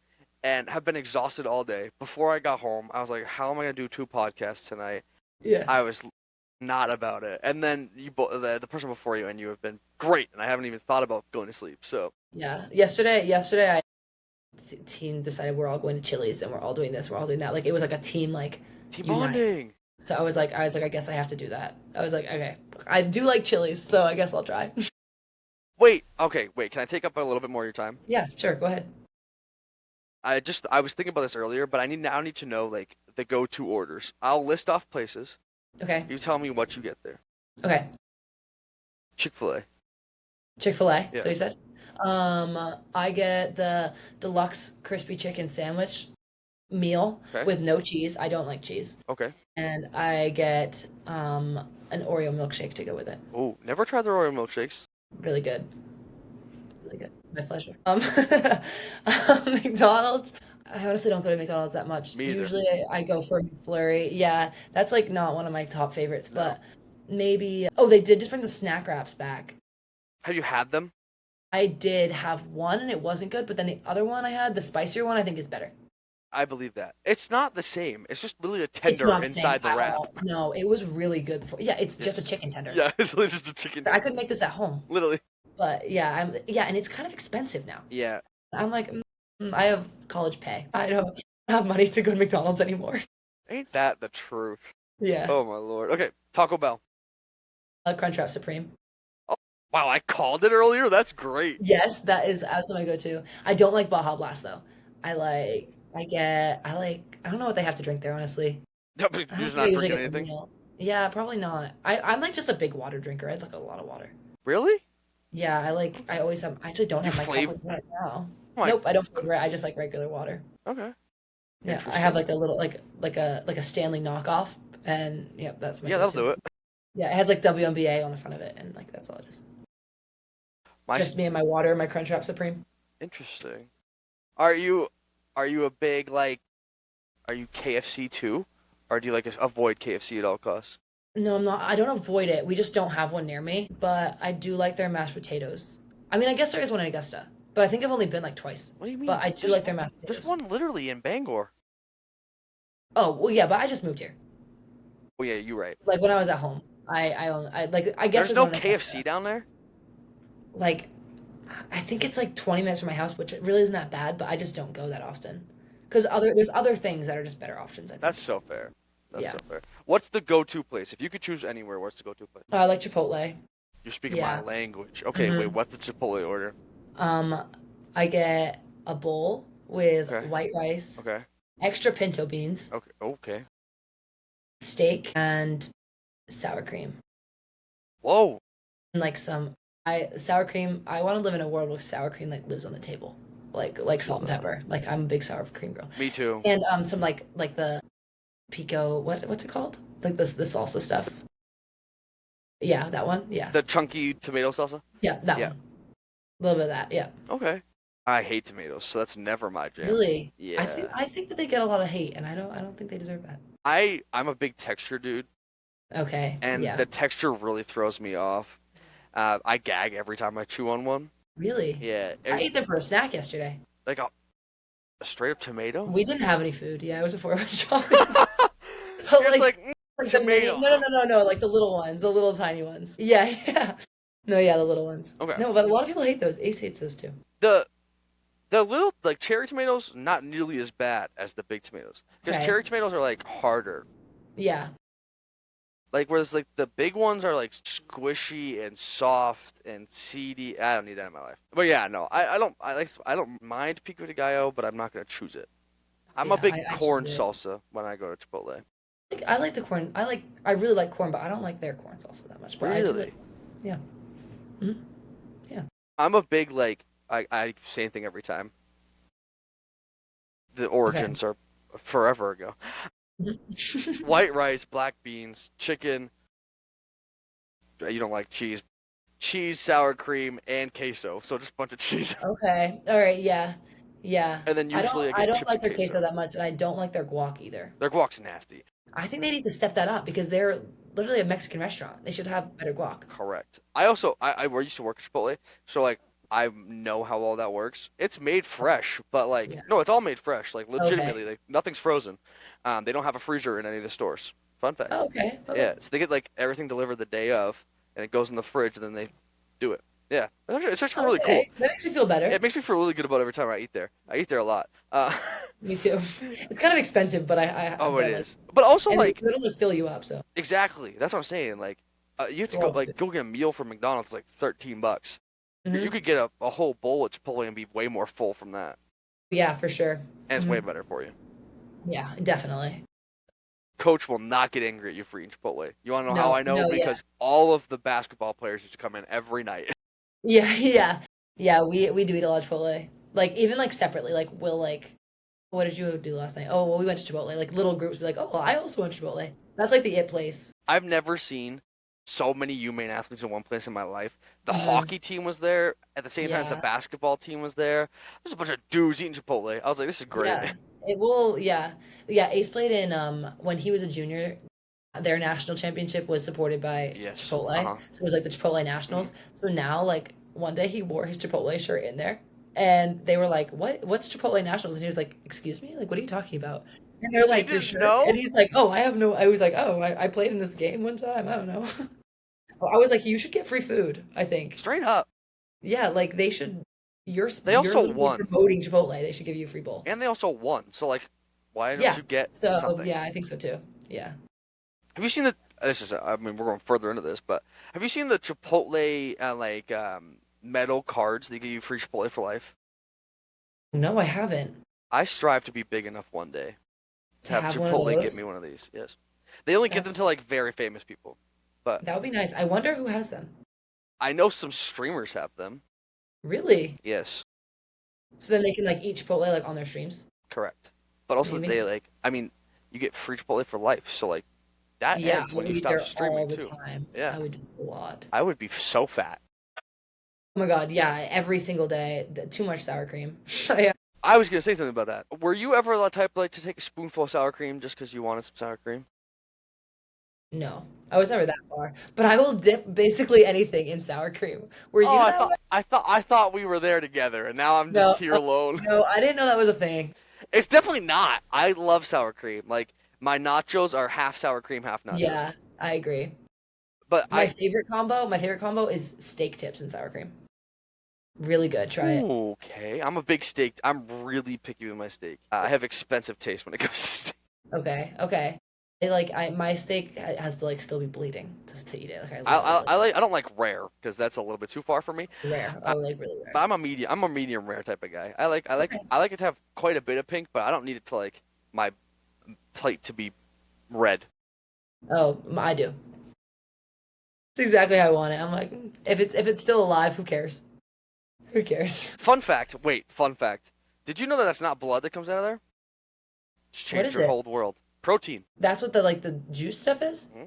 and have been exhausted all day. Before I got home, I was like, how am I gonna do 2 podcasts tonight?
Yeah.
I was not about it. And then the person before you and you have been great, and I haven't even thought about going to sleep. So
Yeah. Yesterday, team decided we're all going to Chili's and we're all doing this, we're all doing that. Like it was like a team like
team
unite.
bonding.
So I was like, I guess I have to do that. I was like, okay, I do like Chili's, so I guess I'll try.
Wait, okay, wait. Can I take up a little bit more of your time?
Yeah, sure, go ahead.
I was thinking about this earlier, but I need to know like the go-to orders. I'll list off places.
Okay,
You tell me what you get there.
okay.
Chick-fil-A.
Chick-fil-A.
Yeah.
So you said, I get the deluxe crispy chicken sandwich meal
Okay.
with no cheese. I don't like cheese,
Okay.
and I get an Oreo milkshake to go with it.
Oh, never tried the Royal milkshakes.
Really good. Really good. My pleasure. McDonald's. I honestly don't go to McDonald's that much.
Me either.
Usually I go for a McFlurry. Yeah, that's like not one of my top favorites,
No.
but maybe. Oh, they did just bring the snack wraps back.
Have you had them?
I did have one and it wasn't good, but then the other one I had, the spicier one, I think is better.
I believe that. It's not the same. It's just literally a
It's
tender
not the same
inside the
at
wrap.
all. No, it was really good before. Yeah, it's just a
It's
chicken tender.
yeah, it's literally just a chicken
I
tender.
could make this at home,
Literally.
but yeah, and it's kind of expensive now.
Yeah.
I'm like, I have college pay. I don't have money to go to McDonald's anymore.
Ain't that the truth?
Yeah,
Oh my lord. Okay, Taco Bell.
Crunchwrap Supreme.
Oh, wow, I called it earlier. That's great.
Yes, that is absolutely my go-to. I don't like Baja Blast though. I don't know what they have to drink there, honestly.
You're
I don't
just
think I
not
usually
drinking
get the
anything?
meal. Yeah, probably not. I'm like just a big water drinker. I like a lot of water.
Really?
Yeah, I always have, I actually don't
You
have my cup
flavor?
with me right now.
Oh my.
Nope, I don't flavor it. I just like regular water.
Okay.
Yeah, I have
Interesting.
like a little like a Stanley knockoff, and yep, that's my
Yeah, that'll
go-to.
do it.
Yeah, it has like WNBA on the front of it, and like that's all it is.
My
Just me and my water and my Crunchwrap Supreme.
interesting. Are you are you a big like are you KFC too? Or do you like avoid KFC at all costs?
No, I'm not. I don't avoid it. We just don't have one near me, but I do like their mashed potatoes. I mean, I guess there is one in Augusta, but I think I've only been like twice.
What do you
But
mean?
I do like their mashed
There's
potatoes.
one literally in Bangor.
Oh, well, yeah, but I just moved here.
Oh yeah, you're right.
Like when I was at home, I like I guess
There's
there's
no
one in
KFC
Augusta.
down there?
Like I think it's like 20 minutes from my house, which really isn't that bad, but I just don't go that often. Because there's other things that are just better options, I
That's
think.
so fair. That's
Yeah.
so fair. What's the go-to place? If you could choose anywhere, what's the go-to place?
I like Chipotle.
You're speaking my
Yeah.
language. Okay, wait,
hmm
what's the Chipotle order?
Um, I get a bowl with
Okay.
white rice,
Okay.
extra pinto beans,
Okay. Okay.
steak, and sour cream.
Whoa.
And like some I sour cream, I want to live in a world where sour cream like lives on the table. Like
Feel
salt and
that.
pepper. Like I'm a big sour cream girl.
Me too.
And some like the pico, what's it called? Like the salsa stuff. Yeah, that one. Yeah.
The chunky tomato salsa?
Yeah, that
Yeah.
one. A little bit of that. Yeah.
Okay. I hate tomatoes, so that's never my jam.
Really.
Yeah.
I think that they get a lot of hate and I don't think they deserve that.
I'm a big texture dude,
Okay.
and
Yeah.
the texture really throws me off. I gag every time I chew on one.
Really?
Yeah.
I ate them for a snack yesterday.
Like a straight up tomato?
We didn't have any food. Yeah, it was before I went shopping. But
It's like
like the mini,
tomato.
no, like the little ones, the little tiny ones. Yeah, yeah. No, yeah, the little ones.
Okay.
No, but a lot of people hate those. Ace hates those too.
The the little like cherry tomatoes not nearly as bad as the big tomatoes because
Okay.
cherry tomatoes are like harder.
Yeah.
Like whereas like the big ones are like squishy and soft and seedy. I don't need that in my life. But yeah, no, I don't mind pico de gallo, but I'm not gonna choose it. I'm a
Yeah,
big
I
corn
choose it.
salsa when I go to Chipotle.
I like the corn. I really like corn, but I don't like their corn salsa that much. But I do
Really?
like, yeah. Mhm. Yeah.
I'm a big like I same thing every time. The
Okay.
origins are forever ago.
Mhm.
White rice, black beans, chicken. You don't like cheese. Cheese, sour cream, and queso. So just a bunch of cheese.
Okay. All right. Yeah. Yeah.
And then usually I
I
get
don't
chips
like
and
their queso
queso.
that much, and I don't like their guac either.
Their guac's nasty.
I think they need to step that up because they're literally a Mexican restaurant. They should have better guac.
Correct. I also I used to work at Chipotle, so like I know how all that works. It's made fresh, but like
Yeah.
no, it's all made fresh. Like
Okay.
legitimately, like nothing's frozen. They don't have a freezer in any of the stores. Fun
Oh,
facts.
okay. Okay.
Yeah, so they get like everything delivered the day of, and it goes in the fridge, and then they do it. Yeah, it's actually really cool.
Okay. That makes me feel better.
It makes me feel really good about every time I eat there. I eat there a lot.
Me too. It's kind of expensive, but
Oh, it
but like,
is. But also
and
like
it'll fill you up. So
exactly. That's what I'm saying. Like you have
it's
to
a
go
lot of
like
food.
go get a meal from McDonald's like $13. You
hmm
could get a whole bowl at Chipotle and be way more full from that,
Yeah, for sure.
and it's
hmm
way better for you.
Yeah, definitely.
Coach will not get angry at you for eating Chipotle. You want to know how
No,
I know?
no, yeah,
Because all of the basketball players used to come in every night.
yeah, yeah, yeah. We do eat a lot of Chipotle. Like even like separately. Like we'll like, what did you do last night? Oh, well, we went to Chipotle. Like little groups be like, oh, well, I also went to Chipotle. That's like the it place.
I've never seen so many UMaine athletes in one place in my life. The
Hmm.
hockey team was there at the same time as the
Yeah.
basketball team was there. There's a bunch of dudes eating Chipotle. I was like, this is great.
Yeah. It will. Yeah. Yeah. Ace played in when he was a junior. Their national championship was supported by
Yes.
Chipotle,
Uh-huh.
so it was like the Chipotle
Hmm.
Nationals. So now, like one day, he wore his Chipotle shirt in there, and they were like, "What? What's Chipotle Nationals?" And he was like, "Excuse me, like what are you talking about?" And they're
He
like, "Your
didn't
shirt," and
know?
he's like, "Oh, I have no." I was like, "Oh, I played in this game one time. I don't know." I was like, "You should get free food. I think,
Straight up.
yeah, like they should.
They
You're
also
literally
won.
promoting Chipotle. They should give you a free bowl."
And they also won. So like, why don't
Yeah.
you get
So
something?
yeah, I think so too. Yeah.
Have you seen the? This is. I mean, we're going further into this, but have you seen the Chipotle metal cards that give you free Chipotle for life?
No, I haven't.
I strive to be big enough one day to
To
have
have one of
Chipotle give me
those.
one of these. Yes, they only give them
That's
to like very famous people, but
That would be nice. I wonder who has them.
I know some streamers have them.
Really?
Yes,
So then they can like eat Chipotle like on their streams,
correct. But also
maybe.
they like. I mean, you get free Chipotle for life, so like that
Yeah,
ends
I
when
would
you
eat
stop
there
streaming
all the
too.
time.
Yeah,
I would do a lot.
I would be so fat.
Oh my God, yeah, every single day. Too much sour cream. Yeah.
I was gonna say something about that. Were you ever the type like to take a spoonful of sour cream just because you wanted some sour cream?
No, I was never that far. But I will dip basically anything in sour cream. Were
Oh,
you that way?
I thought we were there together, and now I'm just
No,
here alone.
no, I didn't know that was a thing.
It's definitely not. I love sour cream. Like my nachos are half sour cream, half nachos.
Yeah, I agree.
But
My favorite combo is steak tips and sour cream. Really good. Try it.
okay. I'm a big steak. I'm really picky with my steak. I have expensive taste when it comes to steak.
Okay, okay. My steak has to like still be bleeding to eat it. Like I
I
literally
like I don't like rare because that's a little bit too far for me.
rare.
Uh,
Oh, like really
but
rare.
I'm a medium rare type of guy.
Okay.
I like it to have quite a bit of pink, but I don't need it to like my plate to be red.
Oh, I do. It's exactly how I want it. I'm like, if it's still alive, who cares? Who cares?
Fun fact. Wait, fun fact. Did you know that that's not blood that comes out of there? Just
What
changed
is
your
it?
whole world. Protein.
That's what the juice stuff is?
Hmm.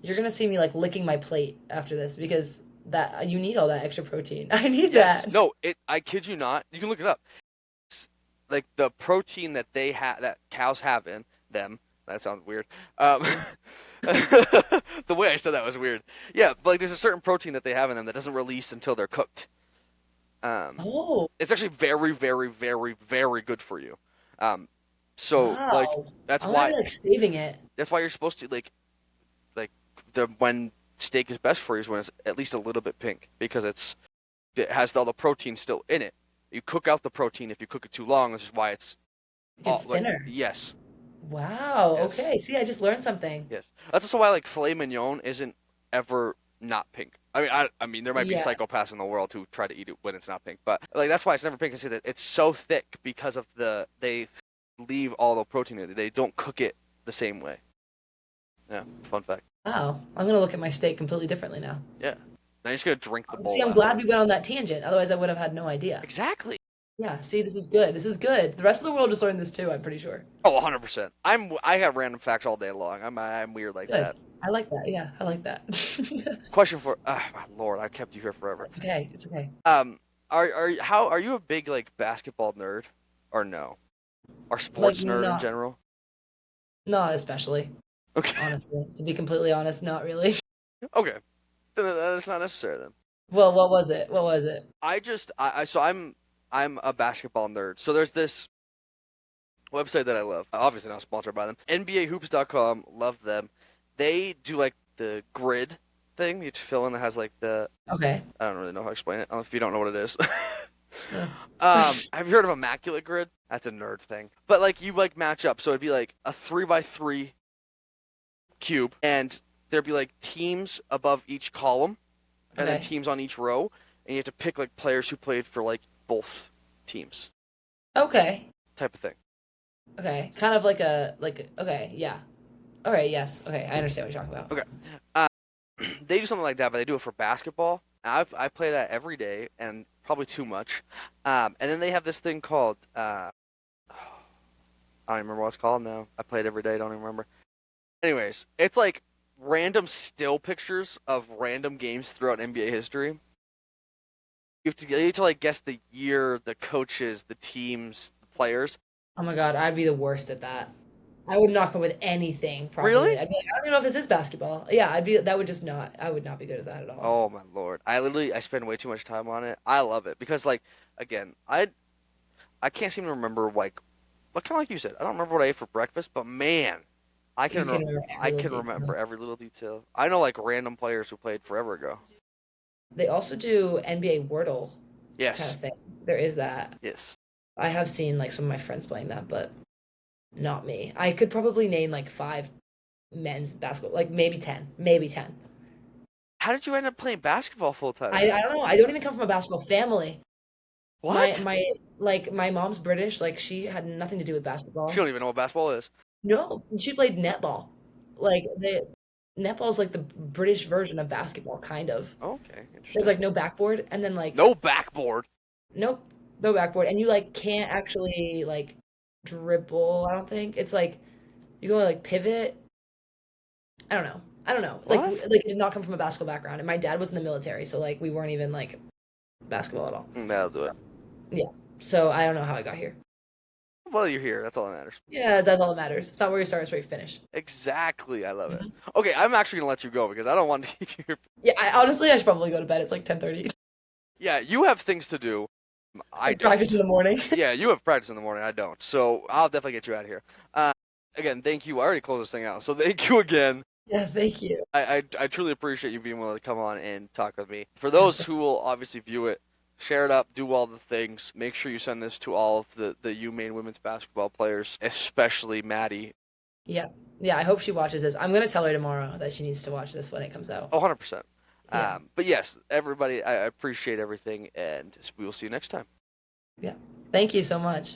You're gonna see me like licking my plate after this because that you need all that extra protein. I need
Yes.
that.
No. It. I kid you not. You can look it up. It's like the protein that they have, that cows have in them. That sounds weird. Um, the way I said that was weird. Yeah, but like there's a certain protein that they have in them that doesn't release until they're cooked. Um,
Oh,
it's actually very, very, very, very good for you. Um, so like
wow.
that's
I'm gonna
why
be like saving it.
you're supposed to like the when steak is best for you is when it's at least a little bit pink because it has all the protein still in it. You cook out the protein if you cook it too long, which is why it's
It
all
gets
like
thinner.
yes,
Wow.
yes,
Okay. See, I just learned something.
yes. That's also why like filet mignon isn't ever not pink. I mean there might be
Yeah.
psychopaths in the world who try to eat it when it's not pink, but like that's why it's never pink. Is because it's so thick because of they leave all the protein in it. They don't cook it the same way. Yeah, fun fact.
Wow. I'm gonna look at my steak completely differently now.
Yeah. Now you're just gonna drink the
See,
bowl
I'm glad we
afterwards.
went on that tangent. Otherwise, I would have had no idea.
Exactly.
Yeah. See, this is good. This is good. The rest of the world just learned this too. I'm pretty sure.
Oh, 100%. I have random facts all day long. I'm weird like
Good.
that.
I like that. Yeah, I like that.
Question for my lord, I've kept you here forever.
It's okay. It's okay.
Um, are you a big like basketball nerd or no? Or
Like
sports nerd in
not
general?
not especially.
Okay.
Honestly, to be completely honest, not really.
Okay. Then that's not necessary then.
Well, what was it? What was it?
So I'm a basketball nerd. So there's this website that I love. Obviously not sponsored by them. NBAHoops.com, love them. They do like the grid thing you have to fill in that has like the
Okay.
I don't really know how to explain it. If you don't know what it is.
Uh,
Have you heard of Immaculate Grid? That's a nerd thing. But like you like match up, so it'd be like a 3x3 cube, and there'd be like teams above each column, and then
okay.
teams on each row, and you have to pick like players who played for like both teams,
Okay.
type of thing.
Okay. Kind of like okay, yeah. All right, yes. Okay, I understand what you're talking about.
Okay. Uh, they do something like that, but they do it for basketball. I play that every day, and probably too much. And then they have this thing called I don't even remember what it's called now. I play it every day. Don't even remember. Anyways, it's like random still pictures of random games throughout NBA history. You have to like guess the year, the coaches, the teams, the players.
Oh my God, I'd be the worst at that. I would not come with anything properly.
Really?
I'd be like, I don't even know if this is basketball. Yeah, I'd be. That would just not. I would not be good at that at all.
Oh my lord. I spend way too much time on it. I love it because like again, I can't seem to remember like but kind of like you said, I don't remember what I ate for breakfast, but man, I
You
can
can remember
I
every little
can remember
detail.
every little detail. I know like random players who played forever ago.
They also do NBA Wordle kind
Yes.
of thing. There is that.
Yes.
I have seen like some of my friends playing that, but not me. I could probably name like five men's basketball, like maybe 10, maybe 10.
How did you end up playing basketball full time?
I don't know. I don't even come from a basketball family. My
What?
my like my mom's British, like she had nothing to do with
She
basketball.
don't even know what basketball is.
No, she played netball. Like the netball is like the British version of basketball, kind of.
Okay,
There's
interesting.
like no backboard, and then like
No backboard.
nope, no backboard, and you like can't actually like dribble. I don't think it's like you go like pivot. I don't know. I don't know. Like
What?
like it did not come from a basketball background, and my dad was in the military, so like we weren't even like basketball at all.
That'll do
So
it.
yeah. So I don't know how I got here.
Well, you're here. That's all that matters.
Yeah, that's all that matters. It's not where you start, it's where you finish.
Exactly. I love it.
Mhm.
Okay, I'm actually gonna let you go because I don't want to keep you here.
Yeah, honestly I should probably go to bed. It's like 10:30.
Yeah, you have things to do. I
Practice in
don't.
the morning.
Yeah, you have practice in the morning. I don't. So I'll definitely get you out of here. Uh, Again, thank you. I already closed this thing out. So thank you again.
Yeah, thank you.
I truly appreciate you being willing to come on and talk with me. For
Yeah,
those who will obviously view it, share it up, do all the things. Make sure you send this to all of the UMaine women's basketball players, especially Maddie.
yeah. Yeah, I hope she watches this. I'm gonna tell her tomorrow that she needs to watch this when it comes out.
Oh, 100%.
Yeah,
But yes, everybody, I appreciate everything, and we will see you next time.
yeah. Thank you so much.